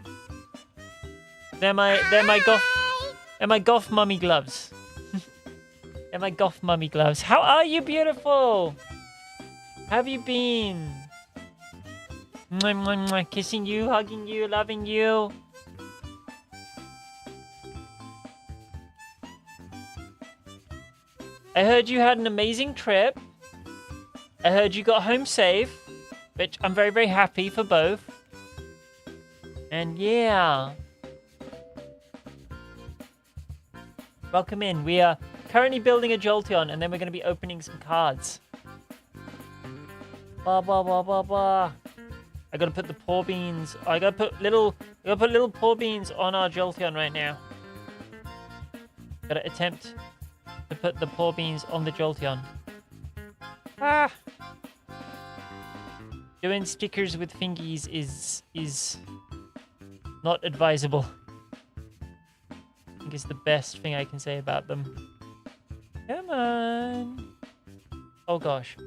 They're my goth mummy gloves. They're my goth mummy gloves. How are you, beautiful? How have you been? Mwah, mwah, mwah. Kissing you, hugging you, loving you. I heard you had an amazing trip. I heard you got home safe, which I'm very, very happy for both. And yeah. Welcome in. We are currently building a Jolteon, and then we're going to be opening some cards. Blah, blah, blah, blah, blah. I gotta put the paw beans. I gotta put little paw beans on our Jolteon right now. Gotta attempt to put the paw beans on the Jolteon. Ah! Doing stickers with fingies is not advisable. I think it's the best thing I can say about them. Come on! Oh gosh,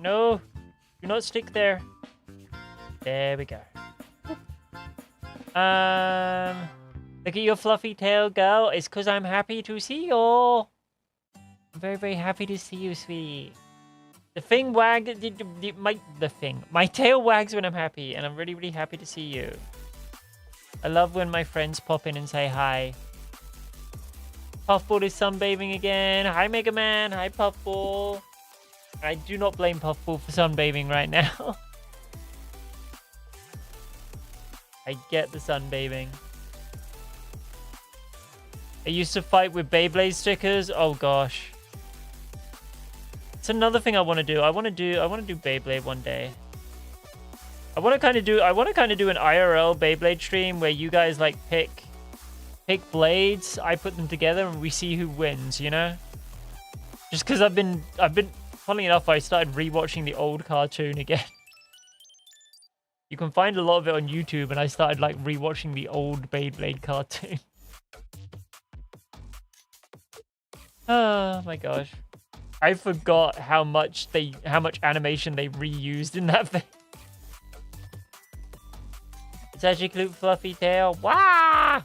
no! Do not stick there. There we go. Look at your fluffy tail go. It's because I'm happy to see you. I'm very, very happy to see you, sweetie. The thing my tail wags when I'm happy, and I'm really, really happy to see you. I love when my friends pop in and say hi. Puffball is sunbathing again. Hi, Mega Man. Hi, Puffball. I do not blame Puffball for sunbathing right now. I get the sunbathing. I used to fight with Beyblade stickers. Oh gosh. It's another thing I want to do. I want to do Beyblade one day. I want to kind of do an IRL Beyblade stream where you guys like pick blades, I put them together and we see who wins, you know? Just cuz I've been funnily enough, I started rewatching the old cartoon again. You can find a lot of it on YouTube, and I started like rewatching the old Beyblade cartoon. Oh my gosh. I forgot how much animation they reused in that thing. Such a cute fluffy tail. Wah!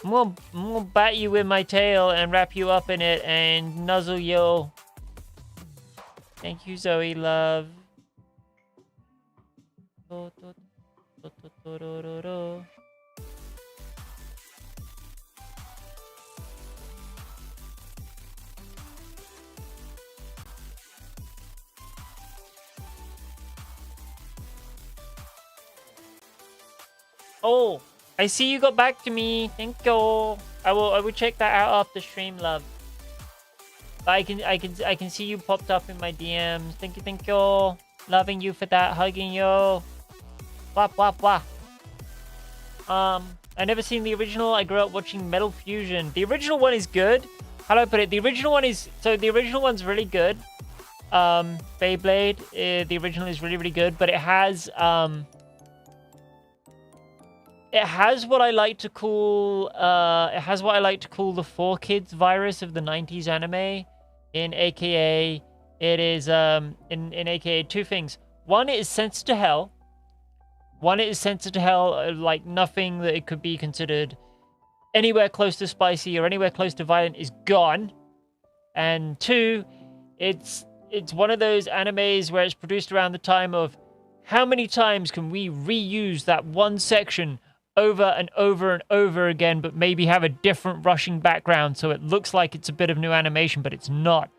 I'm gonna bat you with my tail and wrap you up in it and nuzzle you. Thank you, Zoe, love. Oh, I see you got back to me. Thank you. I will check that out after stream, love. I can see you popped up in my DMs. Thank you. Loving you for that. Hugging you. Wah, wah, wah. I never seen the original. I grew up watching Metal Fusion. The original one is good. How do I put it? The original one's really good. Beyblade, the original is really, really good, but it has what I like to call the 4Kids virus of the 90s anime. In AKA, it is in AKA two things. One, it is censored to hell. Like nothing that it could be considered anywhere close to spicy or anywhere close to violent is gone. And two, it's one of those animes where it's produced around the time of how many times can we reuse that one section over and over and over again, but maybe have a different rushing background so it looks like it's a bit of new animation, but it's not.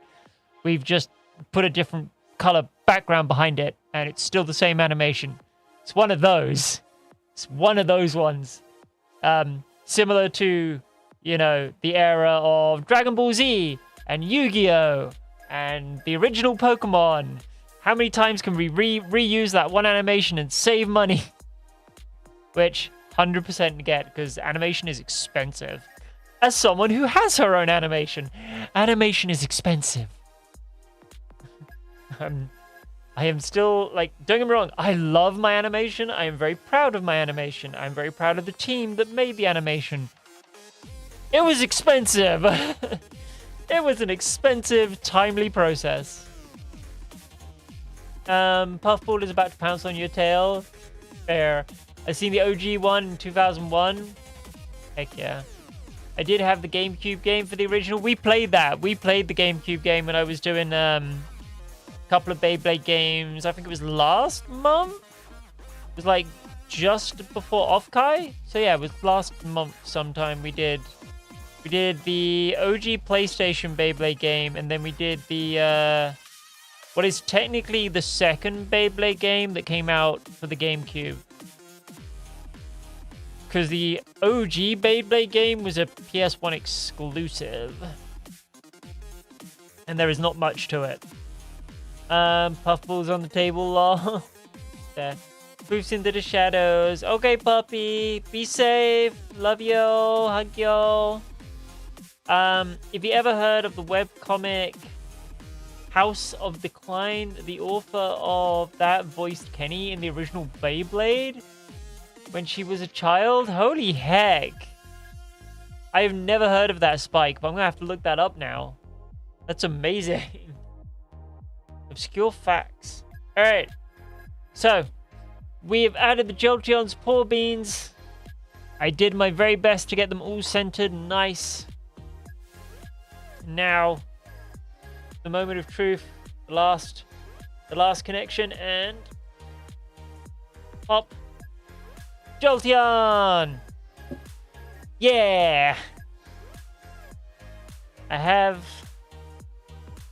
We've just put a different color background behind it, and it's still the same animation. It's one of those. It's one of those ones. Similar to, you know, the era of Dragon Ball Z and Yu-Gi-Oh! And the original Pokemon. How many times can we reuse that one animation and save money? Which 100% get, because animation is expensive. As someone who has her own animation is expensive. I am still, like, don't get me wrong, I love my animation. I am very proud of my animation. I'm very proud of the team that made the animation. It was expensive. It was an expensive, timely process. Puffball is about to pounce on your tail. Fair. I seen the OG one in 2001. Heck yeah. I did have the GameCube game for the original. We played that. We played the GameCube game when I was doing a couple of Beyblade games. I think it was last month. It was like just before Offkai. So yeah, it was last month sometime we did the OG PlayStation Beyblade game, and then we did the what is technically the second Beyblade game that came out for the GameCube. Because the OG Beyblade game was a PS1 exclusive. And there is not much to it. Puffball's on the table, lol. There. Moves into the shadows. Okay, puppy. Be safe. Love you. Hug you. If you ever heard of the webcomic House of Decline, the author of that voiced Kenny in the original Beyblade when she was a child. Holy heck. I have never heard of that, Spike, but I'm going to have to look that up now. That's amazing. Obscure facts. Alright. So, we have added the Jolteon's paw beans. I did my very best to get them all centered and nice. Now, the moment of truth. The last connection, and pop. Jolteon! Yeah!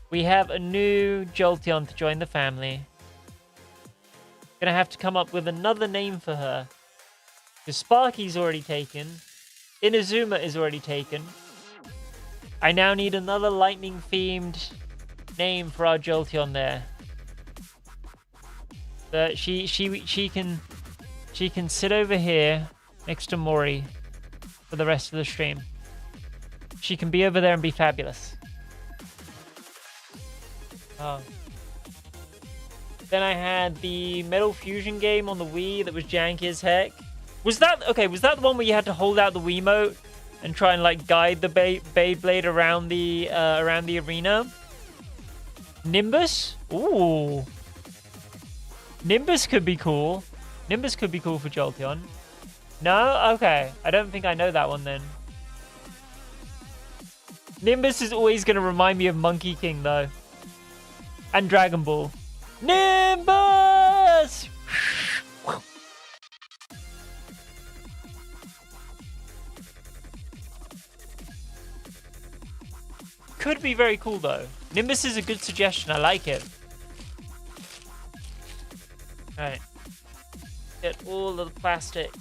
We have a new Jolteon to join the family. Gonna have to come up with another name for her. The Sparky's already taken. Inazuma is already taken. I now need another lightning-themed name for our Jolteon there. But she can sit over here next to Mori for the rest of the stream. She can be over there and be fabulous. Oh. Then I had the Metal Fusion game on the Wii that was janky as heck. Was that the one where you had to hold out the Wiimote and try and like guide the Beyblade around the arena? Nimbus? Ooh. Nimbus could be cool. Nimbus could be cool for Jolteon. No? Okay. I don't think I know that one then. Nimbus is always going to remind me of Monkey King though. And Dragon Ball. Nimbus! Could be very cool though. Nimbus is a good suggestion. I like it. Alright. Get all of the plastic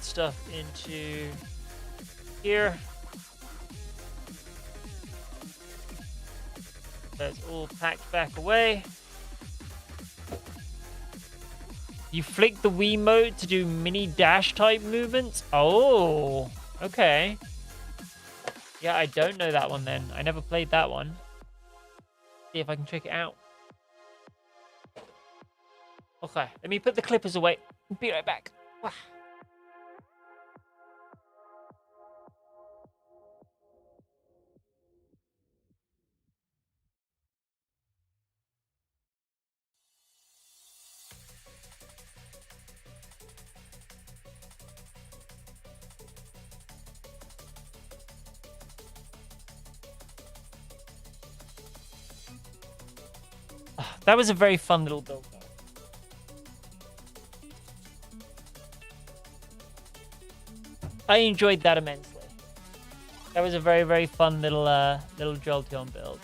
stuff into here. That's all packed back away. You flick the Wiimote to do mini dash type movements? Oh, okay. Yeah, I don't know that one then. I never played that one. See if I can check it out. Okay, let me put the clippers away. Be right back. Wah. That was a very fun little build, though. I enjoyed that immensely. That was a very, very fun little Jolteon build.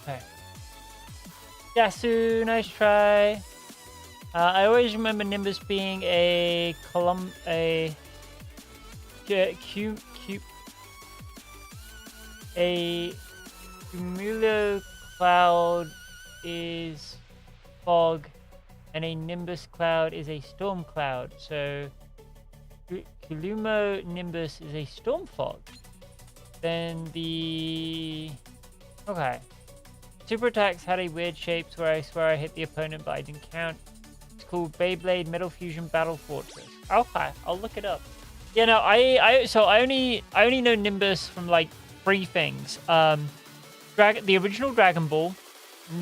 Okay. Yasu, nice try. I always remember Nimbus being a cumulo cloud is fog, and a Nimbus cloud is a storm cloud. So Cumulo Nimbus is a storm fog. Then the okay. Super attacks had a weird shapes where I swear I hit the opponent but I didn't count. It's called Beyblade Metal Fusion Battle Fortress. Okay, I'll look it up. Yeah, no, I only know Nimbus from like 3 things. The original Dragon Ball.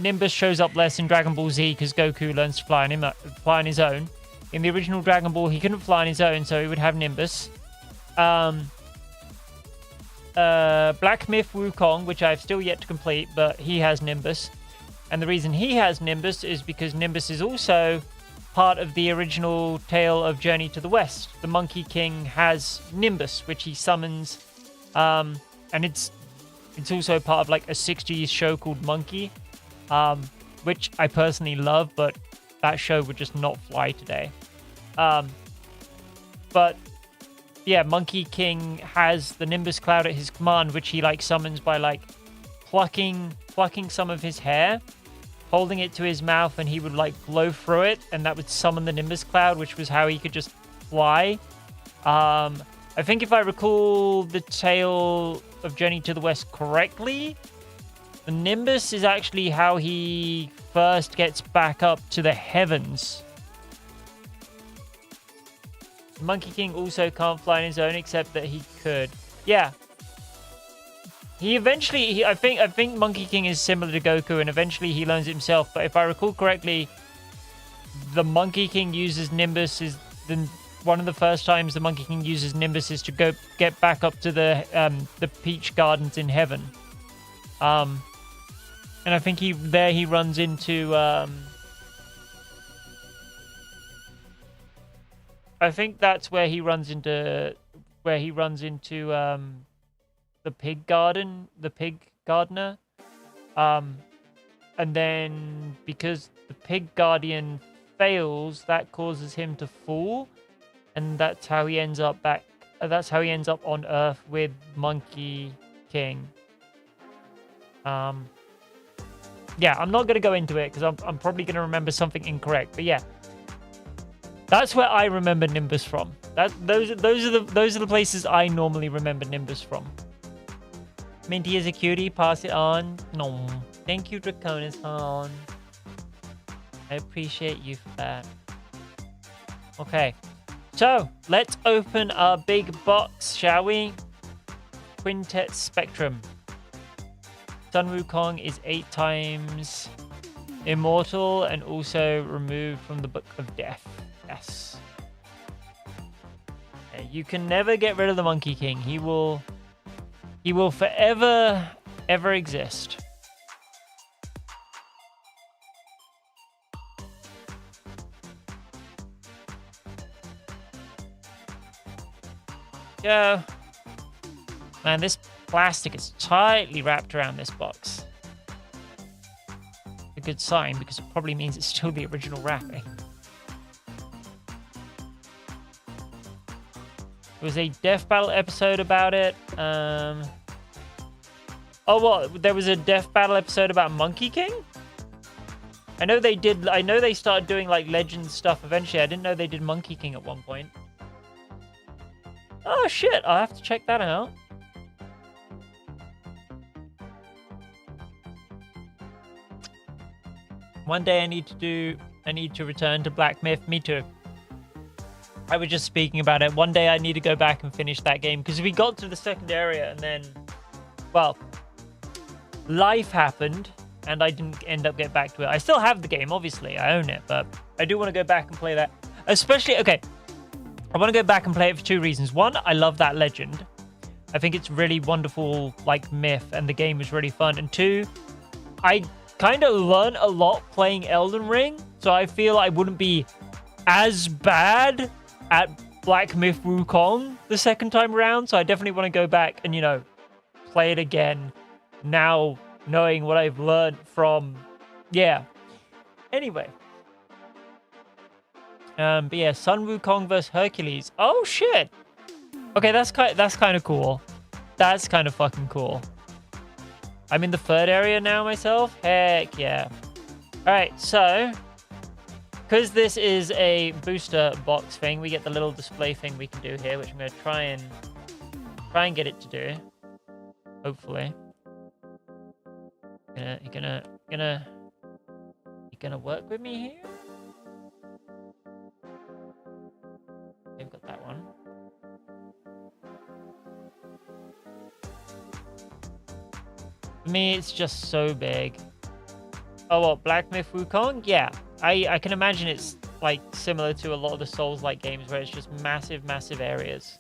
Nimbus shows up less in Dragon Ball Z because Goku learns to fly on his own. In the original Dragon Ball, he couldn't fly on his own, so he would have Nimbus. Black Myth Wukong, which I've still yet to complete, but he has Nimbus. And the reason he has Nimbus is because Nimbus is also part of the original tale of Journey to the West. The Monkey King has Nimbus, which he summons, and it's also part of like a 60s show called Monkey, which I personally love, but that show would just not fly today. But yeah, Monkey King has the Nimbus Cloud at his command, which he like summons by like plucking some of his hair, holding it to his mouth, and he would like blow through it, and that would summon the Nimbus Cloud, which was how he could just fly. I think if I recall the tale of Journey to the West correctly, the Nimbus is actually how he first gets back up to the heavens. Monkey King also can't fly on his own, except that he could. Yeah. He eventually, I think Monkey King is similar to Goku, and eventually he learns it himself. But if I recall correctly, the Monkey King uses Nimbus is one of the first times the Monkey King uses Nimbus is to go get back up to the Peach Gardens in heaven. And I think he runs into I think that's where he runs into the pig gardener. And then because the pig guardian fails, that causes him to fall, and that's how he ends up on Earth with Monkey King. Yeah, I'm not going to go into it because I'm probably going to remember something incorrect. But yeah, that's where I remember Nimbus from. Those are the places I normally remember Nimbus from. Minty is a cutie. Pass it on. No, thank you, Draconis Han. I appreciate you for that. Okay, so let's open our big box, shall we? Quintet Spectrum. Sun Wukong is 8 times immortal and also removed from the Book of Death. Yes. You can never get rid of the Monkey King. He will forever ever exist. Go. Man, this plastic is tightly wrapped around this box. A good sign, because it probably means it's still the original wrapping. There was a Death Battle episode about it. Oh, what? There was a Death Battle episode about Monkey King? I know they did. I know they started doing like Legends stuff eventually. I didn't know they did Monkey King at one point. Oh shit! I'll have to check that out. One day I need to return to Black Myth. Me too. I was just speaking about it. One day I need to go back and finish that game because we got to the second area and then, well, life happened and I didn't end up getting back to it. I still have the game, obviously. I own it, but I do want to go back and play that. Especially, okay, I want to go back and play it for 2 reasons. One, I love that legend. I think it's really wonderful, like, myth, and the game is really fun. And 2, I kind of learned a lot playing Elden Ring, so I feel I wouldn't be as bad at Black Myth Wukong the second time around. So I definitely want to go back and, you know, play it again now, knowing what I've learned from, yeah. Anyway. But yeah, Sun Wukong versus Hercules. Oh shit. Okay, that's kind of cool. That's kind of fucking cool. I'm in the 3rd area now myself. Heck yeah. All right, so because this is a booster box thing, we get the little display thing we can do here, which I'm going to try and get it to do. Hopefully. You gonna work with me here? We've got that one. For me, it's just so big. Oh, what? Black Myth Wukong? Yeah. I can imagine it's like similar to a lot of the Souls-like games where it's just massive, massive areas.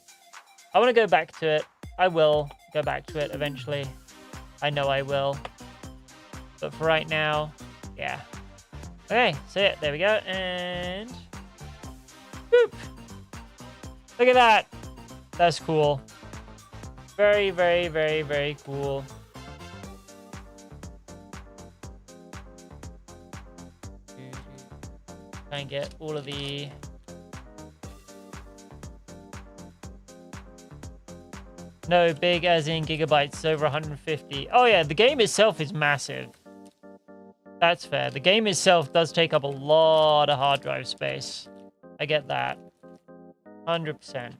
I want to go back to it. I will go back to it eventually. I know I will. But for right now, yeah. Okay, so yeah, there we go. And boop. Look at that. That's cool. Very, very, very, very cool. Try and get all of the... No, big as in gigabytes, over 150. Oh yeah, the game itself is massive. That's fair. The game itself does take up a lot of hard drive space. I get that. 100%.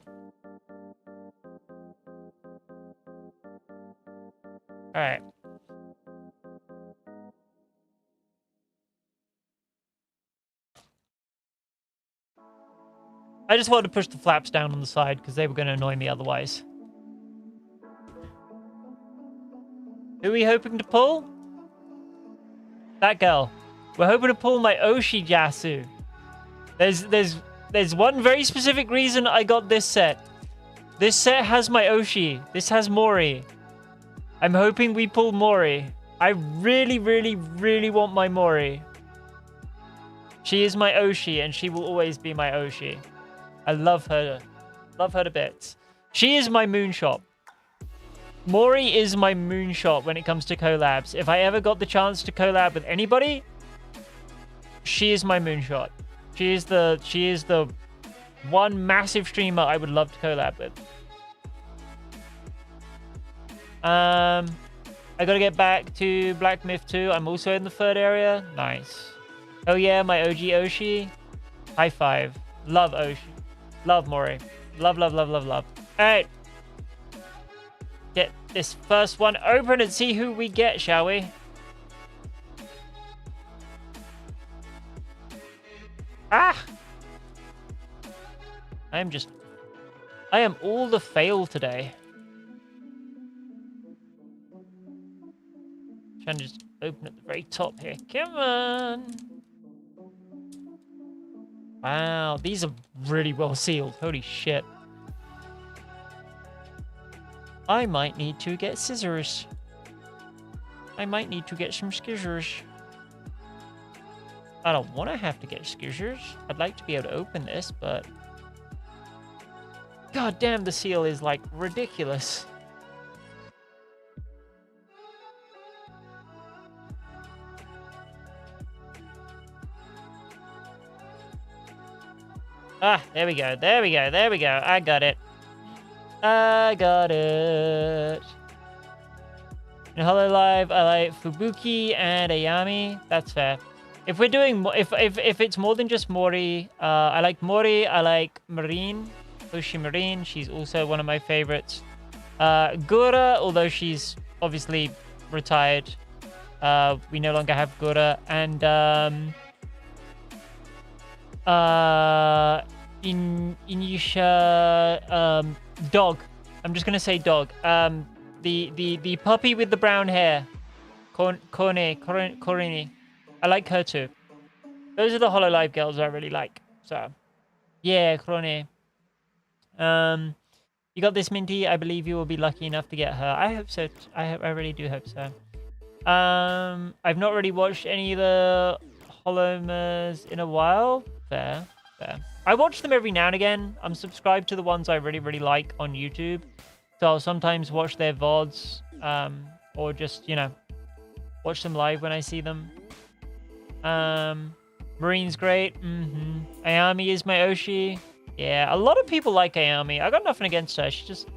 Alright. I just wanted to push the flaps down on the side because they were going to annoy me otherwise. Who are we hoping to pull? That girl. We're hoping to pull my Oshi Jasu. There's one very specific reason I got this set. This set has my Oshi. This has Mori. I'm hoping we pull Mori. I really, really, really want my Mori. She is my Oshi, and she will always be my Oshi. I love her. Love her to bits. She is my moonshot. Mori is my moonshot when it comes to collabs. If I ever got the chance to collab with anybody, she is my moonshot. She is the one massive streamer I would love to collab with. I gotta get back to Black Myth 2. I'm also in the third area. Nice. Oh yeah, my OG Oshi. High five. Love Oshi. Love Mori. Love, love, love, love, love. Alright. Get this first one open and see who we get, shall we? Ah! I am all the fail today. Trying to just open at the very top here. Come on! Wow, these are really well sealed. Holy shit. I might need to get scissors. I might need to get some scissors. I don't want to have to get scissors. I'd like to be able to open this, but... God damn, the seal is, like, ridiculous. Ah, there we go. There we go. There we go. I got it. I got it. In Hololive, I like Fubuki and Ayami. That's fair. If we're doing, if it's more than just Mori, I like Mori. I like Marine, Oshi Marine. She's also one of my favorites. Gura, although she's obviously retired, we no longer have Gura. And Inisha, dog. I'm just gonna say dog. The puppy with the brown hair, Korini. I like her too. Those are the Hololive girls I really like. So, yeah, Krone. You got this, Minty. I believe you will be lucky enough to get her. I hope so. I really do hope so. I've not really watched any of the Holomers in a while. Fair. I watch them every now and again. I'm subscribed to the ones I really, really like on YouTube. So I'll sometimes watch their VODs, or just, you know, watch them live when I see them. Marine's great. Ayami is my Oshi. Yeah, a lot of people like Ayami. I got nothing against her. She's just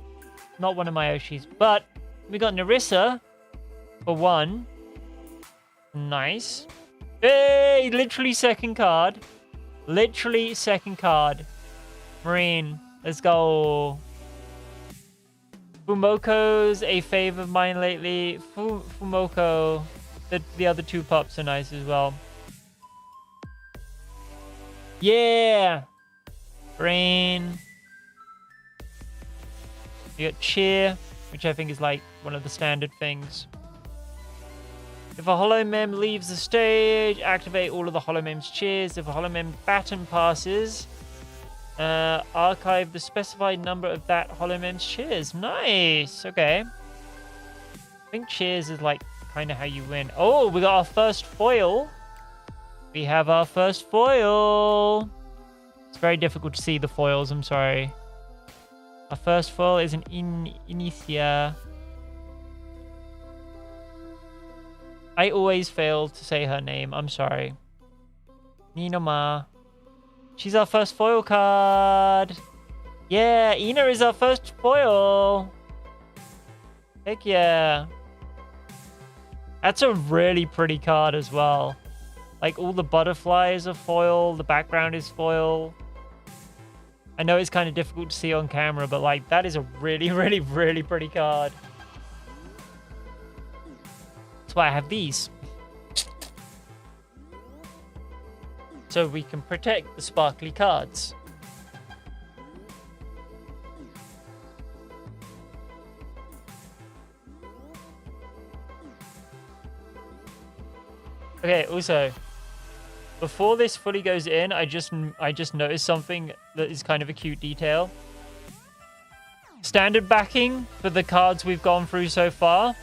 not one of my Oshis. But we got Narissa for one. Nice. Hey, literally second card. Literally second card. Marine. Let's go. Fumoko's a fave of mine lately. Fumoko. The other two pups are nice as well. Yeah. Brain. You got cheer, which I think is like one of the standard things. If a Holomem leaves the stage, activate all of the Holomem's cheers. If a Holomem baton passes, archive the specified number of that Holomem's cheers. Nice. Okay. I think cheers is like kind of how you win. Oh, we got our first foil. We have our first foil. It's very difficult to see the foils. I'm sorry. Our first foil is an Inicia. I always fail to say her name. I'm sorry. Ninoma. She's our first foil card. Yeah, Ina is our first foil. Heck yeah. That's a really pretty card as well. Like all the butterflies are foil. The background is foil. I know it's kind of difficult to see on camera, but like that is a really, really, really pretty card. That's why I have these. So we can protect the sparkly cards. Okay, also, before this fully goes in, I just noticed something that is kind of a cute detail. Standard backing for the cards we've gone through so far.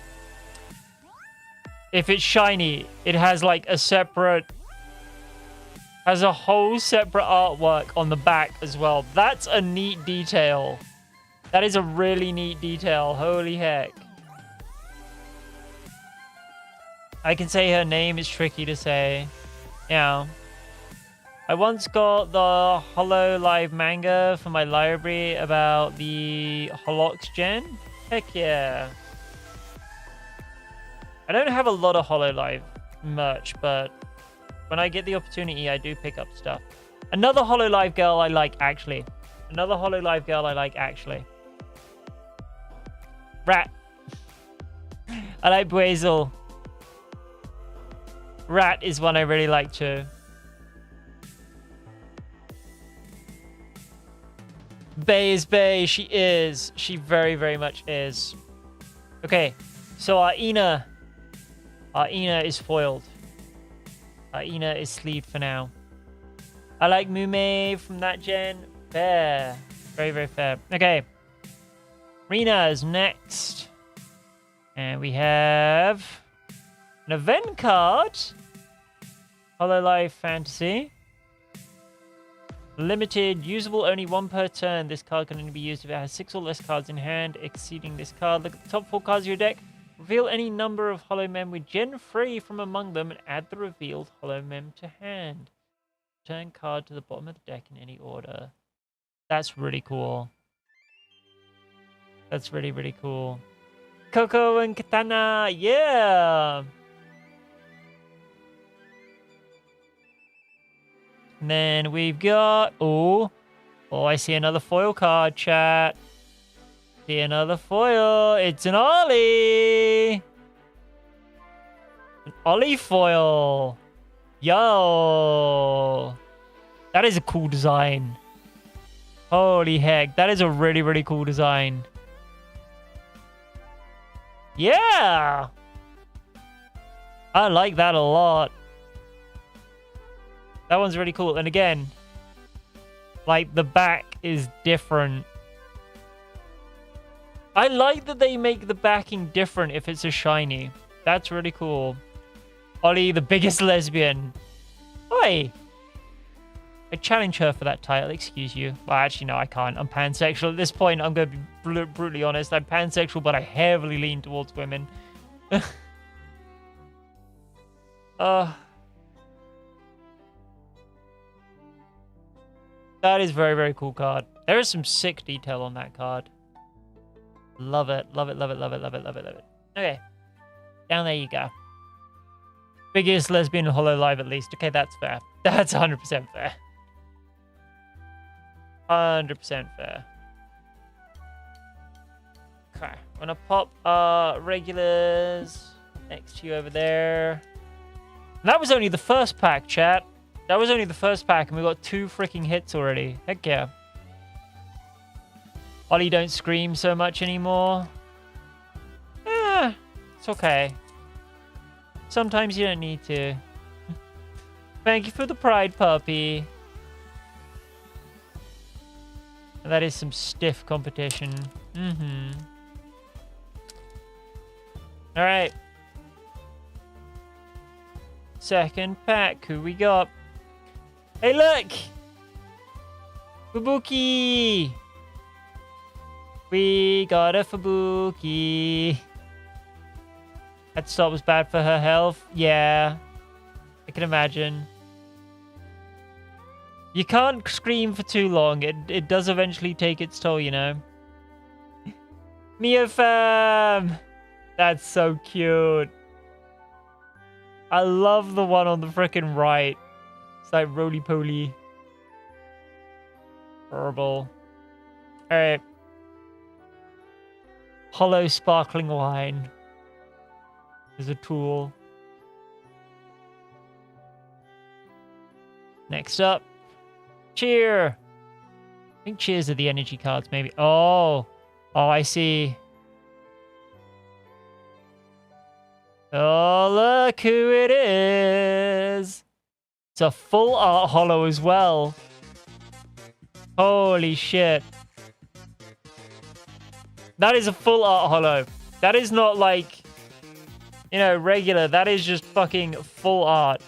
If it's shiny, it has like a separate, has a whole separate artwork on the back as well. That's a neat detail. That is a really neat detail. Holy heck. I can say her name is tricky to say. Yeah. I once got the Hololive manga for my library about the Holox gen. Heck yeah. I don't have a lot of Hololive merch, but when I get the opportunity, I do pick up stuff. Another Hololive girl I like, actually. Another Hololive girl I like, actually. Rat. I like Basil. Rat is one I really like too. Bay is Bay. She is. She very, very much is. Okay. So our Ina is foiled. Our Ina is sleeved for now. I like Mume from that gen. Fair. Very, very fair. Okay. Rina is next. And we have an event card. Hololive Fantasy. Limited, usable only one per turn. This card can only be used if it has 6 or less cards in hand, exceeding this card. Look at the top 4 cards of your deck. Reveal any number of Hollow Mem with Gen 3 from among them and add the revealed Hollow Mem to hand. Turn card to the bottom of the deck in any order. That's really cool. That's really, really cool. Coco and Katana, yeah! And then we've got... Oh, I see another foil card, chat. See another foil. It's an Ollie. An Ollie foil. Yo. That is a cool design. Holy heck. That is a really, really cool design. Yeah. I like that a lot. That one's really cool. And again, like the back is different. I like that they make the backing different if it's a shiny. That's really cool. Ollie, the biggest lesbian. Oi! I challenge her for that title, excuse you. Well, actually, no, I can't. I'm pansexual. At this point, I'm going to be brutally honest. I'm pansexual, but I heavily lean towards women. That is very, very cool card. There is some sick detail on that card. Love it. Love it, love it, love it, love it, love it, love it. Okay. Down there you go. Biggest lesbian Hololive at least. Okay, that's fair. That's 100% fair. 100% fair. Okay. I'm gonna pop regulars next to you over there. And that was only the first pack, chat. That was only the first pack, and we got 2 freaking hits already. Heck yeah. Ollie don't scream so much anymore. Eh, it's okay. Sometimes you don't need to. Thank you for the pride, puppy. That is some stiff competition. Mm-hmm. Alright. Second pack. Who we got? Hey, look! Fubuki! We got a Fubuki. That stop was bad for her health. Yeah. I can imagine. You can't scream for too long. It does eventually take its toll, you know. Mia fam! That's so cute. I love the one on the frickin' right. It's like roly-poly. Herbal. Alright. Hollow sparkling wine. Is a tool. Next up. Cheer. I think cheers are the energy cards, maybe. Oh. Oh, I see. Oh, look who it is. It's a full art hollow as well. Holy shit. That is a full art hollow. That is not like, you know, regular. That is just fucking full art.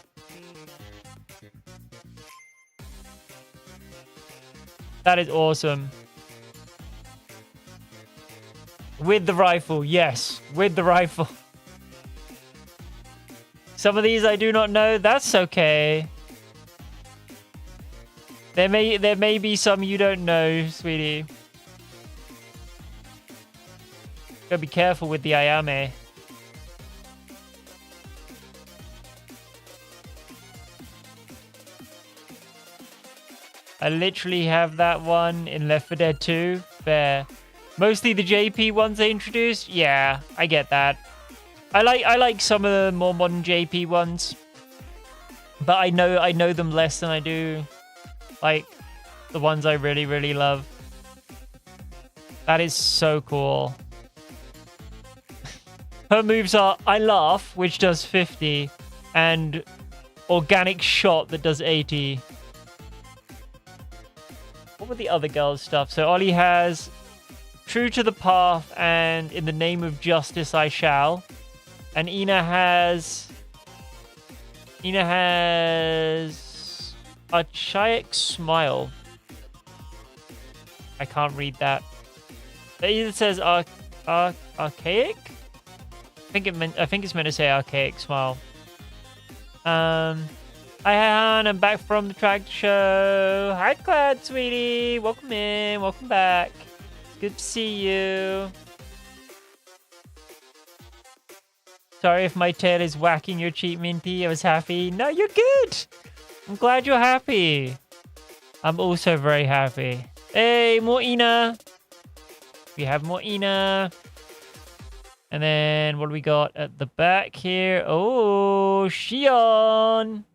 That is awesome. With the rifle, yes. With the rifle. Some of these I do not know. That's okay. There may be some you don't know, sweetie. Gotta be careful with the Ayame. I literally have that one in Left 4 Dead 2. Fair. Mostly the JP ones they introduced. Yeah, I get that. I like some of the more modern JP ones, but I know them less than I do like the ones I really, really love. That is so cool. Her moves are I Laugh, which does 50, and Organic Shot that does 80. What were the other girls' stuff? So Ollie has True to the Path and In the Name of Justice I Shall. And Ina has Archaic Smile. I can't read that. It either says archaic. I think it's meant to say Archaic Smile. Hi Han, I'm back from the tractor show. Hi Clad, sweetie. Welcome in. Welcome back. It's good to see you. Sorry if my tail is whacking your cheek, Minty. I was happy. No, you're good. I'm glad you're happy. I'm also very happy. Hey, more Ina. We have more Ina. And then what do we got at the back here? Oh, Shion.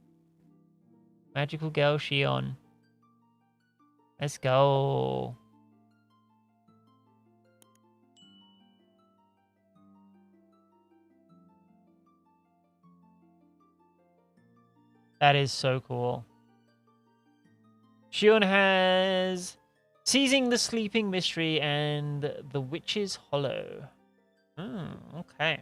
Magical girl Shion. Let's go. That is so cool. Shion has Seizing the Sleeping Mystery and The Witch's Hollow. Okay.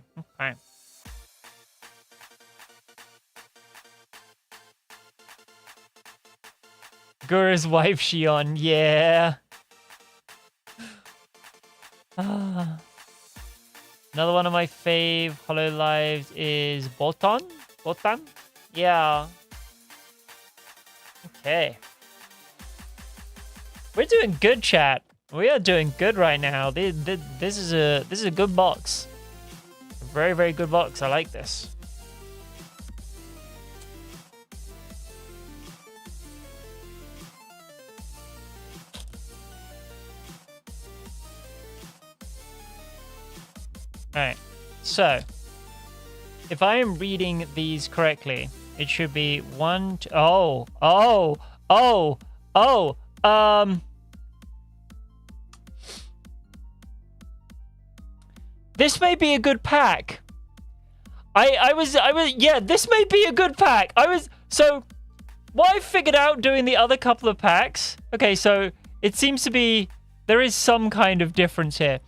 Gura's wife Shion, yeah. Another one of my fave Hollow Lives is Botan? Yeah. Okay. We're doing good, chat. We are doing good right now. This is a good box. A very, very good box. I like this. Alright. So, if I am reading these correctly, it should be one, two, this may be a good pack. Yeah, this may be a good pack. So, what I figured out doing the other couple of packs, okay, so it seems to be, there is some kind of difference here.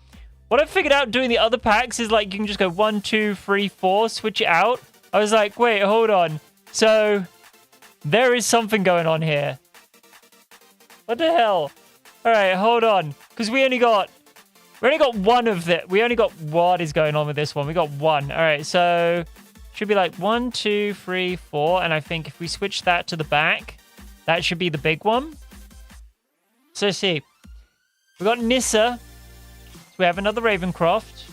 What I figured out doing the other packs is like, you can just go 1, 2, 3, 4, switch it out. I was like, wait, hold on. So, there is something going on here. What the hell? Alright, hold on. Because we only got one of it. We only got what is going on with this one. We got one. Alright, so should be like 1, 2, 3, 4. And I think if we switch that to the back, that should be the big one. So see. We got Nissa. So we have another Ravencroft.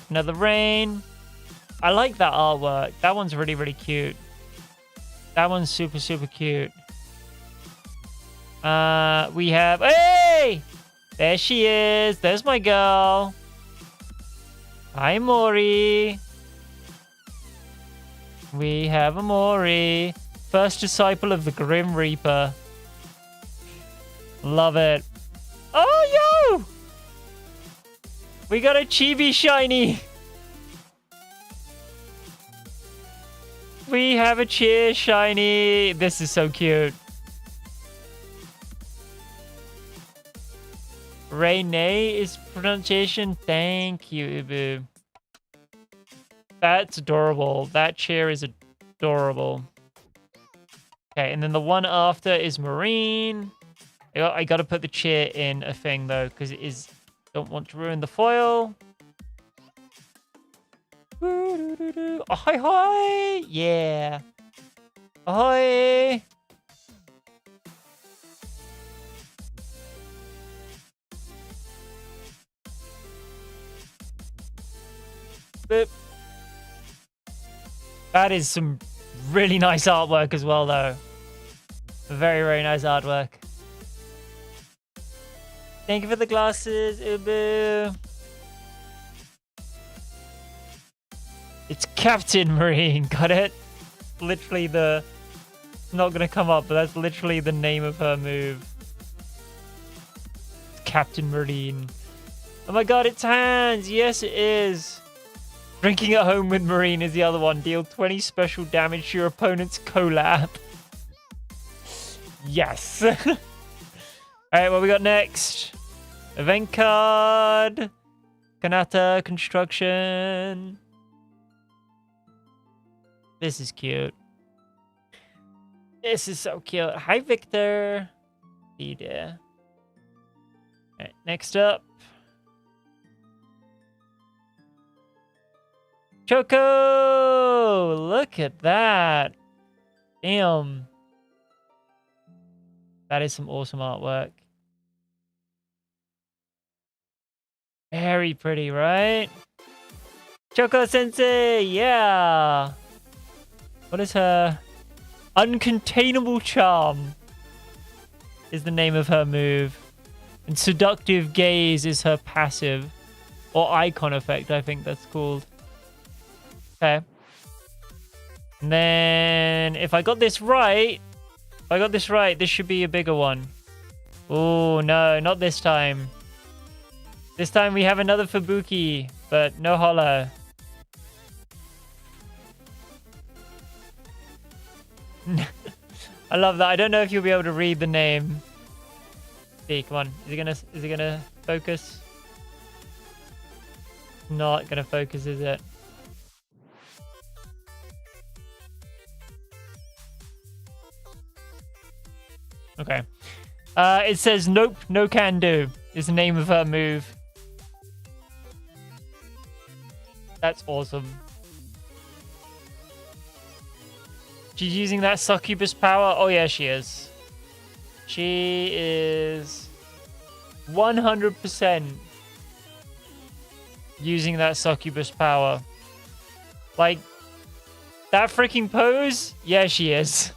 Another Rain. I like that artwork. That one's really, really cute. That one's super, super cute. We have... Hey! There she is. There's my girl. Hi, Mori. We have a Mori. First disciple of the Grim Reaper. Love it. Oh, yo! We got a Chibi shiny. We have a Cheer shiny. This is so cute. Rene is pronunciation. Thank you, Ubu. That's adorable. That Cheer is adorable. Okay, and then the one after is Marine. I gotta put the Cheer in a thing though, because it is... Don't want to ruin the foil. Ahoy, hoy! Yeah. Ahoy! Boop. That is some really nice artwork as well, though. Very, very nice artwork. Thank you for the glasses, Ubu. It's Captain Marine, got it? Literally the... It's not gonna come up, but that's literally the name of her move. It's Captain Marine. Oh my god, it's Hans! Yes, it is! Drinking at home with Marine is the other one. Deal 20 special damage to your opponent's collab. Yes! Alright, what we got next? Event card. Kanata construction. This is cute. This is so cute. Hi, Victor. Hey there. Alright, next up. Choco! Look at that. Damn. That is some awesome artwork. Very pretty, right? Choco Sensei, yeah. What is her? Uncontainable Charm is the name of her move. And Seductive Gaze is her passive. Or icon effect, I think that's called. Okay. And then if I got this right, this should be a bigger one. Oh, no, not this time. This time we have another Fubuki, but no holo. I love that. I don't know if you'll be able to read the name. See, come on. Is it gonna focus? Not gonna focus, is it? Okay. It says nope, no can do is the name of her move. That's awesome. She's using that succubus power. Oh yeah, she is. She is 100% using that succubus power. Like, that freaking pose? Yeah, she is.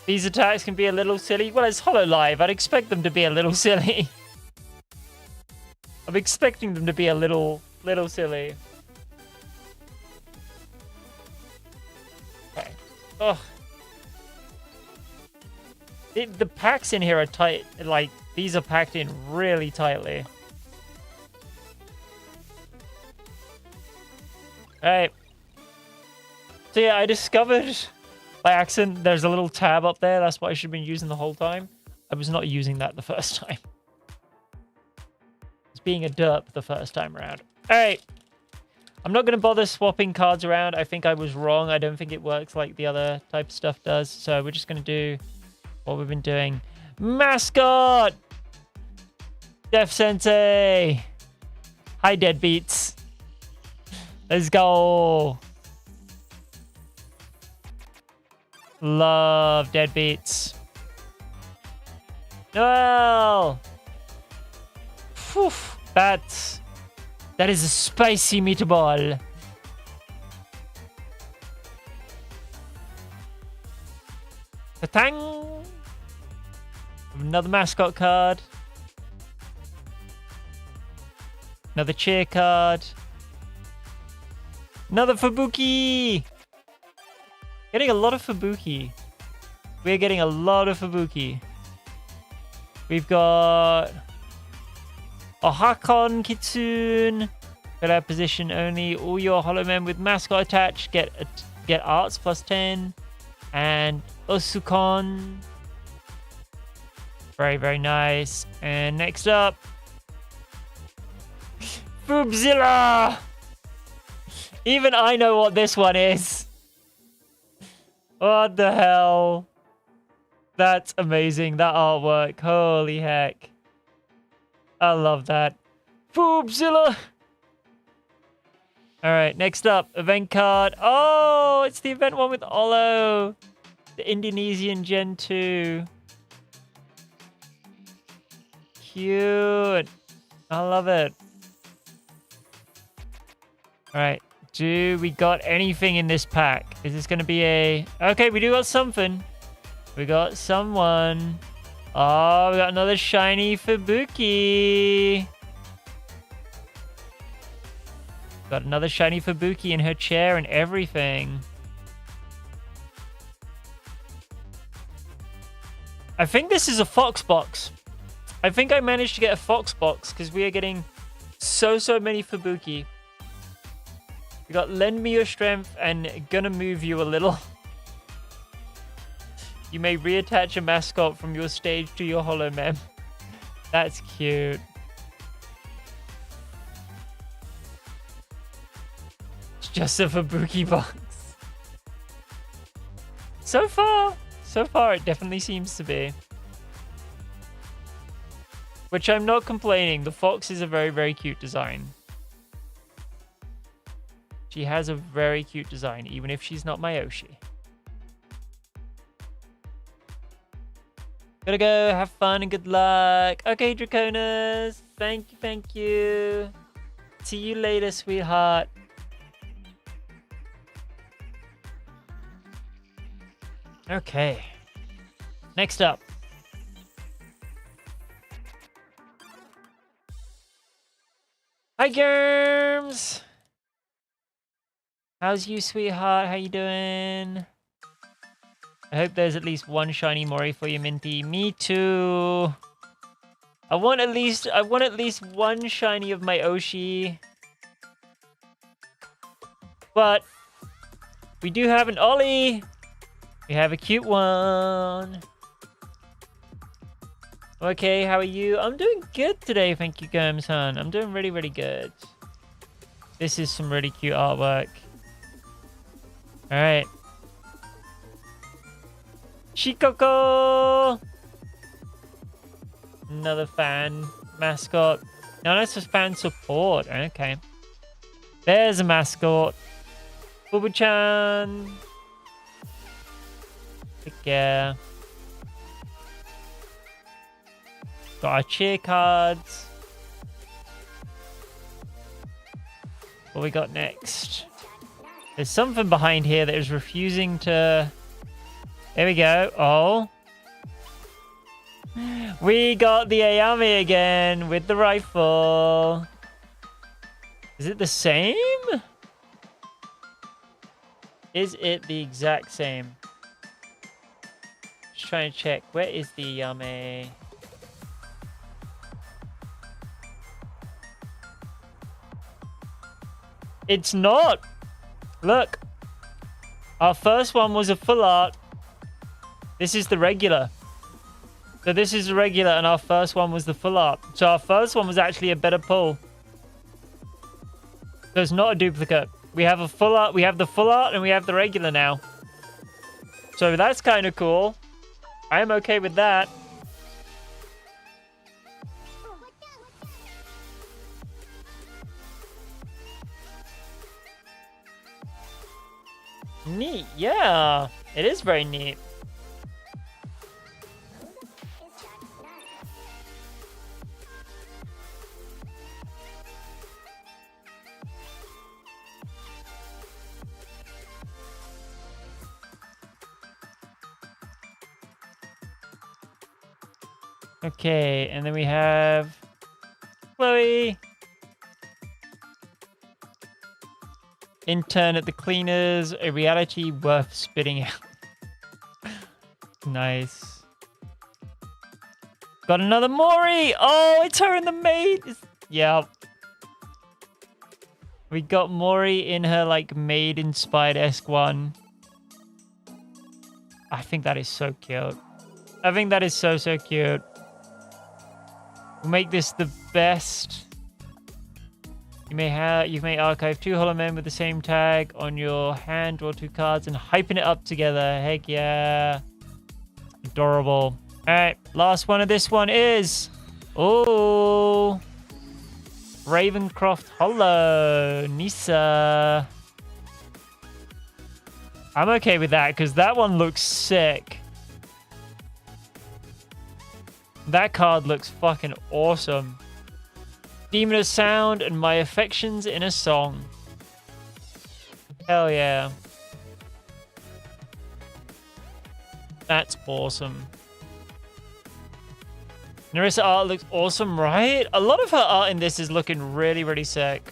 These attacks can be a little silly. Well, it's HoloLive. I'd expect them to be a little silly. I'm expecting them to be a little silly. Okay. Oh. The packs in here are tight. Like, these are packed in really tightly. Alright. So yeah, I discovered... by accident, there's a little tab up there. That's what I should have been using the whole time. I was not using that the first time. It's being a derp the first time around. Alright. I'm not going to bother swapping cards around. I think I was wrong. I don't think it works like the other type of stuff does. So we're just going to do what we've been doing. Mascot! Def Sensei! Hi, Deadbeats. Let's go! Love Deadbeats. Well, whew, that is a spicy meatball. Tang. Another mascot card. Another cheer card. Another Fubuki! Getting a lot of Fubuki. We're getting a lot of Fubuki. We've got a Hakon Kitsune. Fill out position only. All your Hollow Men with mascot attached get arts plus 10. And Osukon. Very, very nice. And next up, Foobzilla! Even I know what this one is. What the hell? That's amazing. That artwork. Holy heck. I love that. Foobzilla! Alright, next up, event card. Oh, it's the event one with Olo. The Indonesian Gen 2. Cute. I love it. Alright, do we got anything in this pack? Is this going to be a... Okay, we do got something. We got someone. Oh, we got another shiny Fubuki. Got another shiny Fubuki in her chair and everything. I think this is a Fox box. I think I managed to get a Fox box because we are getting so many Fubuki. We got Lend Me Your Strength and Gonna Move You a Little. You may reattach a mascot from your stage to your Hollow Mem. That's cute. It's just a Fubuki box. So far it definitely seems to be. Which I'm not complaining. The fox is a very, very cute design. She has a very cute design, even if she's not my Oshi. Gotta go, have fun and good luck. Okay, Draconas. Thank you. See you later, sweetheart. Okay. Next up. Hi, Germs! How's you, sweetheart? How you doing? I hope there's at least one shiny Mori for you, Minty. Me too. I want at least one shiny of my Oshi. But we do have an Ollie. We have a cute one. Okay, how are you? I'm doing good today, thank you, Germs-hun. I'm doing really, really good. This is some really cute artwork. Alright. Shikoko! Another fan mascot. No, that's just fan support. Okay. There's a mascot. Bubu-chan. Take care. Got our cheer cards. What we got next? There's something behind here that is refusing to... There we go. Oh. We got the Ayame again with the rifle. Is it the same? Is it the exact same? Just trying to check. Where is the Ayame? It's not. Look. Our first one was a full art. This is the regular. So this is the regular and our first one was the full art. So our first one was actually a better pull. So it's not a duplicate. We have a full art, we have the full art and we have the regular now. So that's kind of cool. I am okay with that. Neat, yeah. It is very neat. Okay, and then we have Chloe. Intern at the cleaners. A reality worth spitting out. Nice. Got another Mori. Oh, it's her in the maid. Yeah. We got Mori in her like maid-inspired-esque one. I think that is so cute. I think that is so cute. We'll make this the best. You may archive 2 Hollow Men with the same tag on your hand, draw 2 cards, and hyping it up together. Heck yeah. Adorable. Alright, last one of this one is... Oh... Ravencroft Hollow. Nisa. I'm okay with that, because that one looks sick. That card looks fucking awesome. Demon of Sound and My Affections in a Song. Hell yeah. That's awesome. Nerissa art looks awesome, right? A lot of her art in this is looking really, really sick.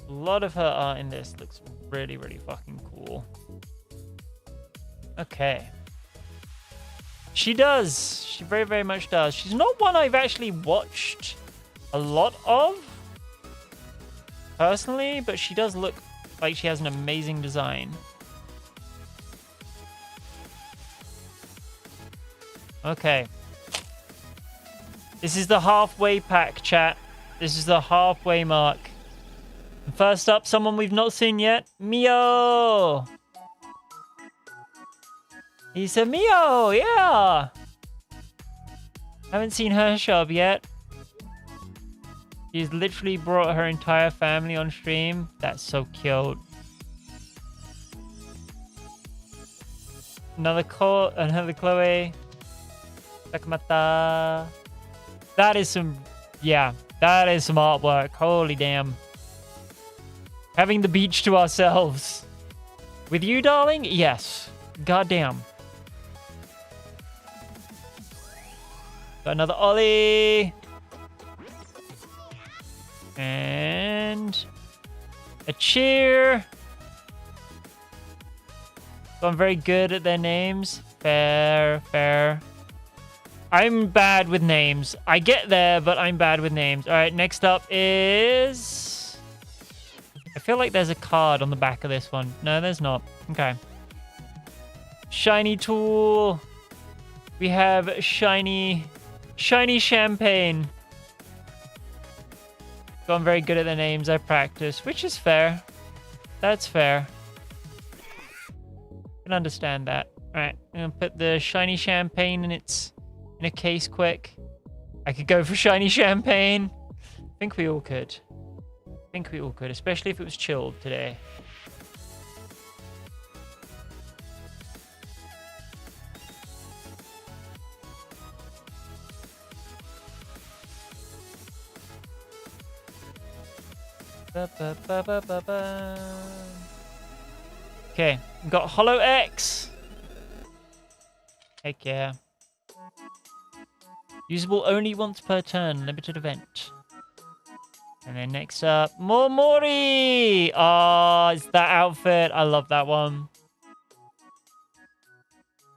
A lot of her art in this looks really, really fucking cool. Okay. She does. She very, very much does. She's not one I've actually watched a lot of, personally, but she does look like she has an amazing design. Okay. This is the halfway pack, chat. This is the halfway mark. And first up, someone we've not seen yet. Mio! He said, Mio, yeah! Haven't seen her show up yet. She's literally brought her entire family on stream. That's so cute. Another Chloe. Sakamata. That is some... Yeah, that is some artwork. Holy damn. Having the beach to ourselves. With you, darling? Yes. Goddamn. Got another Ollie. And a cheer. So I'm very good at their names. Fair, fair. I'm bad with names. I get there, but I'm bad with names. All right, next up is... I feel like there's a card on the back of this one. No, there's not. Okay. Shiny tool. We have shiny champagne. So I'm very good at the names I practice, which is fair. That's fair. I can understand that. All right, I'm gonna put the shiny champagne in a case quick. I could go for shiny champagne. I think we all could. Especially if it was chilled today. Okay, got Hollow X. Heck yeah. Usable only once per turn, limited event. And then next up, more Mori! Ah, it's that outfit. I love that one.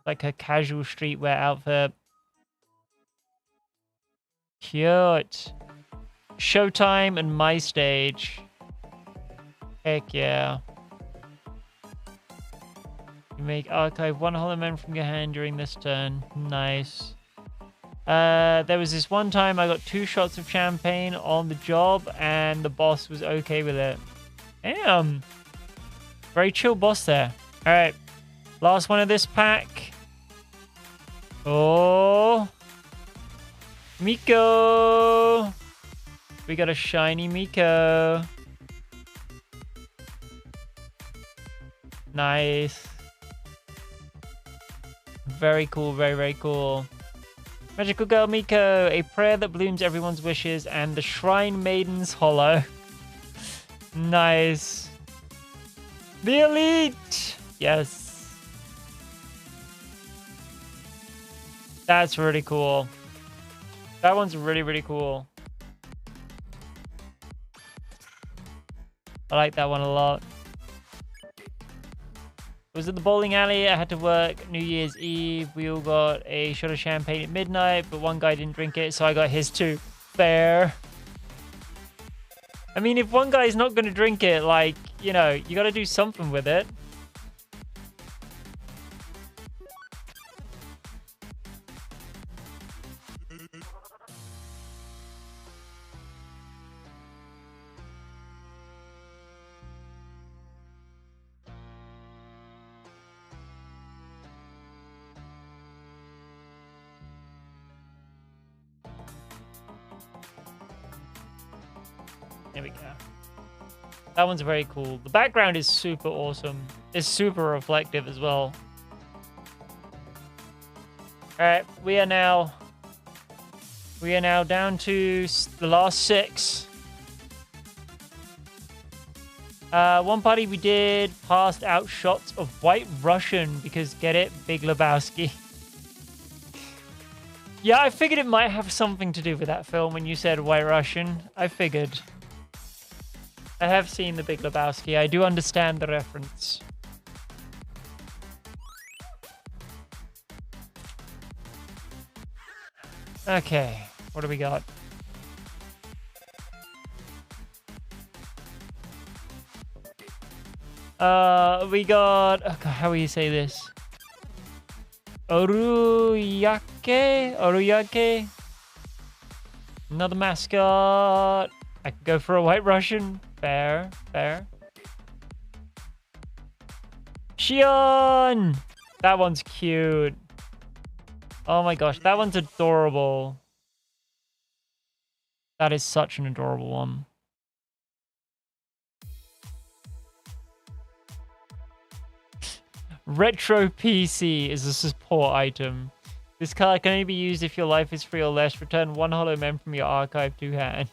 Like a casual streetwear outfit. Cute. Showtime and my stage. Heck yeah. You make archive 1 Hollow Man from your hand during this turn. Nice. There was this one time I got 2 shots of champagne on the job and the boss was okay with it. Damn. Very chill boss there. Alright. Last one of this pack. Oh. Miko. We got a shiny Miko. Nice. Very cool, very, very cool. Magical Girl Miko, a prayer that blooms everyone's wishes, and the Shrine Maiden's Hollow. Nice. The elite! Yes. That's really cool. That one's really, really cool. I like that one a lot. It was at the bowling alley. I had to work New Year's Eve. We all got a shot of champagne at midnight, but one guy didn't drink it, so I got his too. Fair. I mean, if one guy's not going to drink it, like, you know, you got to do something with it. There we go. That one's very cool. The background is super awesome. It's super reflective as well. All right, we are now down to the last 6. One party we did passed out shots of White Russian because, get it, Big Lebowski. Yeah, I figured it might have something to do with that film when you said White Russian. I figured. I have seen The Big Lebowski. I do understand the reference. Okay, what do we got? We got... Oh God, how will you say this? Oruyake? Oruyake? Another mascot. I could go for a White Russian. Fair, fair. Shion! That one's cute. Oh my gosh, that one's adorable. That is such an adorable one. Retro PC is a support item. This card can only be used if your life is 3 or less. Return 1 hollow mem from your archive to hand.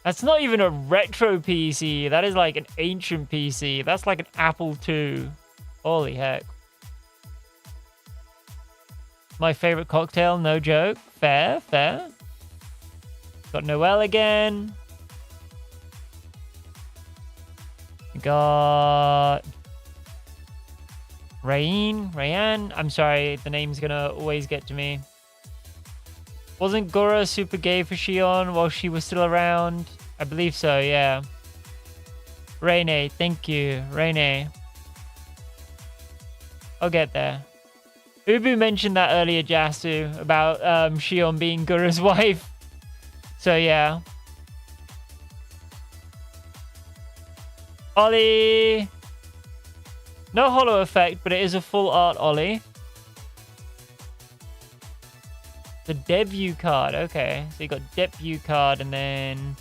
That's not even a retro PC. That is like an ancient PC. That's like an Apple II. Holy heck. My favorite cocktail, no joke. Fair, fair. Got Noelle again. We got Rayanne. I'm sorry, the name's gonna always get to me. Wasn't Gora super gay for Shion while she was still around? I believe so, yeah. Rene, thank you. Rene. I'll get there. Ubu mentioned that earlier, Jasu, about Shion being Gora's wife. So, yeah. Ollie. No holo effect, but it is a full art Ollie. The debut card, okay. So you got debut card and then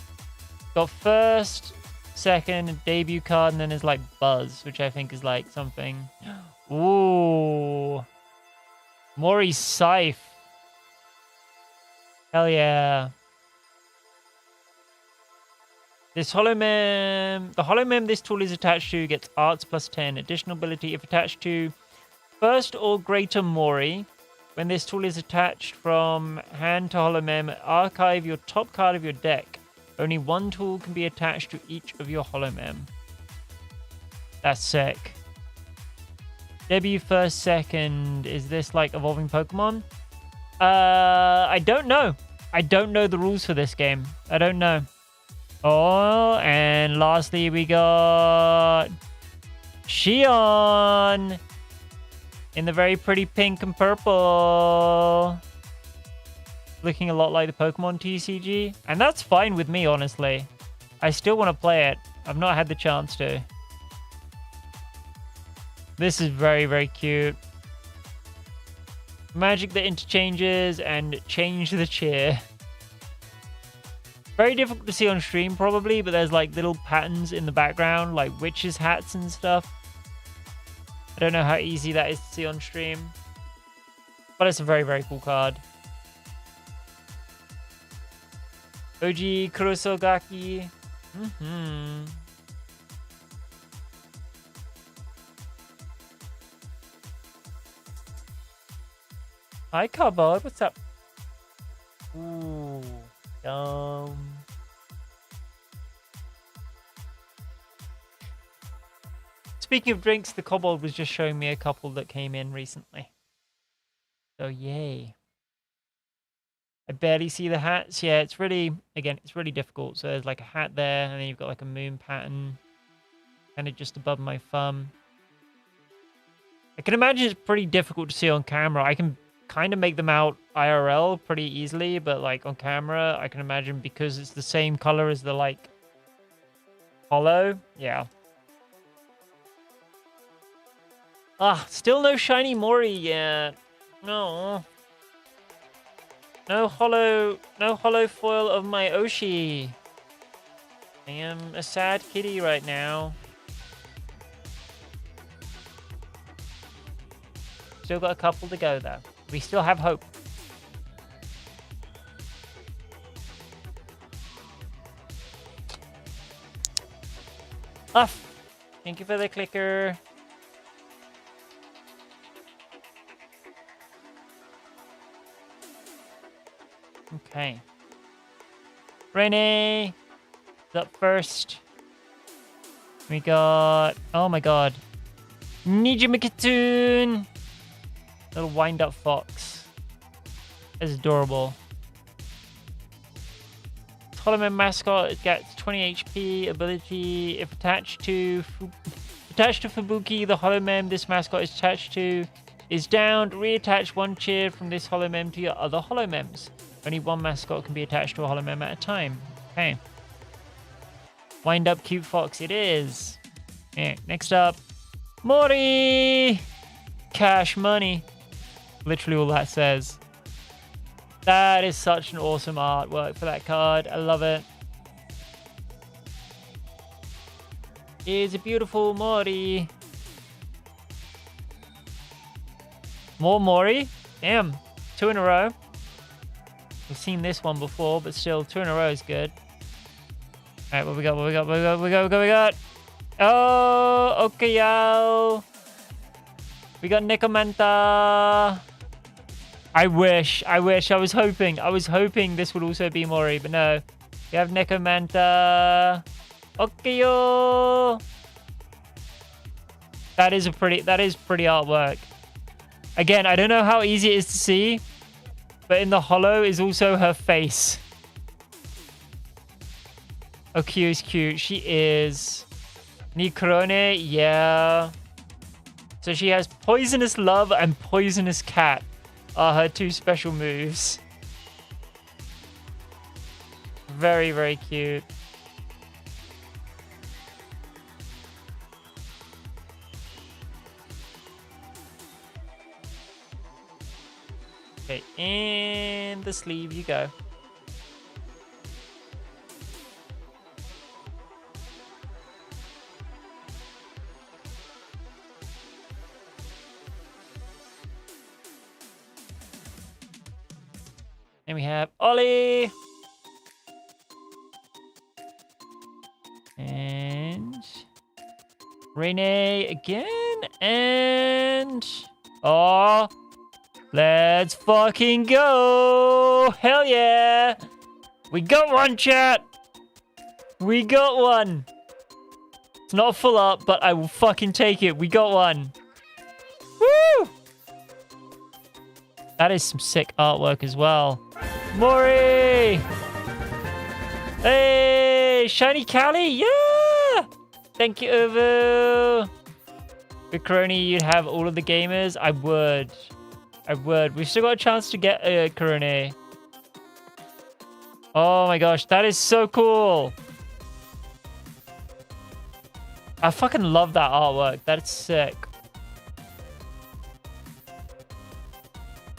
got first, second, debut card, and then there's like Buzz, which I think is like something. Ooh. Mori Scythe. Hell yeah. This holomem, the holomem this tool is attached to gets arts plus 10. Additional ability if attached to first or greater Mori. When this tool is attached from hand to holomem, archive your top card of your deck. Only one tool can be attached to each of your holomem. That's sick. Debut first, second. Is this like evolving Pokemon? I don't know. I don't know the rules for this game. I don't know. Oh, and lastly we got Shion in the very pretty pink and purple. Looking a lot like the Pokemon TCG. And that's fine with me, honestly. I still want to play it. I've not had the chance to. This is very, very cute. Magic that interchanges and change the cheer. Very difficult to see on stream, probably, but there's like little patterns in the background, like witches' hats and stuff. I don't know how easy that is to see on stream. But it's a very, very cool card. Oji Kurosogaki. Hi, Cardboard. What's up? Ooh, Speaking of drinks, the kobold was just showing me a couple that came in recently. So yay. I barely see the hats. Yeah, it's really, again, it's really difficult. So there's like a hat there, and then you've got like a moon pattern kind of just above my thumb. I can imagine it's pretty difficult to see on camera. I can kind of make them out IRL pretty easily, but like on camera, I can imagine because it's the same color as the like hollow. Yeah. Ah, still no shiny Mori yet. No. No hollow foil of my Oshi. I am a sad kitty right now. Still got a couple to go though. We still have hope. Off. Thank you for the clicker. Okay. Renee is up first. We got, oh my god, Nijimikitoon. Little wind-up fox. That's adorable. Hollow mascot, it gets 20 HP ability. If attached to Fubuki, the Hollow Mem this mascot is attached to is downed. Reattach one cheer from this Hollow Mem to your other Hollow Mems. Only one mascot can be attached to a Hollow Mem at a time. Okay. Wind up cute fox it is. Yeah, next up. Mori! Cash money. Literally all that says. That is such an awesome artwork for that card. I love it. It's a beautiful Mori. More Mori? Damn. 2 in a row. We've seen this one before, but still 2 in a row is good. Alright, what we got? What we got? What we got? What we got? What we got? Oh, okay, yo. We got Necomanta. I wish. I was hoping this would also be Mori, but no. We have Necomanta. Okay, yo. That is pretty artwork. Again, I don't know how easy it is to see, but in the hollow is also her face. Okio is cute. She is. Nikrone, yeah. So she has Poisonous Love and Poisonous Cat are her 2 special moves. Very, very cute. Okay, in the sleeve you go. And we have Ollie. And Renee again. And oh, let's fucking go. Hell yeah. We got one, chat. We got one. It's not a full up, but I will fucking take it. We got one. Woo! That is some sick artwork as well. Mori! Hey! Shiny Callie! Yeah! Thank you, Uvu! With Coroni, you'd have all of the gamers? I would. We've still got a chance to get a Coroni. Oh my gosh, that is so cool! I fucking love that artwork. That's sick.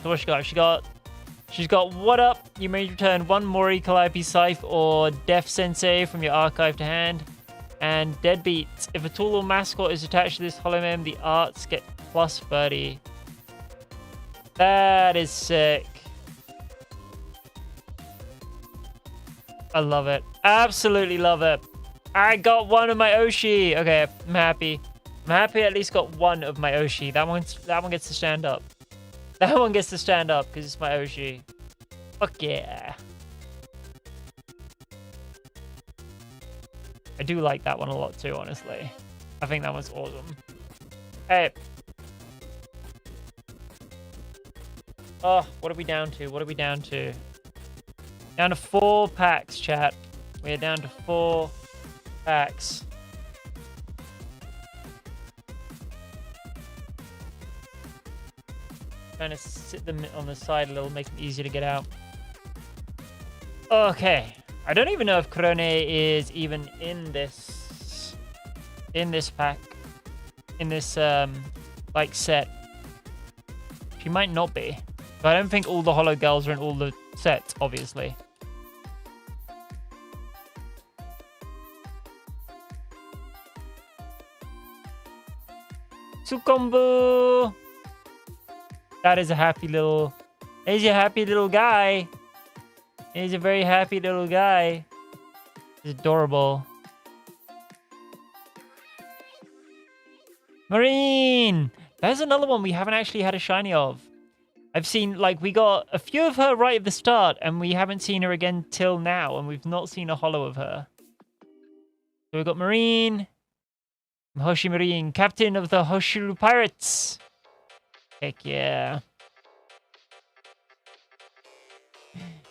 So what she's got what up? You may return 1 Mori, Calliope Scythe, or Death Sensei from your archive to hand. And Deadbeat. If a tool or mascot is attached to this Hollow Mem, the arts get plus 30. That is sick. I love it. Absolutely love it. I got 1 of my Oshi. Okay, I'm happy. I at least got 1 of my Oshi. That one gets to stand up. That one gets to stand up because it's my Oshi. Fuck yeah. I do like that one a lot too, honestly. I think that one's awesome. Hey. Oh, what are we down to? What are we down to? Down to 4 packs, chat. We're down to 4 packs. Trying to sit them on the side a little, make them easier to get out. Okay. I don't even know if Krone is even in this pack. In this like set. She might not be. But I don't think all the holo girls are in all the sets, obviously. Sukombo! That is a happy little... He's a happy little guy. He's a very happy little guy. He's adorable. Marine! There's another one we haven't actually had a shiny of. I've seen, like, we got a few of her right at the start, and we haven't seen her again till now, and we've not seen a holo of her. So we've got Marine. Hoshi Marine, captain of the Hoshiru Pirates. Heck yeah.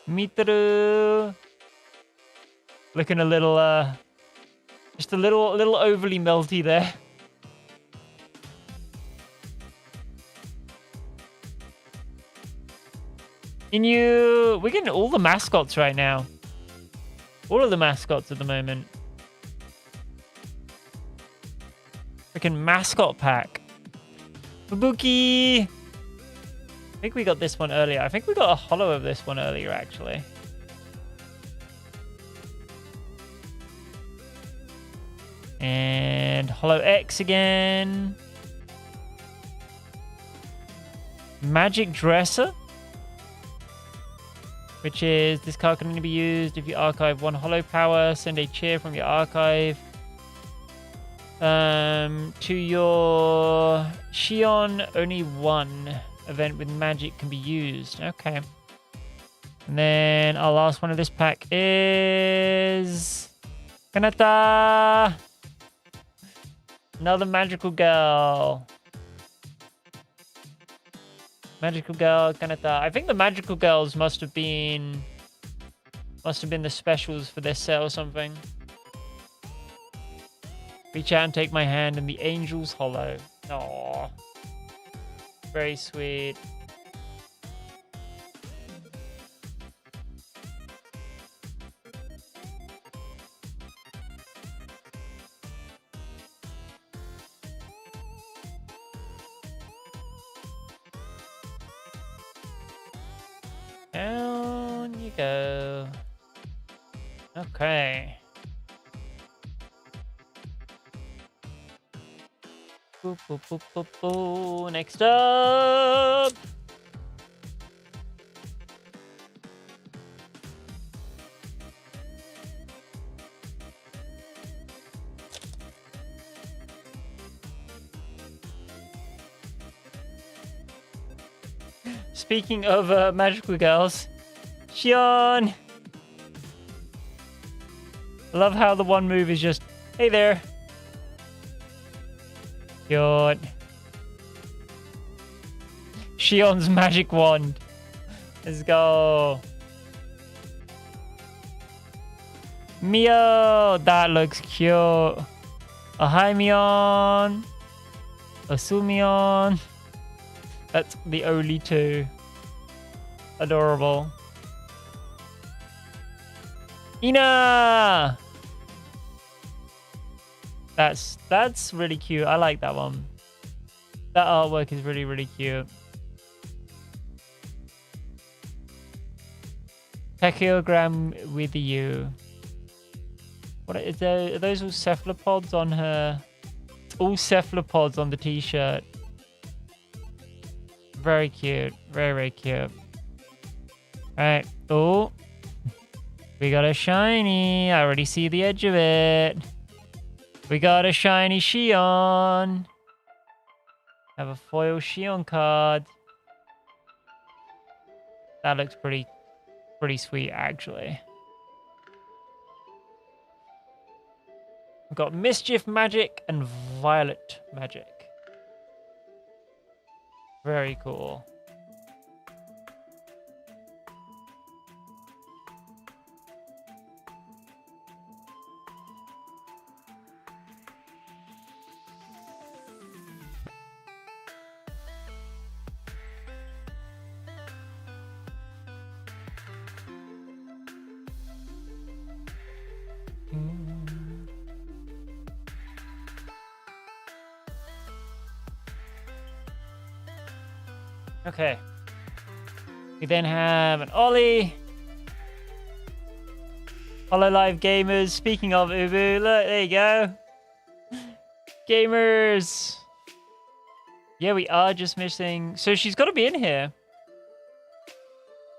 Mitaru. Looking a little, just a little overly melty there. Inu. We're getting all the mascots right now. All of the mascots at the moment. Freaking mascot pack. Fubuki! I think we got this one earlier. I think we got a holo of this one earlier, actually. And holo X again. Magic Dresser. Which is, this card can only be used if you archive 1 holo power. Send a cheer from your archive. To your Shion, only 1 event with magic can be used. Okay. And then our last one of this pack is Kanata. Another magical girl. Magical girl, Kanata. I think the magical girls must have been the specials for this set or something. Reach out and take my hand, and the angel's hollow. Aww. Very sweet. Down you go. Okay. Boop, boop, boop, boop, boop. Next up. Speaking of magical girls, Shion. I love how the one move is just, hey there. Cute. Shion's magic wand. Let's go. Mio, that looks cute. Oh, hi, Mion. Osumion. That's the only 2. Adorable. Ina! That's really cute. I like that one. That artwork is really, really cute. Tachogram with you. What is there? Are those all cephalopods on her? All cephalopods on the t-shirt. Very cute. Very, very cute. Alright. Oh. We got a shiny. I already see the edge of it. We got a shiny Shion. Have a foil Shion card. That looks pretty sweet, actually. We've got Mischief Magic and Violet Magic. Very cool. Okay. We then have an Ollie. Hololive Gamers. Speaking of Ubu, look, there you go. Gamers. Yeah, we are just missing. So she's got to be in here.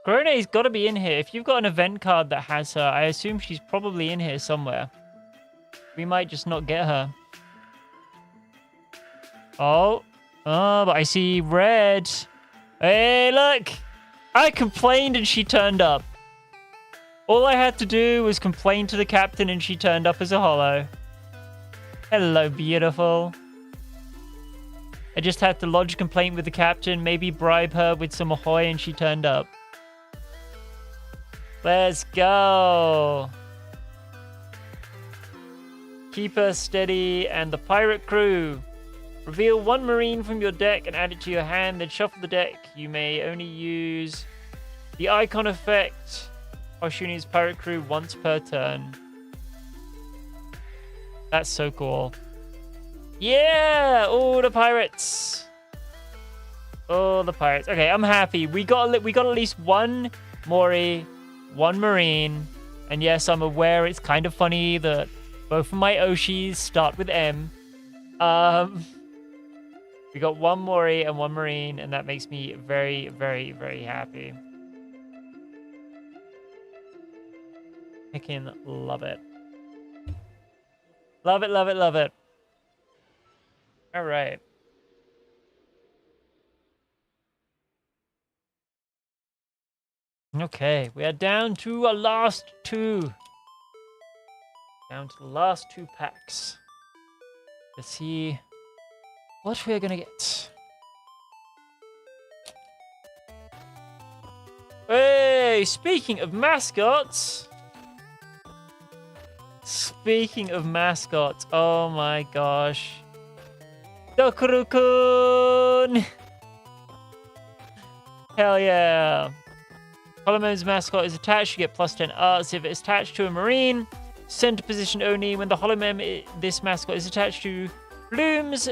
Grone's got to be in here. If you've got an event card that has her, I assume she's probably in here somewhere. We might just not get her. Oh, but I see red. Hey, look! I complained and she turned up. All I had to do was complain to the captain and she turned up as a holo. Hello, beautiful. I just had to lodge a complaint with the captain, maybe bribe her with some ahoy, and she turned up. Let's go. Keep her steady and the pirate crew. Reveal one marine from your deck and add it to your hand, then shuffle the deck. You may only use the icon effect Oshuni's pirate crew once per turn. That's so cool. Yeah! All the pirates. All the pirates. Okay, I'm happy. We got at least one Mori, one marine. And yes, I'm aware it's kind of funny that both of my Oshis start with M. We got one Mori and one Marine, and that makes me very, very, very happy. I can love it. Love it, love it, love it. All right. Okay, we are down to our last two. Down to the last two packs. Let's see what we are gonna get. Hey, speaking of mascots. Oh my gosh. Dokuru-kun! Hell yeah. Holomo's mascot is attached. You get plus 10 arts if it's attached to a marine. Center position only. When the Holomem this mascot is attached to blooms,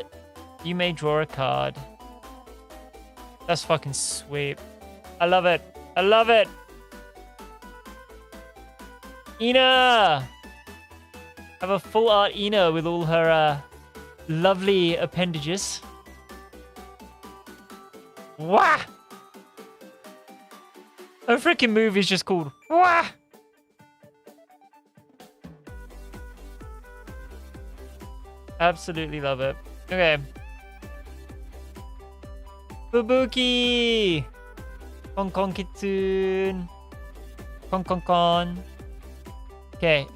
you may draw a card. That's fucking sweet. I love it. I love it. Ina! Have a full art Ina with all her lovely appendages. Wah! Her freaking movie is just called Wah! Absolutely love it. Okay. Fubuki! Kon kon kitsune. Kon kon kon. Okay.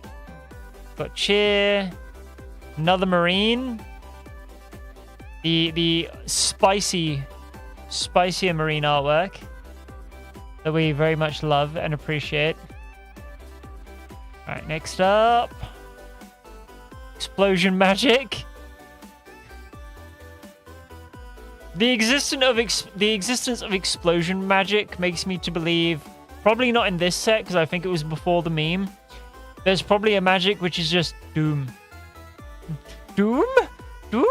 Got cheer. Another marine. The spicier marine artwork that we very much love and appreciate. All right, next up. Explosion magic. The existence of explosion magic makes me to believe, probably not in this set because I think it was before the meme. There's probably a magic which is just doom. Doom? Doom?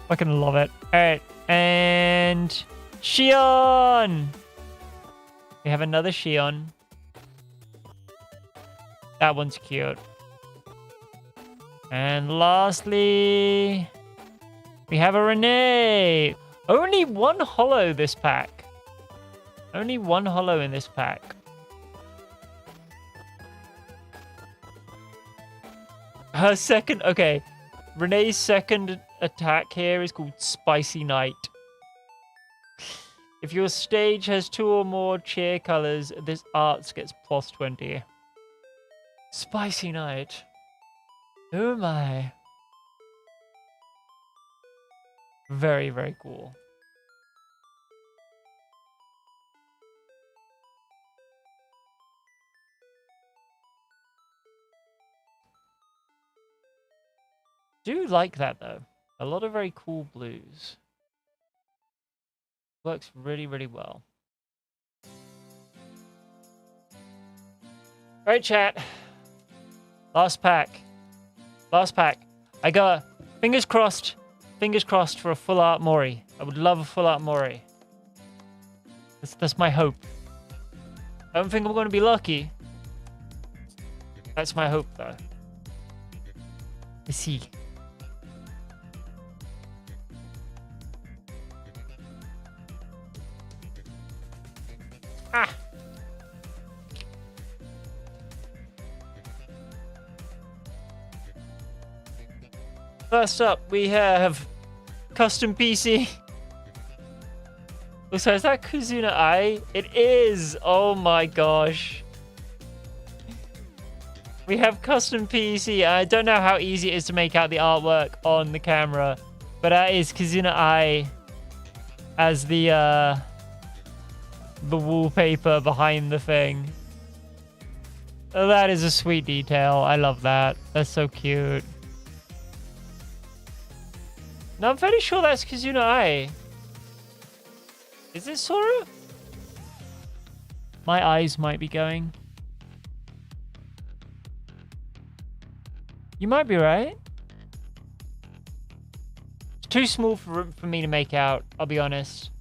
Fucking love it. All right, and Shion. We have another Shion. That one's cute. And lastly, we have a Renee. Only one holo this pack. Only one holo in this pack. Her second... Okay. Renee's second attack here is called Spicy Night. If your stage has 2 or more cheer colors, this arts gets plus 20. Spicy night. Oh my. Very, very cool. Do like that though. A lot of very cool blues. Works really, really well. Alright, chat. Last pack. Last pack. I got fingers crossed for a full art Mori. I would love a full art Mori. That's my hope. I don't think I'm going to be lucky. That's my hope, though. Let's see. Ah! First up, we have custom PC. Oh, so is that Kazuna Ai? It is! Oh my gosh. We have custom PC. I don't know how easy it is to make out the artwork on the camera, but that is Kazuna Ai as the wallpaper behind the thing. Oh, that is a sweet detail. I love that. That's so cute. No, I'm fairly sure that's Kazuna Ai. Is it Sora? My eyes might be going. You might be right. It's too small for me to make out, I'll be honest.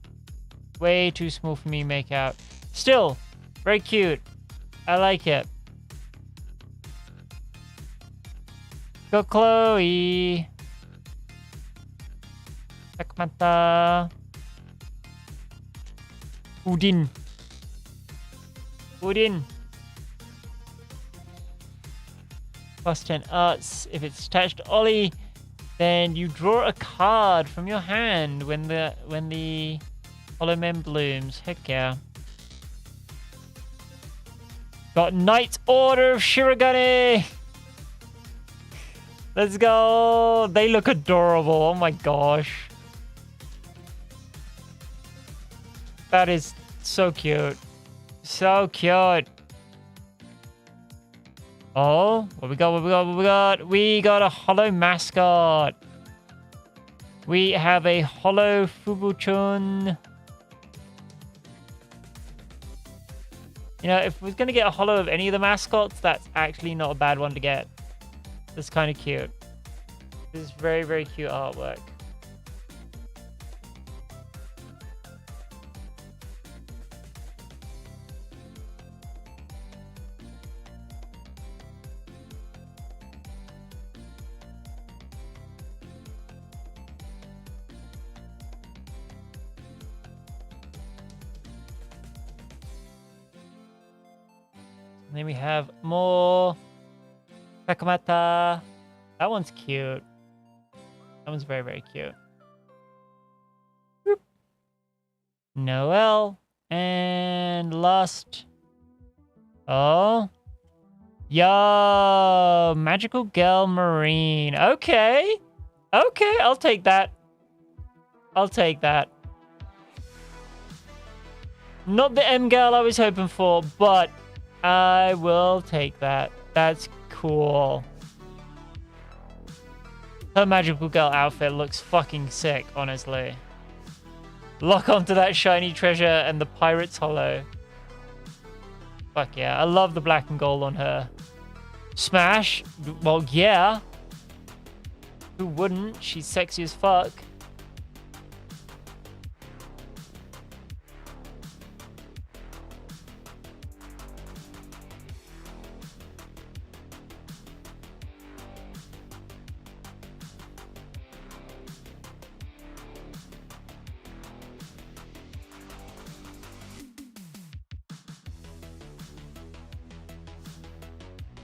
Way too small for me to make out. Still, very cute. I like it. Go Chloe. Takmata. Udin. Udin. Plus 10 arts. If it's attached to Ollie, then you draw a card from your hand when the Hollow Men blooms. Heck yeah. Got Knight Order of Shirogane. Let's go. They look adorable. Oh my gosh. That is so cute. So cute. Oh, what we got? What we got? What we got? We got a hollow mascot. We have a hollow Fubuchun. You know, if we're going to get a hollow of any of the mascots, that's actually not a bad one to get. That's kind of cute. This is very, very cute artwork. And then we have more Takamata. That one's cute. That one's very, very cute. Boop. Noel. And last. Oh. Yo. Magical Girl Marine. Okay. Okay, I'll take that. I'll take that. Not the M girl I was hoping for, but I will take that. That's cool. Her magical girl outfit looks fucking sick, honestly. Lock onto that shiny treasure and the pirate's hollow. Fuck yeah. I love the black and gold on her. Smash? Well, yeah. Who wouldn't? She's sexy as fuck.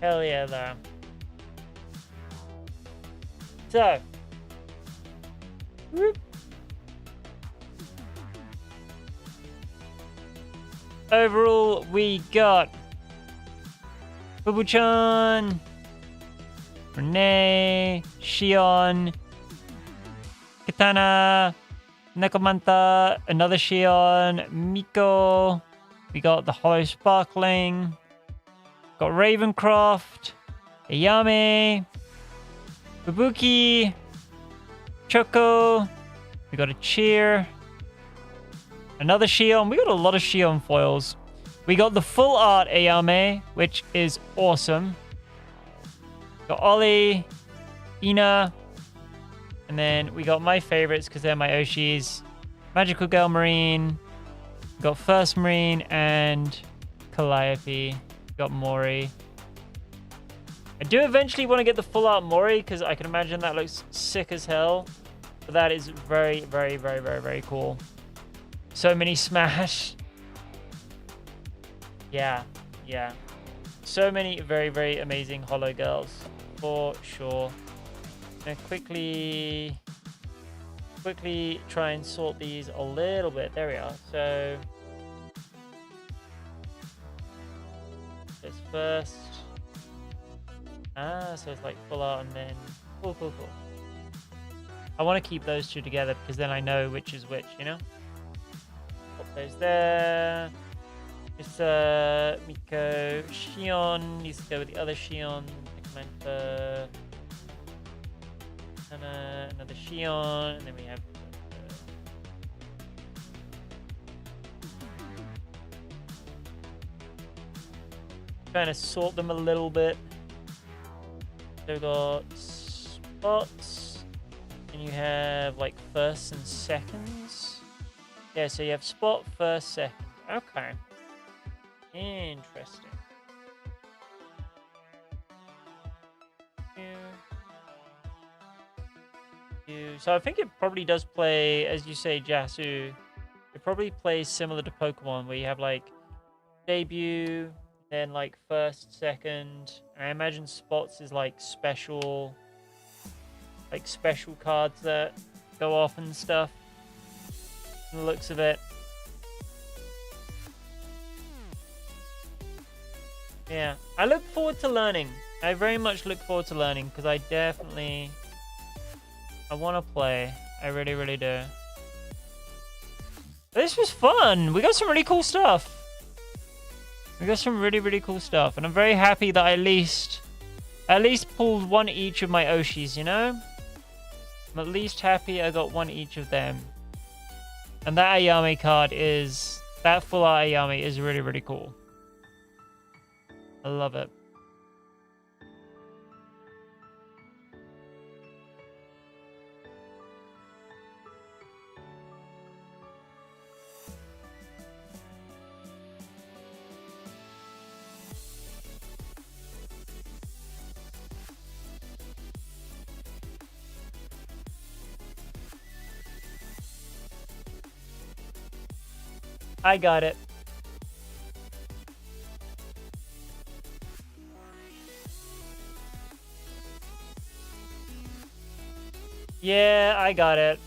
Hell yeah, though. So. Whoop. overall, we got Bubu-chan, Renee, Shion, Katana, Nekomanta, another Shion, Miko. We got the Hollow Sparkling. Got Ravencroft, Ayame, Fubuki, Choco. We got a Cheer. Another Shion. We got a lot of Shion foils. We got the full art Ayame, which is awesome. Got Ollie, Ina. And then we got my favorites because they're my Oshis. Magical Girl Marine. We got First Marine and Calliope. Got Mori. I do eventually want to get the full art Mori because I can imagine that looks sick as hell. But that is very, very, very, very, very cool. So many Smash. Yeah. So many very, very amazing Holo girls. For sure. I'm gonna quickly try and sort these a little bit. There we are. So this first. So it's like full art and then cool. I want to keep those two together because then I know which is which, you know? Put those there. It's Miko. Shion needs to go with the other Shion. Nekomanta. Another Shion. And then we have trying to sort them a little bit. So we've got spots, and you have like firsts and seconds. Yeah, so you have spot, first, second. Okay. Interesting. So I think it probably does play, as you say, Jasu. It probably plays similar to Pokemon, where you have like debut, then like first, second. I imagine spots is like special cards that go off and stuff. From the looks of it. Yeah, I look forward to learning. I very much look forward to learning because I want to play. I really, really do. This was fun. We got some really cool stuff. We got some really, really cool stuff. And I'm very happy that I at least pulled one each of my Oshis, you know? I'm at least happy I got one each of them. And that Ayame card that full art Ayame is really, really cool. I love it. I got it. Yeah, I got it.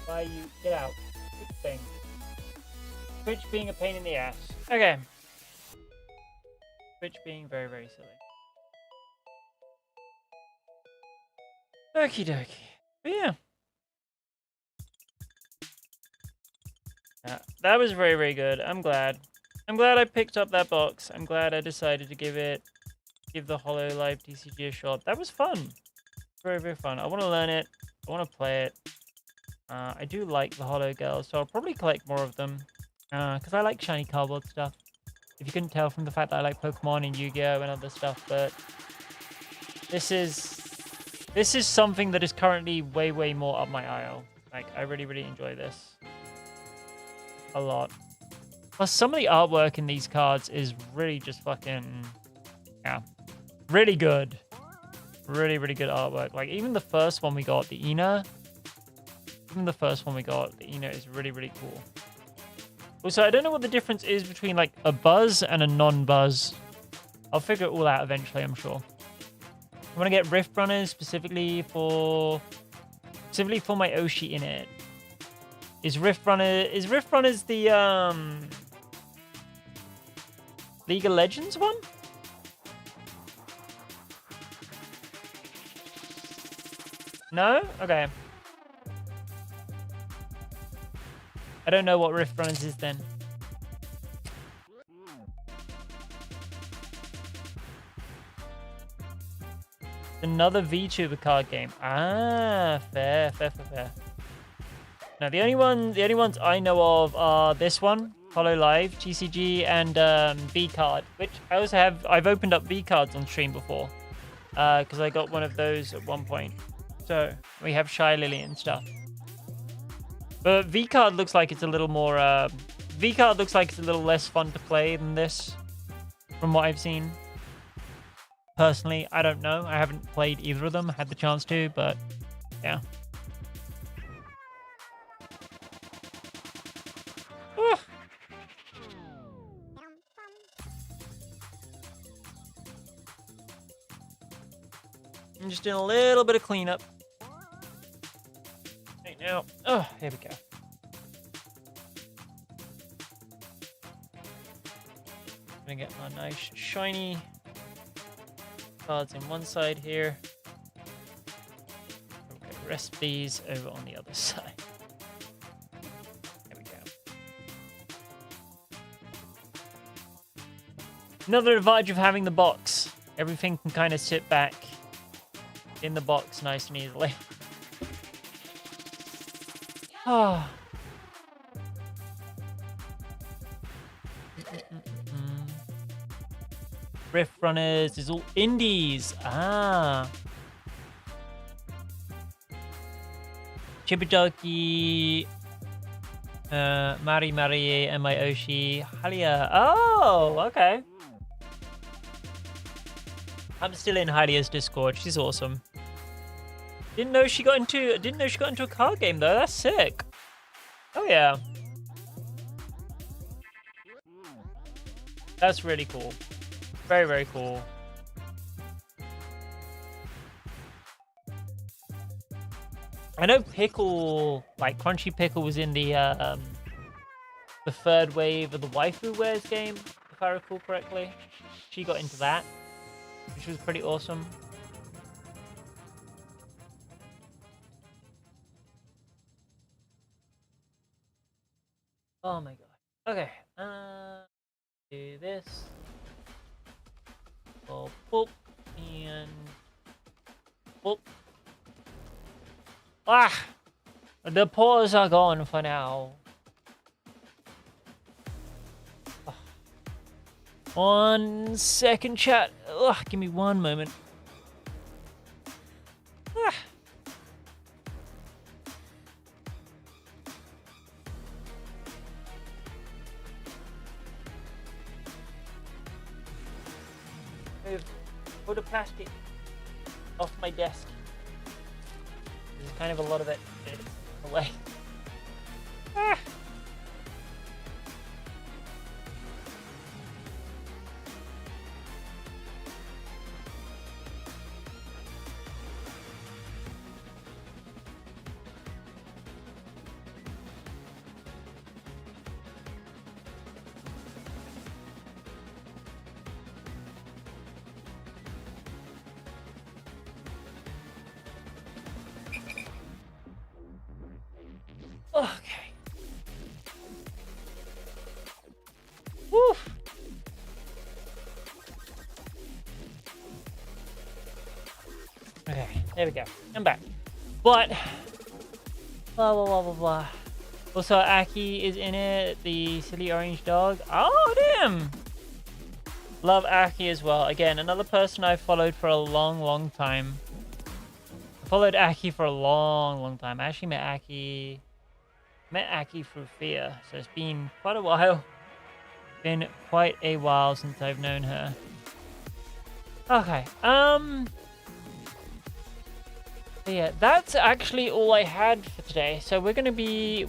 Why you get out? Good thing. Twitch being a pain in the ass. Okay. Twitch being very, very silly. Okie dokie. But yeah. That was very, very good. I'm glad. I'm glad I picked up that box. I'm glad I decided to give the Holo Live TCG a shot. That was fun. Very, very fun. I want to learn it. I want to play it. I do like the Holo Girls, so I'll probably collect more of them. Because I like shiny cardboard stuff. If you couldn't tell from the fact that I like Pokemon and Yu-Gi-Oh! And other stuff, but this is something that is currently way, way more up my aisle. Like, I really, really enjoy this. A lot. Plus, some of the artwork in these cards is really just fucking... Yeah. Really good. Really, really good artwork. Like, even the first one we got, the Ina. Even the first one we got, the Ina is really, really cool. Also, I don't know what the difference is between, like, a buzz and a non-buzz. I'll figure it all out eventually, I'm sure. I want to get Rift Runners specifically for specifically for my Oshi in it. Is Rift Runners the League of Legends one? No? Okay. I don't know what Rift Runners is then. Another VTuber card game. Ah, fair. Now the only ones I know of are this one, Hollow Live, TCG, and V Card, which I also have. I've opened up V Cards on stream before, because I got one of those at one point. So we have Shy Lily and stuff. But V Card looks like it's a little more. V Card looks like it's a little less fun to play than this, from what I've seen. Personally, I don't know. I haven't played either of them. Had the chance to, but yeah. I'm just doing a little bit of cleanup. Right now. Oh, here we go. Gonna get my nice shiny cards on one side here. Okay, rest these over on the other side. There we go. Another advantage of having the box. Everything can kind of sit back in the box nice and easily. Ah. Rift Runners is all indies. Ah. Chibidoki, Mari Mari, and my Oshi, Halia. Oh, okay. I'm still in Halia's Discord. She's awesome. Didn't know she got into a card game though. That's sick. Oh yeah. That's really cool. Very, very cool. I know Pickle, like Crunchy Pickle, was in the third wave of the Waifu Wares game, if I recall correctly. She got into that, which was pretty awesome. Oh my god. Okay. Do this. Oh, boop, and boop. Ah! The paws are gone for now. Oh. 1 second, chat. Ugh, give me 1 moment. Ah. Put the plastic off my desk. There's kind of a lot of it away. Ah. Okay. Woo. Okay, there we go. I'm back. But blah blah blah blah blah. Also, Aki is in it, the silly orange dog. Oh damn! Love Aki as well. Again, another person I followed for a long, long time. I followed Aki for a long, long time. I actually met Aki through Fear, so it's been quite a while. Been quite a while since I've known her. Okay, yeah, that's actually all I had for today. So we're gonna be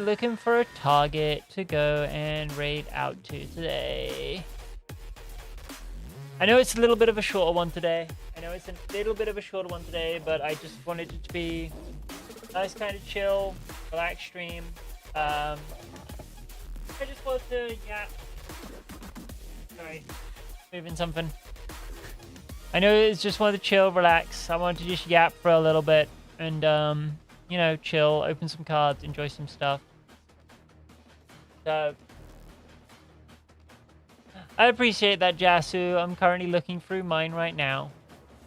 looking for a target to go and raid out to today. I know it's a little bit of a shorter one today. But I just wanted it to be a nice kind of chill, relaxed stream. I just wanted to, sorry, moving something. I know it's just wanted to chill, relax. I wanted to just yap for a little bit and, you know, chill, open some cards, enjoy some stuff. So, I appreciate that, Jasu. I'm currently looking through mine right now.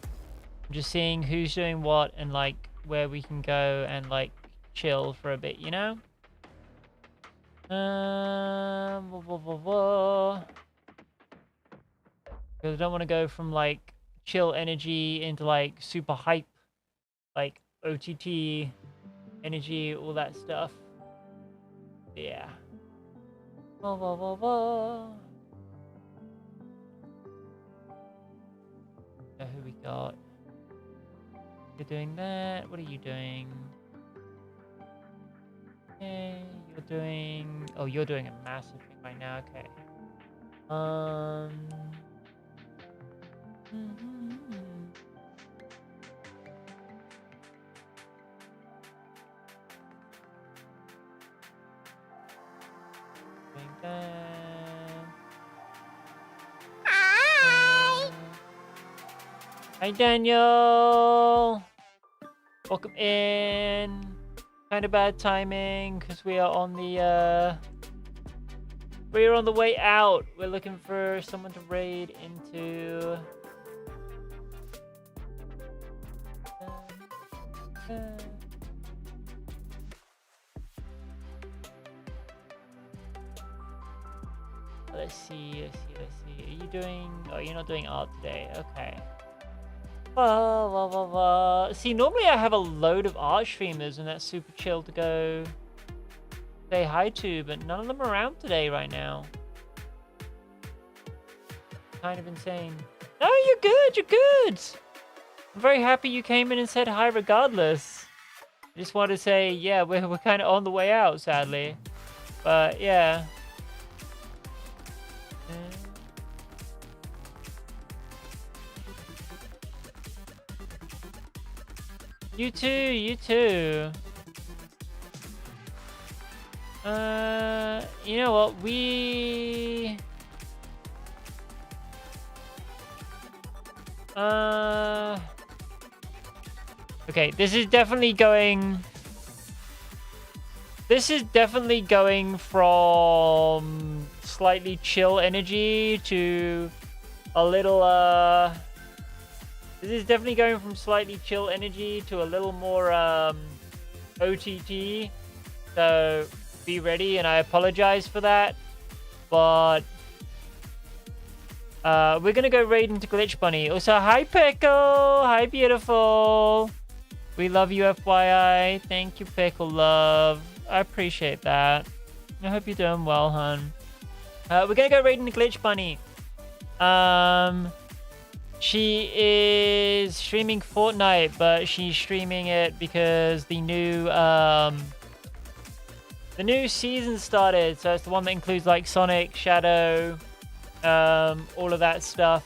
I'm just seeing who's doing what and, like, where we can go and, like, chill for a bit, you know? Because I don't want to go from, like, chill energy into, like, super hype, like, OTT energy, all that stuff. Yeah. So who we got? You're doing that. What are you doing? Okay, you're doing... Oh, you're doing a massive thing right now. Okay. Doing that. Hi! Hi, Daniel! Welcome in. Kind of bad timing because we are on the way out. We're looking for someone to raid into. Let's see. Are you doing... Oh, you're not doing art today. Okay. See, normally I have a load of art streamers and that's super chill to go say hi to, but none of them are around today right now. Kind of insane. No, you're good. I'm very happy you came in and said hi regardless. I just wanted to say, yeah, we're kind of on the way out, sadly. But, yeah. You too. You know what? Okay, this is definitely going from slightly chill energy to a little, This is definitely going from slightly chill energy to a little more OTT. So be ready, and I apologize for that. But we're gonna go raid into Glitch Bunny. Also, hi Pickle! Hi beautiful! We love you, FYI. Thank you, Pickle Love. I appreciate that. I hope you're doing well, hun. We're gonna go raid into Glitch Bunny. She is streaming Fortnite, but she's streaming it because the new season started. So it's the one that includes like Sonic, Shadow, all of that stuff.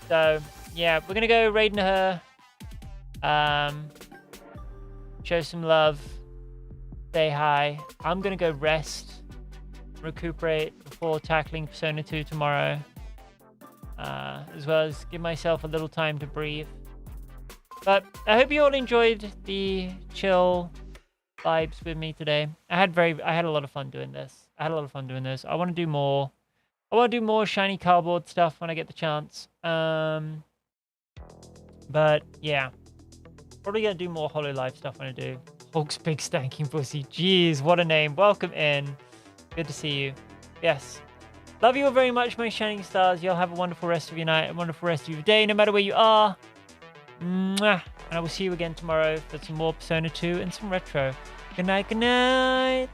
So yeah, we're gonna go raiding her. Show some love. Say hi. I'm gonna go rest, recuperate before tackling Persona 2 tomorrow. As well as give myself a little time to breathe. But I hope you all enjoyed the chill vibes with me today. I had a lot of fun doing this. I want to do more. I want to do more shiny cardboard stuff when I get the chance. But yeah, probably gonna do more Hololive stuff when I do. Hulk's big stanking pussy. Jeez, what a name. Welcome in. Good to see you. Yes. Love you all very much, my shining stars. Y'all have a wonderful rest of your night, a wonderful rest of your day, no matter where you are. Mwah. And I will see you again tomorrow for some more Persona 2 and some retro. Good night, good night.